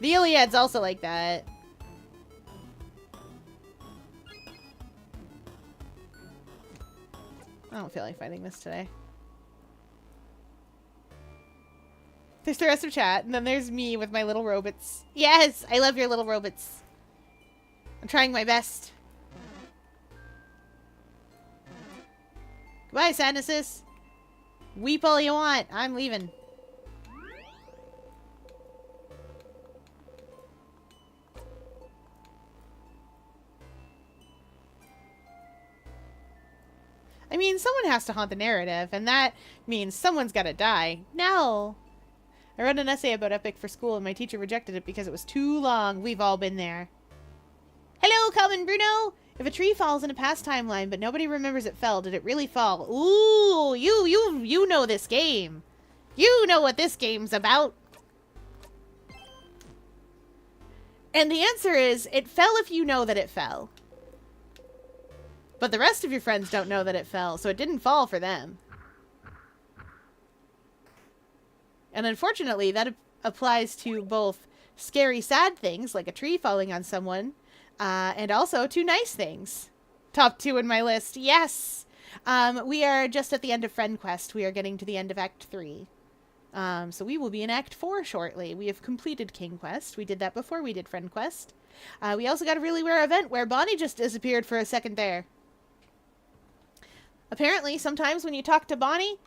The Iliad's also like that. I don't feel like fighting this today. There's the rest of chat, and then there's me with my little robots. Yes! I love your little robots. I'm trying my best. Goodbye, Sadnesses. Weep all you want. I'm leaving. I mean, someone has to haunt the narrative, and that means someone's gotta die. No! I wrote an essay about Epic for school, and my teacher rejected it because it was too long. We've all been there. Hello, Calvin Bruno! If a tree falls in a past timeline, but nobody remembers it fell, did it really fall? Ooh, you know this game. You know what this game's about. And the answer is, it fell if you know that it fell. But the rest of your friends don't know that it fell, so it didn't fall for them. And unfortunately, that applies to both scary, sad things, like a tree falling on someone, and also to nice things. Top 2 in my list, yes! We are just at the end of Friend Quest. We are getting to the end of Act 3. So we will be in Act 4 shortly. We have completed King Quest. We did that before we did Friend Quest. We also got a really rare event where Bonnie just disappeared for a second there. Apparently, sometimes when you talk to Bonnie,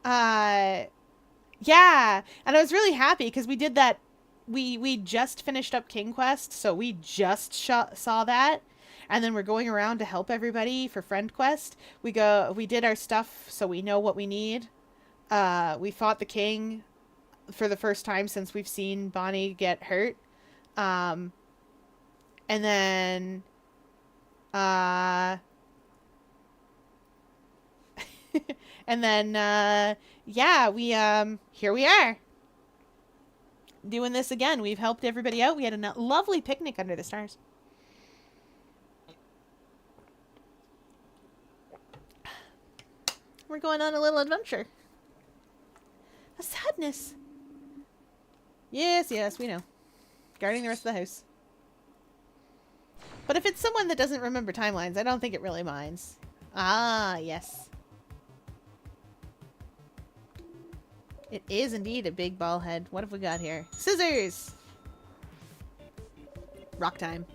yeah, and I was really happy because we did that. We just finished up King Quest, so we just saw that, and then we're going around to help everybody for Friend Quest. We did our stuff, so we know what we need. We fought the king for the first time since we've seen Bonnie get hurt, and then and then, yeah, here we are. Doing this again. We've helped everybody out. We had a lovely picnic under the stars. We're going on a little adventure. A sadness. Yes, yes, we know. Guarding the rest of the house. But if it's someone that doesn't remember timelines, I don't think it really minds. Ah, yes. It is indeed a big ball head. What have we got here? Scissors! Rock time.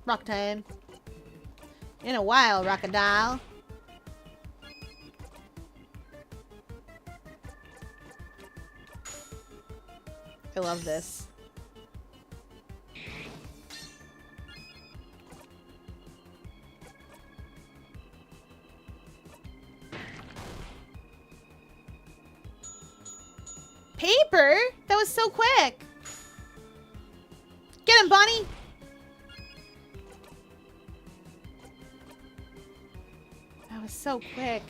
Rock time. In a while, Rockadile. I love this. Paper? That was so quick. Get him, Bonnie. That was so quick.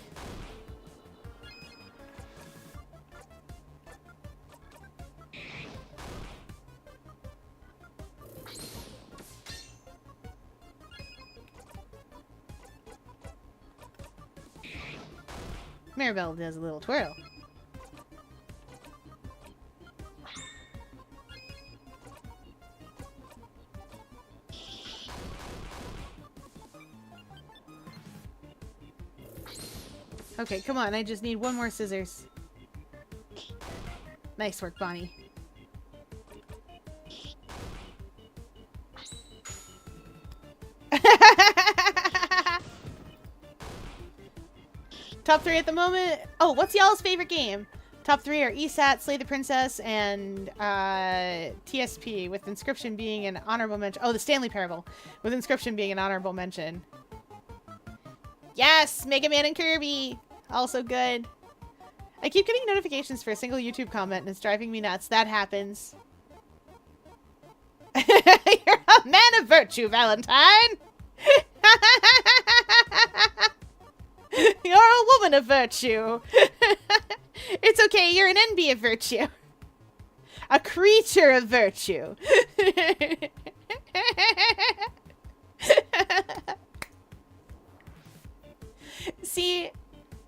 Maribel does a little twirl. Okay, come on. I just need one more scissors. Nice work, Bonnie. Top 3 at the moment. Oh, what's y'all's favorite game? Top 3 are ESAT, Slay the Princess, and TSP, with Inscription being an honorable mention. Oh, the Stanley Parable, with Inscription being an honorable mention. Yes! Mega Man and Kirby! Also good. I keep getting notifications for a single YouTube comment, and it's driving me nuts. That happens. You're a man of virtue, Valentine! You're a woman of virtue. It's okay, you're an envy of virtue. A creature of virtue. See,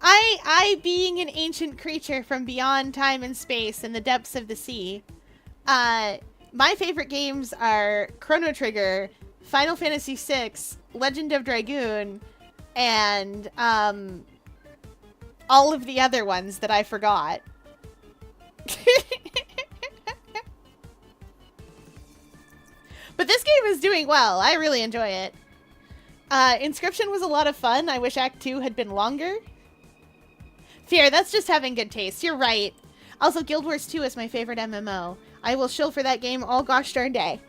I being an ancient creature from beyond time and space and the depths of the sea, my favorite games are Chrono Trigger, Final Fantasy VI, Legend of Dragoon, and all of the other ones that I forgot. But this game is doing well. I really enjoy it. Inscription was a lot of fun. I wish Act 2 had been longer. Fear, that's just having good taste. You're right. Also, Guild Wars 2 is my favorite MMO. I will shill for that game all gosh darn day.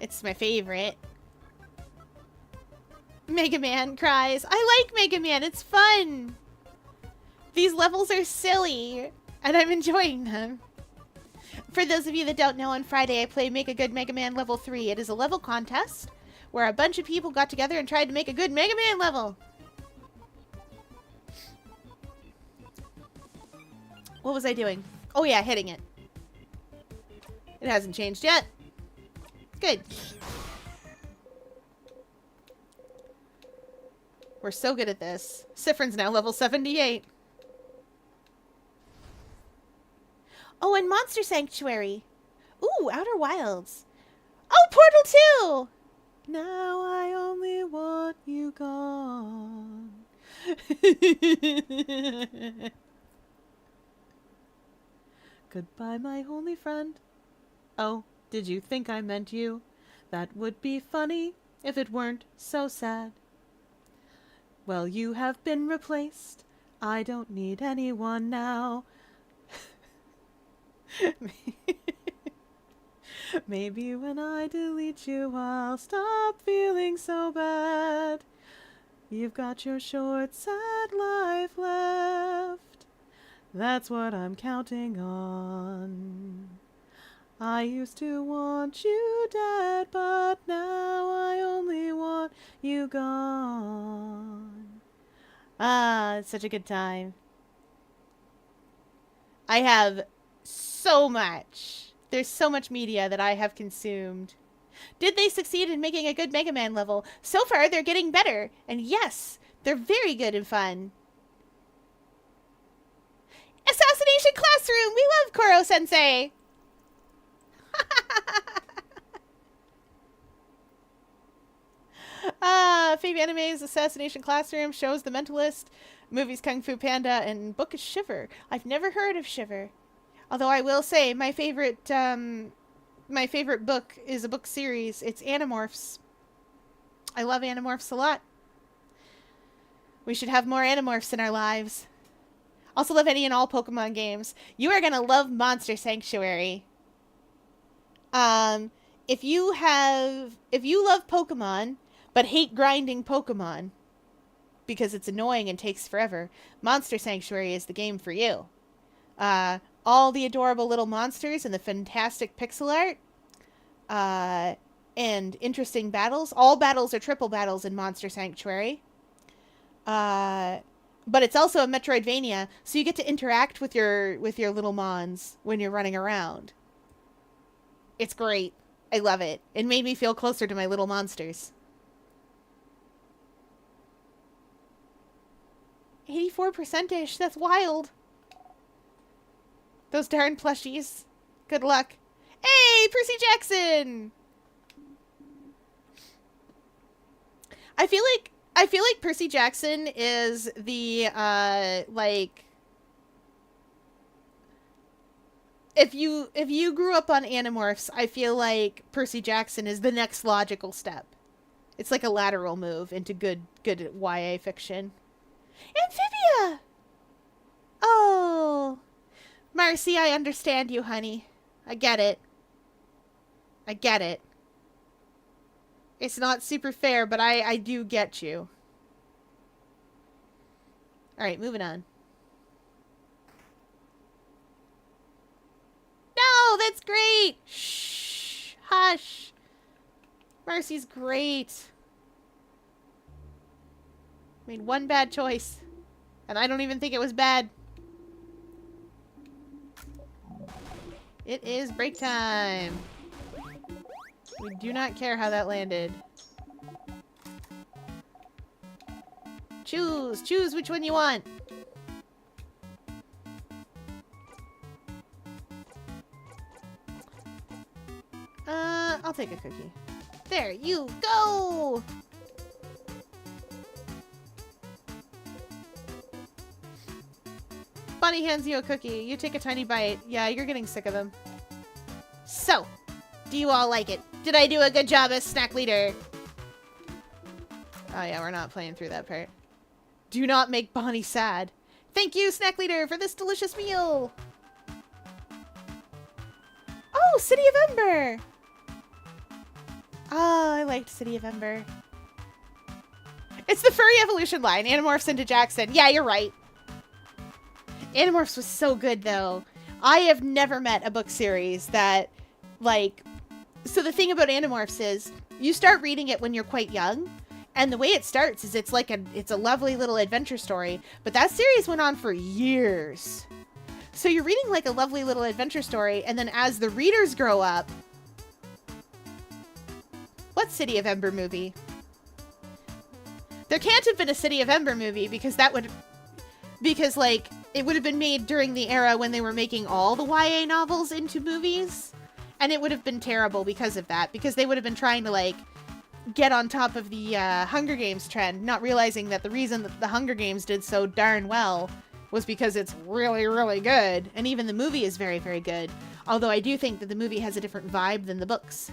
It's my favorite. Mega Man cries. I like Mega Man. It's fun. These levels are silly, and I'm enjoying them. For those of you that don't know, on Friday I played Make a Good Mega Man Level 3. It is a level contest where a bunch of people got together and tried to make a good Mega Man level. What was I doing? Oh yeah, hitting it. It hasn't changed yet. Good. We're so good at this. Sifrin's now level 78. Oh, and Monster Sanctuary. Ooh, Outer Wilds. Oh, Portal 2! Now I only want you gone. Goodbye, my only friend. Oh, did you think I meant you? That would be funny if it weren't so sad. Well, you have been replaced. I don't need anyone now. Maybe when I delete you, I'll stop feeling so bad. You've got your short, sad life left. That's what I'm counting on. I used to want you dead, but now I only want you gone. Ah, it's such a good time. I have so much. There's so much media that I have consumed. Did they succeed in making a good Mega Man level? So far, they're getting better. And yes, they're very good and fun. Assassination Classroom! We love Koro-sensei! Fave Anime's Assassination Classroom, shows The Mentalist, movies Kung Fu Panda, and book is Shiver. I've never heard of Shiver. Although I will say my favorite book is a book series. It's Animorphs. I love Animorphs a lot. We should have more Animorphs in our lives. Also love any and all Pokemon games. You are gonna love Monster Sanctuary. If you love Pokemon, but hate grinding Pokemon, because it's annoying and takes forever, Monster Sanctuary is the game for you. All the adorable little monsters and the fantastic pixel art, and interesting battles. All battles are triple battles in Monster Sanctuary. But it's also a Metroidvania, so you get to interact with your little mons when you're running around. It's great. I love it. It made me feel closer to my little monsters. 84%ish. That's wild. Those darn plushies. Good luck. Hey, Percy Jackson! I feel like Percy Jackson is the if you grew up on Animorphs, I feel like Percy Jackson is the next logical step. It's like a lateral move into good YA fiction. Amphibia! Oh. Marcy, I understand you, honey. I get it. I get it. It's not super fair, but I do get you. Alright, moving on. No, that's great! Shh. Hush. Marcy's great. Made one bad choice. And I don't even think it was bad. It is break time. We do not care how that landed. Choose! Choose which one you want! I'll take a cookie. There you go! Bunny hands you a cookie. You take a tiny bite. Yeah, you're getting sick of them. So, do you all like it? Did I do a good job as snack leader? Oh yeah, we're not playing through that part. Do not make Bonnie sad. Thank you, snack leader, for this delicious meal. Oh, City of Ember. Oh, I liked City of Ember. It's the furry evolution line. Animorphs into Jackson. Yeah, you're right. Animorphs was so good, though. I have never met a book series that, like... So the thing about Animorphs is, you start reading it when you're quite young, and the way it starts is it's a lovely little adventure story, but that series went on for years. So you're reading like a lovely little adventure story, and then as the readers grow up... What City of Ember movie? There can't have been a City of Ember movie because that would... Because, like, it would have been made during the era when they were making all the YA novels into movies. And it would have been terrible because of that. Because they would have been trying to, like, get on top of the Hunger Games trend, not realizing that the reason that the Hunger Games did so darn well was because it's really, really good. And even the movie is very, very good. Although I do think that the movie has a different vibe than the books.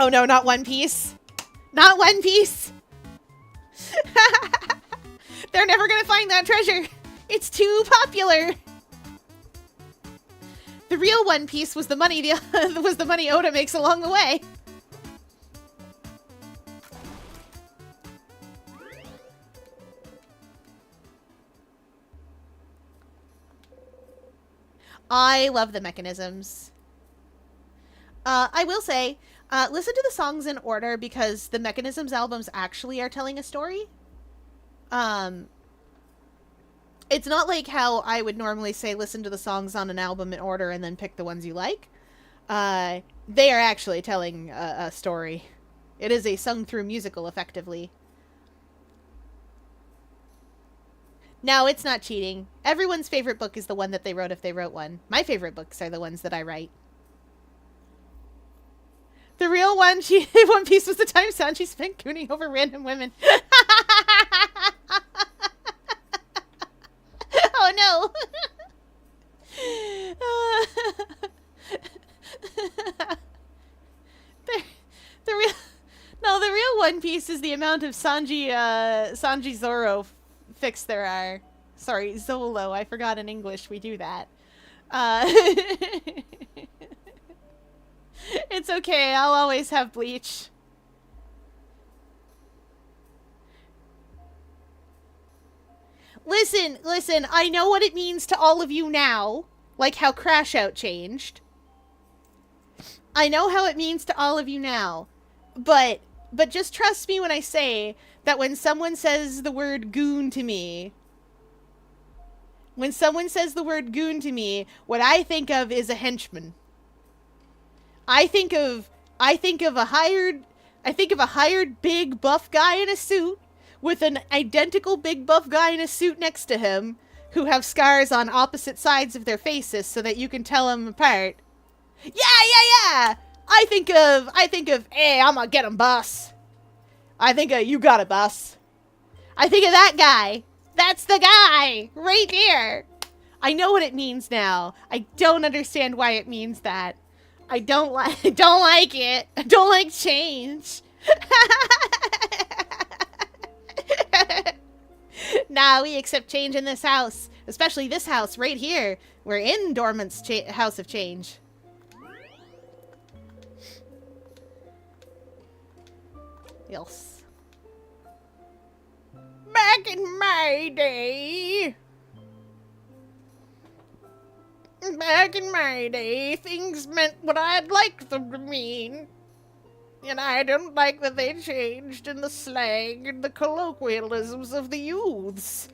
Oh no, not One Piece. Not One Piece. They're never gonna find that treasure. It's too popular. The real One Piece was the money was the money Oda makes along the way. I love the mechanisms. I will say, listen to the songs in order because the Mechanisms albums actually are telling a story. It's not like how I would normally say listen to the songs on an album in order and then pick the ones you like. They are actually telling a story. It is a sung-through musical, effectively. No, it's not cheating. Everyone's favorite book is the one that they wrote if they wrote one. My favorite books are the ones that I write. The real One Piece was the time Sanji spent gooning over random women. Oh no! The real One Piece is the amount of Sanji Zoro fix there are. Sorry, Zolo. I forgot in English we do that. It's okay. I'll always have bleach. Listen. I know what it means to all of you now. Like how Crash Out changed. I know how it means to all of you now. But just trust me when I say that when someone says the word goon to me... When someone says the word goon to me, what I think of is a henchman. I think of a hired big buff guy in a suit with an identical big buff guy in a suit next to him who have scars on opposite sides of their faces so that you can tell them apart. Yeah. I think of, hey, I'm gonna get him, boss. I think of, you got it, boss. I think of that guy. That's the guy! Right here! I know what it means now. I don't understand why it means that. I don't like don't like it. I don't like change. Nah, we accept change in this house. Especially this house right here. We're in Dormant's house of change. Yes. Back in my day. Back in my day, things meant what I'd like them to mean. And I don't like that they changed in the slang and the colloquialisms of the youths.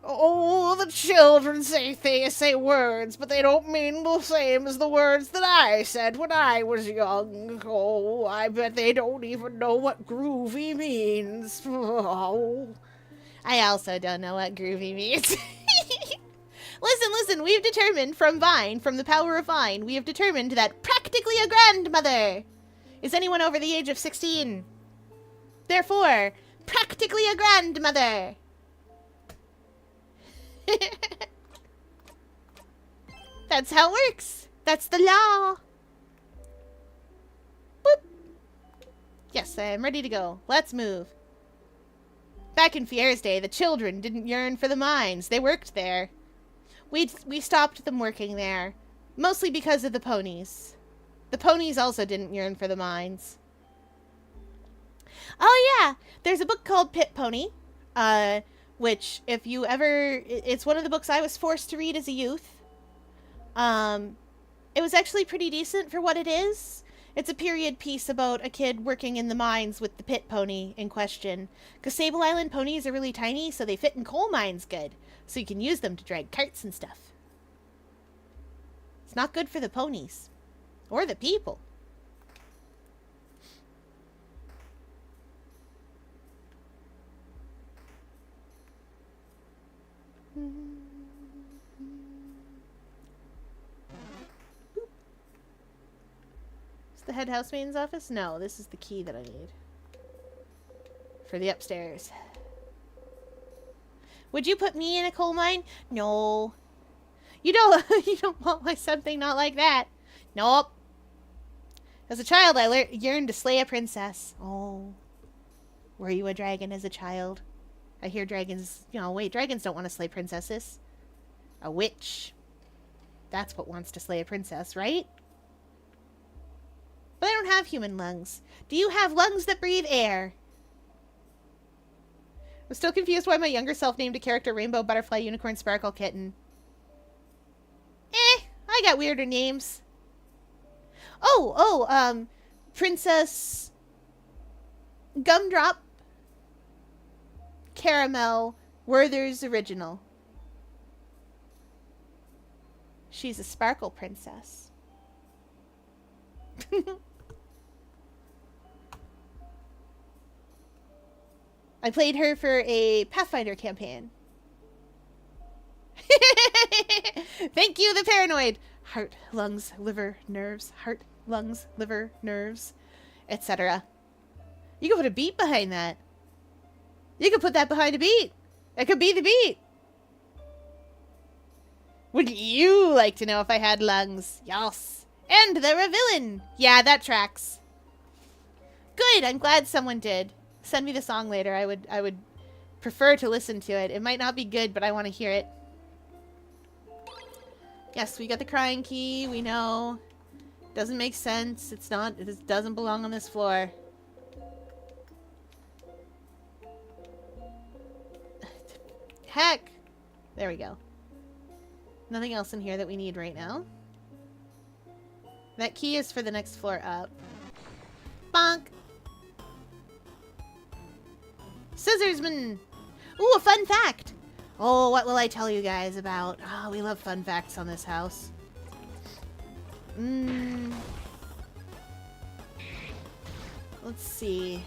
Oh, the children say words, but they don't mean the same as the words that I said when I was young. Oh, I bet they don't even know what groovy means. Oh. I also don't know what groovy means. Listen, we've determined from the power of Vine, we have determined that practically a grandmother is anyone over the age of 16. Therefore, practically a grandmother. That's how it works. That's the law. Boop. Yes, I'm ready to go. Let's move. Back in Fierre's day, the children didn't yearn for the mines. They worked there. We stopped them working there, mostly because of the ponies. The ponies also didn't yearn for the mines. Oh yeah, there's a book called Pit Pony, which if you ever, it's one of the books I was forced to read as a youth. It was actually pretty decent for what it is. It's a period piece about a kid working in the mines with the pit pony in question. Because Sable Island ponies are really tiny, so they fit in coal mines good. So you can use them to drag carts and stuff. It's not good for the ponies. Or the people. Is the head housemaid's office? No, this is the key that I need. For the upstairs. Would you put me in a coal mine? No. You don't want my something not like that. Nope. As a child, I yearned to slay a princess. Oh. Were you a dragon as a child? I hear dragons... wait, dragons don't want to slay princesses. A witch. That's what wants to slay a princess, right? But I don't have human lungs. Do you have lungs that breathe air? I'm still confused why my younger self named a character Rainbow Butterfly Unicorn Sparkle Kitten. I got weirder names. Princess Gumdrop Caramel Werther's Original. She's a sparkle princess. I played her for a Pathfinder campaign. Thank you, the paranoid. Heart, lungs, liver, nerves. Heart, lungs, liver, nerves, etc. You could put a beat behind that. You could put that behind a beat. That could be the beat. Would you like to know if I had lungs? Yes. And they're a villain. Yeah, that tracks. Good, I'm glad someone did. Send me the song later. I would prefer to listen to it. It might not be good, but I want to hear it. Yes, we got the crying key. We know. Doesn't make sense. It's not. It doesn't belong on this floor. Heck. There we go. Nothing else in here that we need right now. That key is for the next floor up. Bonk. Scissorsman. Ooh, a fun fact. Oh, what will I tell you guys about? Oh, we love fun facts on this house. Let's see.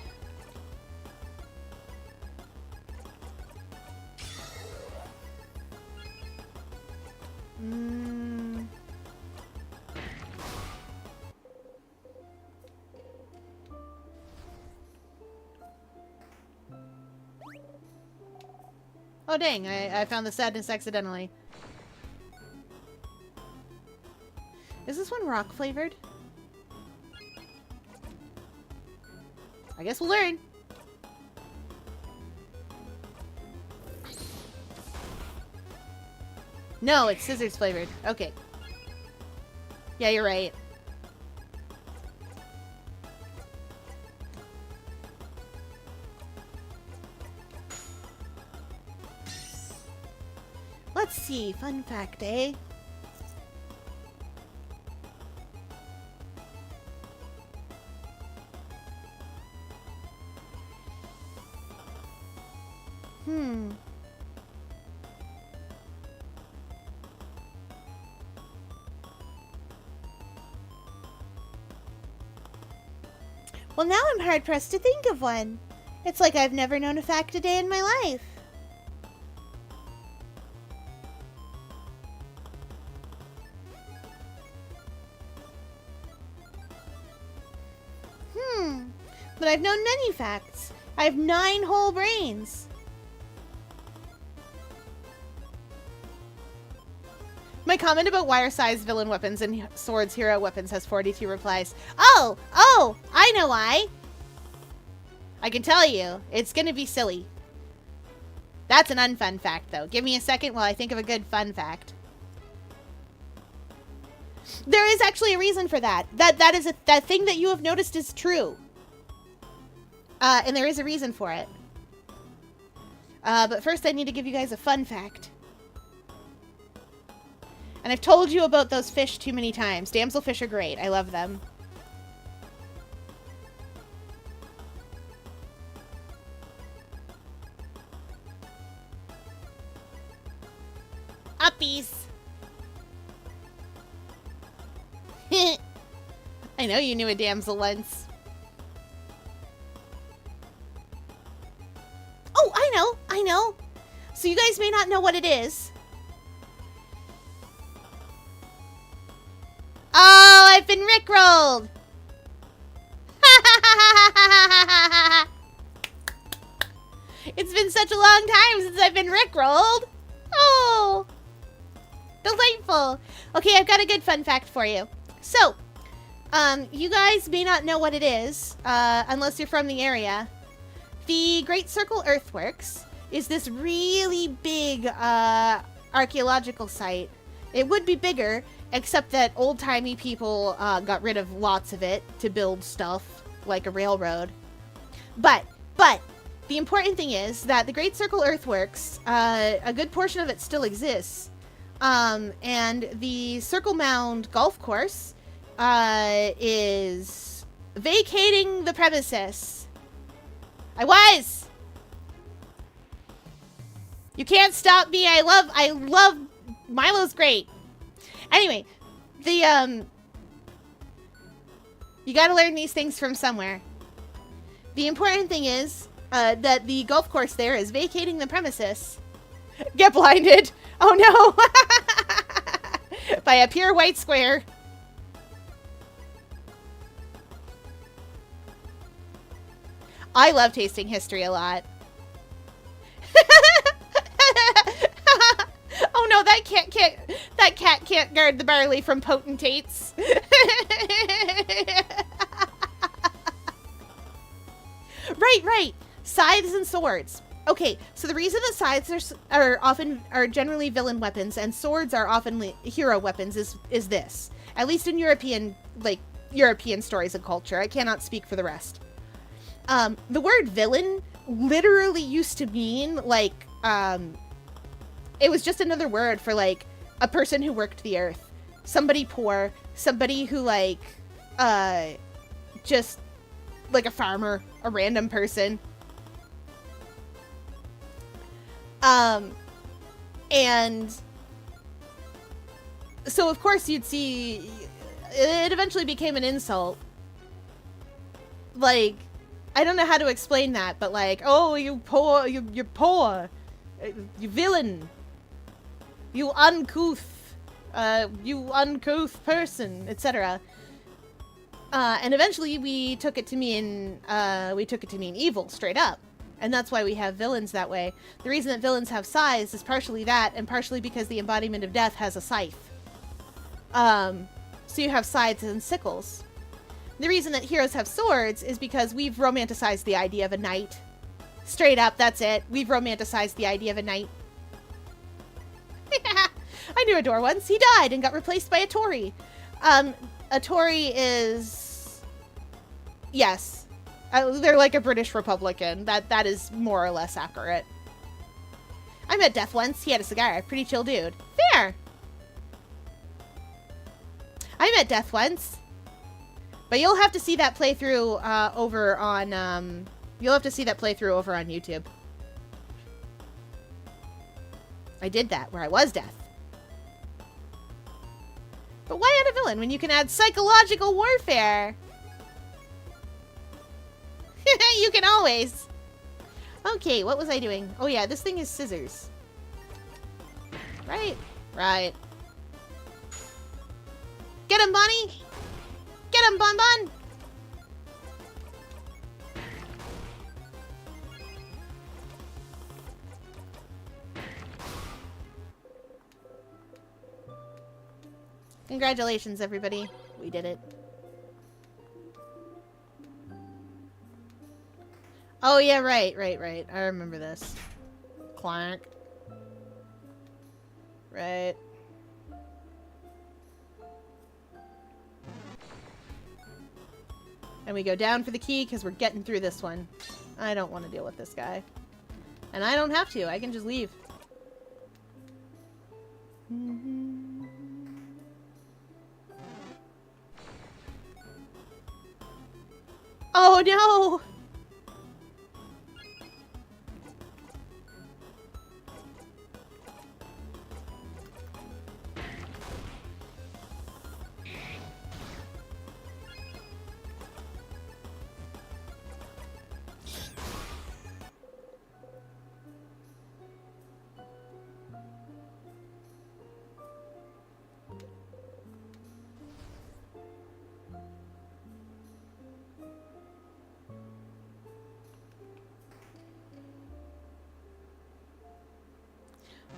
Oh Oh, dang. I found the sadness accidentally. Is this one rock flavored? I guess we'll learn. No, it's scissors flavored. Okay. Yeah, you're right. Let's see. Fun fact, eh? Well, now I'm hard-pressed to think of one. It's like I've never known a fact a day in my life. But I've known many facts. I have 9 whole brains. My comment about wire-sized villain weapons and swords hero weapons has 42 replies. Oh, I know why. I can tell you, it's gonna be silly. That's an unfun fact, though. Give me a second while I think of a good fun fact. There is actually a reason for that. That thing that you have noticed is true. And there is a reason for it. But first I need to give you guys a fun fact. And I've told you about those fish too many times. Damselfish are great. I love them. Uppies. I know you knew a damsel once. Oh, I know. So you guys may not know what it is. Oh, I've been rickrolled. It's been such a long time since I've been rickrolled. Oh, delightful. Okay, I've got a good fun fact for you. So, you guys may not know what it is, unless you're from the area. The Great Circle Earthworks is this really big archaeological site. It would be bigger, except that old-timey people got rid of lots of it to build stuff, like a railroad. But the important thing is that the Great Circle Earthworks, a good portion of it still exists. And the Circle Mound Golf Course is vacating the premises. I was! You can't stop me. I love Milo's great. Anyway, you gotta learn these things from somewhere. The important thing is that the golf course there is vacating the premises. Get blinded! Oh no! By a pure white square. I love tasting history a lot. Oh no, that cat can't guard the barley from potentates. Right. Scythes and swords. Okay, so the reason that scythes are generally villain weapons and swords are often hero weapons is this. At least in European stories and culture. I cannot speak for the rest. The word villain literally used to mean like it was just another word for like a person who worked the earth, somebody poor, somebody who like just like a farmer, a random person. And so of course you'd see it eventually became an insult. Like, I don't know how to explain that, but like, oh, you poor, you're poor, you villain, you uncouth person, etc. And eventually we took it to mean evil, straight up. And that's why we have villains that way. The reason that villains have scythes is partially that, and partially because the embodiment of death has a scythe. So you have scythes and sickles. The reason that heroes have swords is because we've romanticized the idea of a knight. Straight up, that's it. We've romanticized the idea of a knight. I knew a Dor once. He died and got replaced by a Tory. A Tory is... Yes. They're like a British Republican. That is more or less accurate. I met Death once. He had a cigar. Pretty chill dude. Fair. I met Death once. But you'll have to see that playthrough over on... You'll have to see that playthrough over on YouTube. I did that, where I was Death. But why add a villain when you can add psychological warfare? You can always. Okay, what was I doing? Oh yeah, this thing is scissors. Right? Right. Get him, Bonnie! Get him, Bon Bon! Congratulations, everybody. We did it. Oh, yeah, right. I remember this. Clank. Right. And we go down for the key because we're getting through this one. I don't want to deal with this guy. And I don't have to. I can just leave. Oh, no!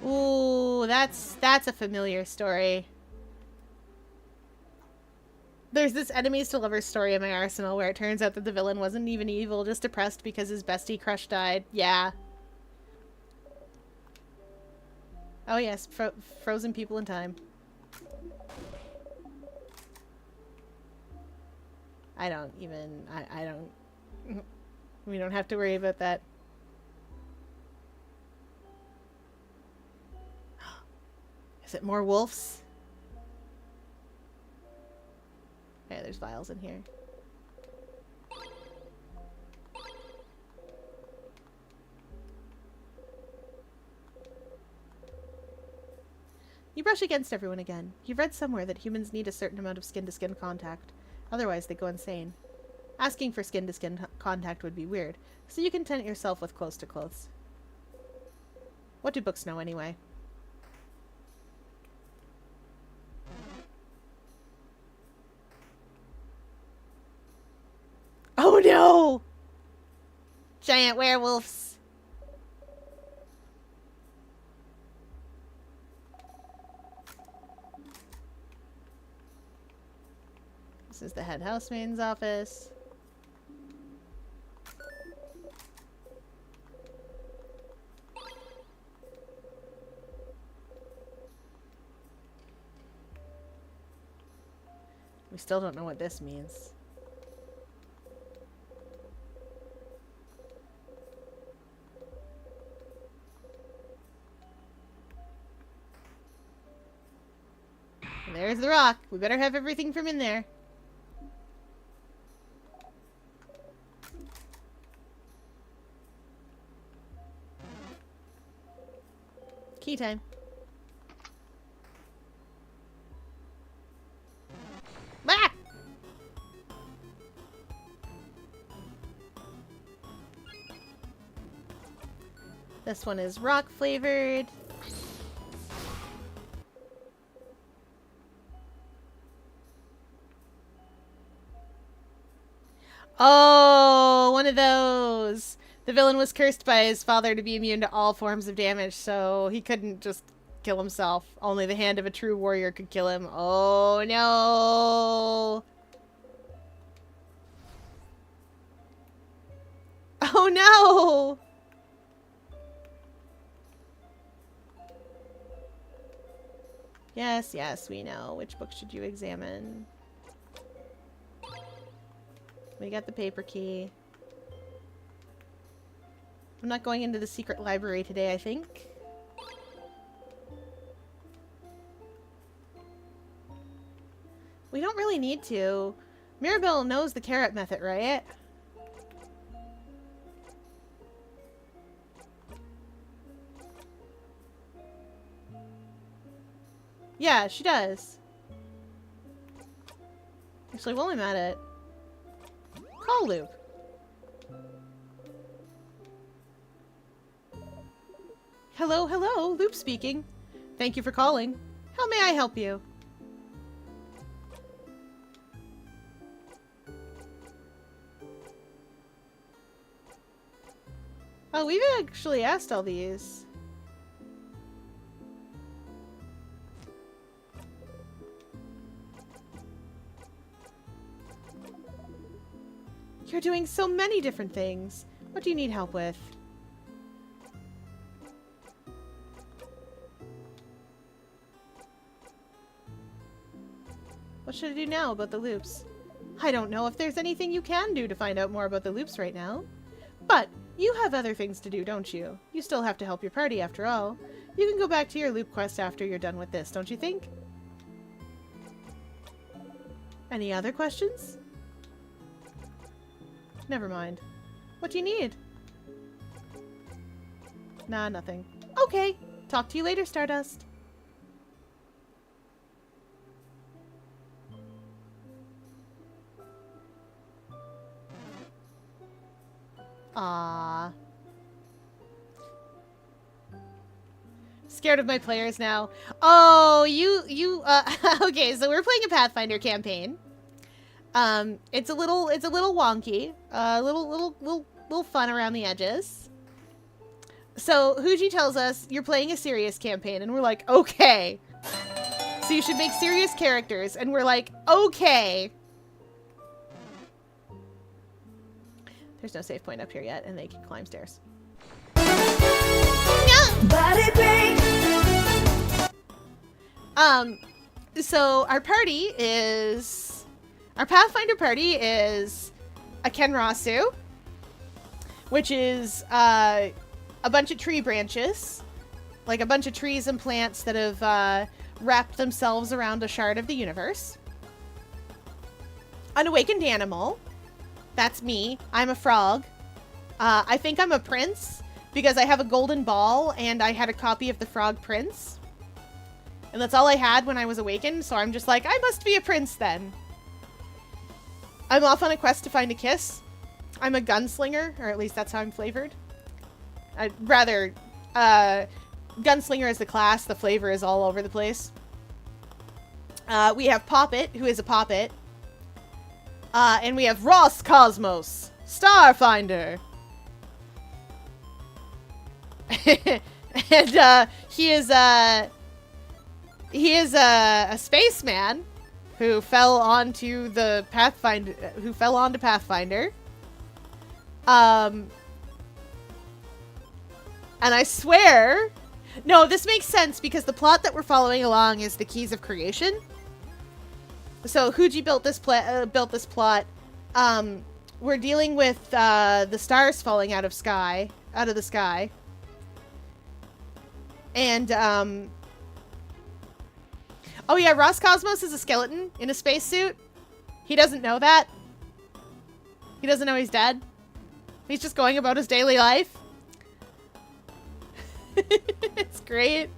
Ooh, that's a familiar story. There's this enemies to lovers story in my arsenal where it turns out that the villain wasn't even evil, just depressed because his bestie crush died. Yeah. Oh yes, frozen people in time. I don't even, I don't, we don't have to worry about that. Is it more wolves? Okay, there's vials in here. You brush against everyone again. You've read somewhere that humans need a certain amount of skin-to-skin contact. Otherwise, they go insane. Asking for skin-to-skin contact would be weird, so you content yourself with close-to-close. What do books know anyway? Oh no! Giant werewolves. This is the head housemaid's office. We still don't know what this means. There's the rock. We better have everything from in there. Key time. Ah! This one is rock flavored. Oh, one of those. The villain was cursed by his father to be immune to all forms of damage, so he couldn't just kill himself. Only the hand of a true warrior could kill him. Oh no! Oh no! Yes, yes, we know. Which book should you examine? We got the paper key. I'm not going into the secret library today, I think. We don't really need to. Mirabelle knows the carrot method, right? Yeah, she does. Actually, while I'm at it, call Loop. Hello, hello, Loop speaking. Thank you for calling. How may I help you? Oh, we've actually asked all these. You're doing so many different things. What do you need help with? What should I do now about the loops? I don't know if there's anything you can do to find out more about the loops right now. But you have other things to do, don't you? You still have to help your party after all. You can go back to your loop quest after you're done with this, don't you think? Any other questions? Never mind. What do you need? Nah, nothing. Okay. Talk to you later, Stardust. Ah. Scared of my players now. Oh, okay, so we're playing a Pathfinder campaign. It's a little wonky. Little fun around the edges. So Huji tells us you're playing a serious campaign, and we're like, okay. So you should make serious characters, and we're like, okay. There's no save point up here yet, and they can climb stairs. Body break. So our Pathfinder party is a Kenrasu, which is a bunch of tree branches, like a bunch of trees and plants that have wrapped themselves around a shard of the universe. An awakened animal. That's me. I'm a frog. I think I'm a prince because I have a golden ball and I had a copy of the Frog Prince. And that's all I had when I was awakened, so I'm just like, I must be a prince then. I'm off on a quest to find a kiss. I'm a gunslinger, or at least that's how I'm flavored. I'd rather, gunslinger is the class, the flavor is all over the place. We have Poppet, who is a poppet. And we have Ross Cosmos, Starfinder. And he is a spaceman who fell onto Pathfinder. And I swear, no, this makes sense because the plot that we're following along is the Keys of Creation. So Huji built this plot. We're dealing with the stars falling out of the sky. And oh yeah, Ross Cosmos is a skeleton in a spacesuit. He doesn't know that. He doesn't know he's dead. He's just going about his daily life. It's great.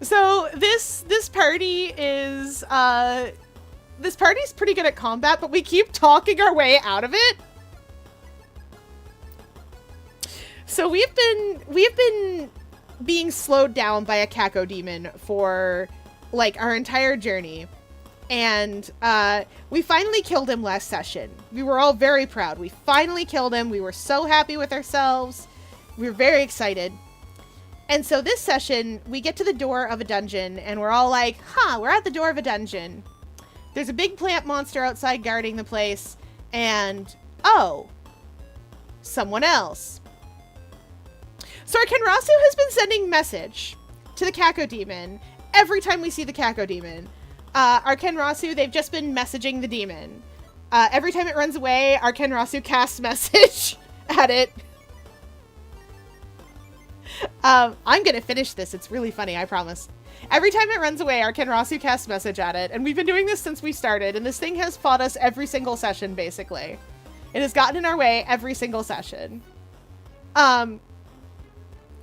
So this party is this party's pretty good at combat, but we keep talking our way out of it. So we've been being slowed down by a Cacodemon for like our entire journey. And we finally killed him last session. We were all very proud. We finally killed him. We were so happy with ourselves. We were very excited. And so this session, we get to the door of a dungeon, and we're all like, huh, we're at the door of a dungeon. There's a big plant monster outside guarding the place, and, oh, someone else. So our Kenrasu has been sending message to the Kako Demon every time we see the Kako Demon. Our Kenrasu, they've just been messaging the demon. Every time it runs away, our Kenrasu casts message at it. I'm gonna finish this. It's really funny, I promise. Every time it runs away, our Kenrasu casts message at it, and we've been doing this since we started, and this thing has fought us every single session, basically. It has gotten in our way every single session.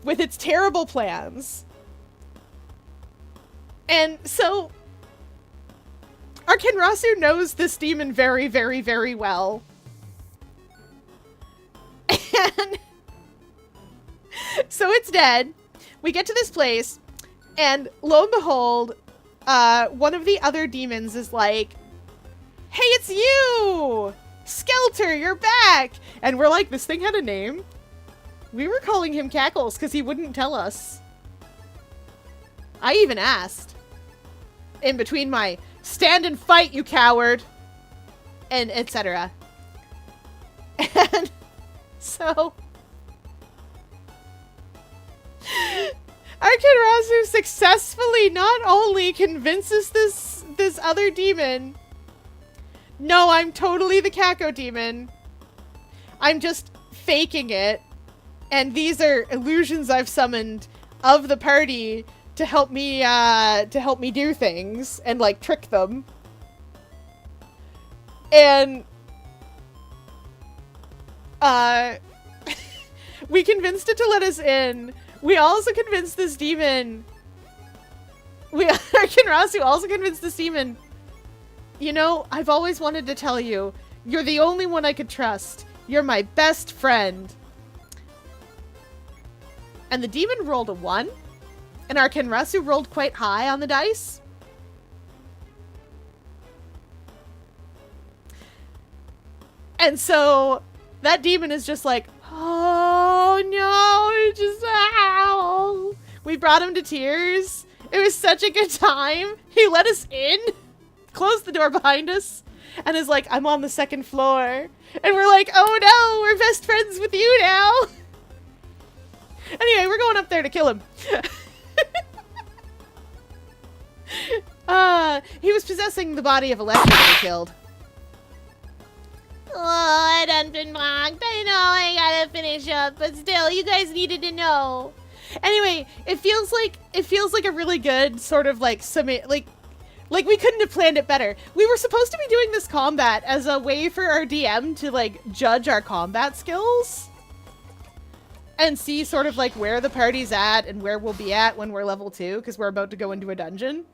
With its terrible plans. And so, our Kenrasu knows this demon very, very, very well. And so it's dead. We get to this place, and lo and behold, one of the other demons is like, hey, it's you! Skelter, you're back! And we're like, this thing had a name? We were calling him Cackles because he wouldn't tell us. I even asked. In between my stand and fight, you coward! And etc. And so our Kenrasu successfully not only convinces this other demon, no, I'm totally the Kako Demon. I'm just faking it. And these are illusions I've summoned of the party to help me do things and like trick them. And we convinced it to let us in. We also convinced this demon. Our Kenrasu also convinced this demon. You know, I've always wanted to tell you, you're the only one I could trust. You're my best friend. And the demon rolled a 1. And our Kenrasu rolled quite high on the dice. And so that demon is just like, oh no, ow. We brought him to tears. It was such a good time. He let us in, closed the door behind us, and is like, I'm on the 2nd floor. And we're like, oh no, we're best friends with you now. Anyway, we're going up there to kill him. He was possessing the body of Electra that we killed. Oh, I done been mocked. I know I gotta finish up, but still, you guys needed to know. Anyway, it feels like a really good sort of like like we couldn't have planned it better. We were supposed to be doing this combat as a way for our DM to like judge our combat skills and see sort of like where the party's at and where we'll be at when we're level 2, because we're about to go into a dungeon.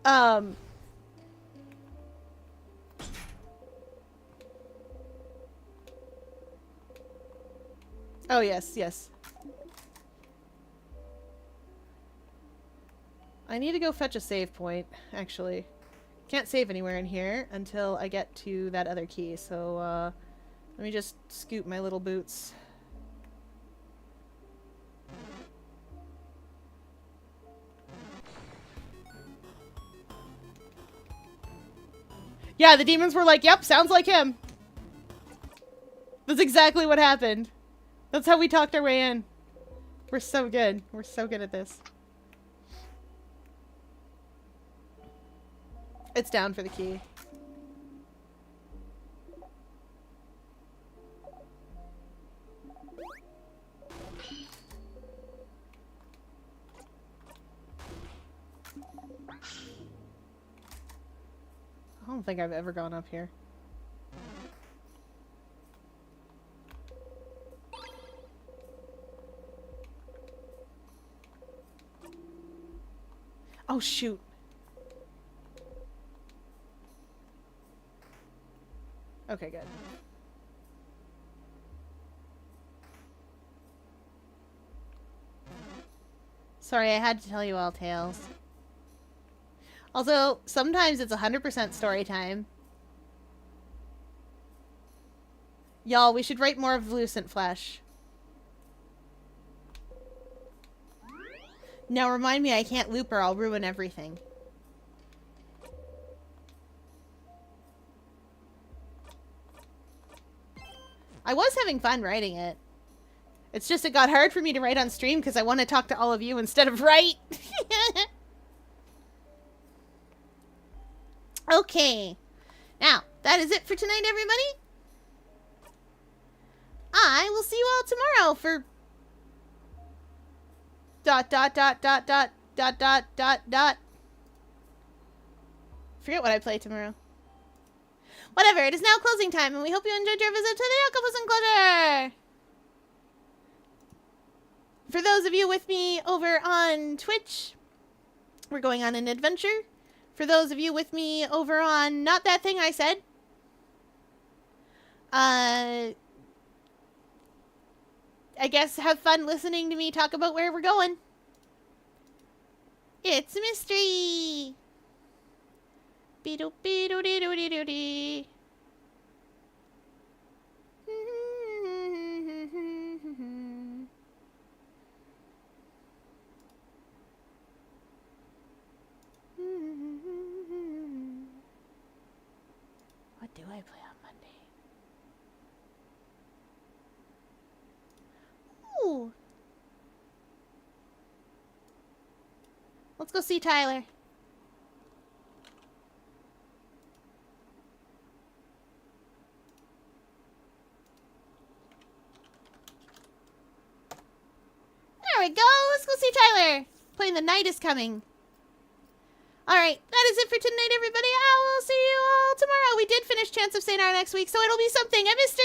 Oh, yes, yes. I need to go fetch a save point, actually. Can't save anywhere in here until I get to that other key, so, let me just scoot my little boots. Yeah, the demons were like, yep, sounds like him. That's exactly what happened. That's how we talked our way in. We're so good. We're so good at this. It's down for the key. I don't think I've ever gone up here. Oh, shoot. Okay, good. Sorry, I had to tell you all tales. Also, sometimes it's 100% story time. Y'all, we should write more of Lucent Flesh. Now remind me I can't loop or I'll ruin everything. I was having fun writing it. It's just it got hard for me to write on stream because I want to talk to all of you instead of write. Okay. Now, that is it for tonight, everybody. I will see you all tomorrow for... Forget what I play tomorrow. Whatever, it is now closing time, and we hope you enjoyed your visit to the Octopus Enclosure! For those of you with me over on Twitch, we're going on an adventure. For those of you with me over on Not That Thing I Said, I guess have fun listening to me talk about where we're going. It's a mystery! Be-do-be-do-dee-do-dee-do-dee. What do I play on Monday? Ooh! Let's go see Tyler. There we go! Let's go see Tyler! Playing The Night is Coming. Alright, that is it for tonight, everybody. I will see you all tomorrow. We did finish Chance of St. R next week, so it'll be something. I missed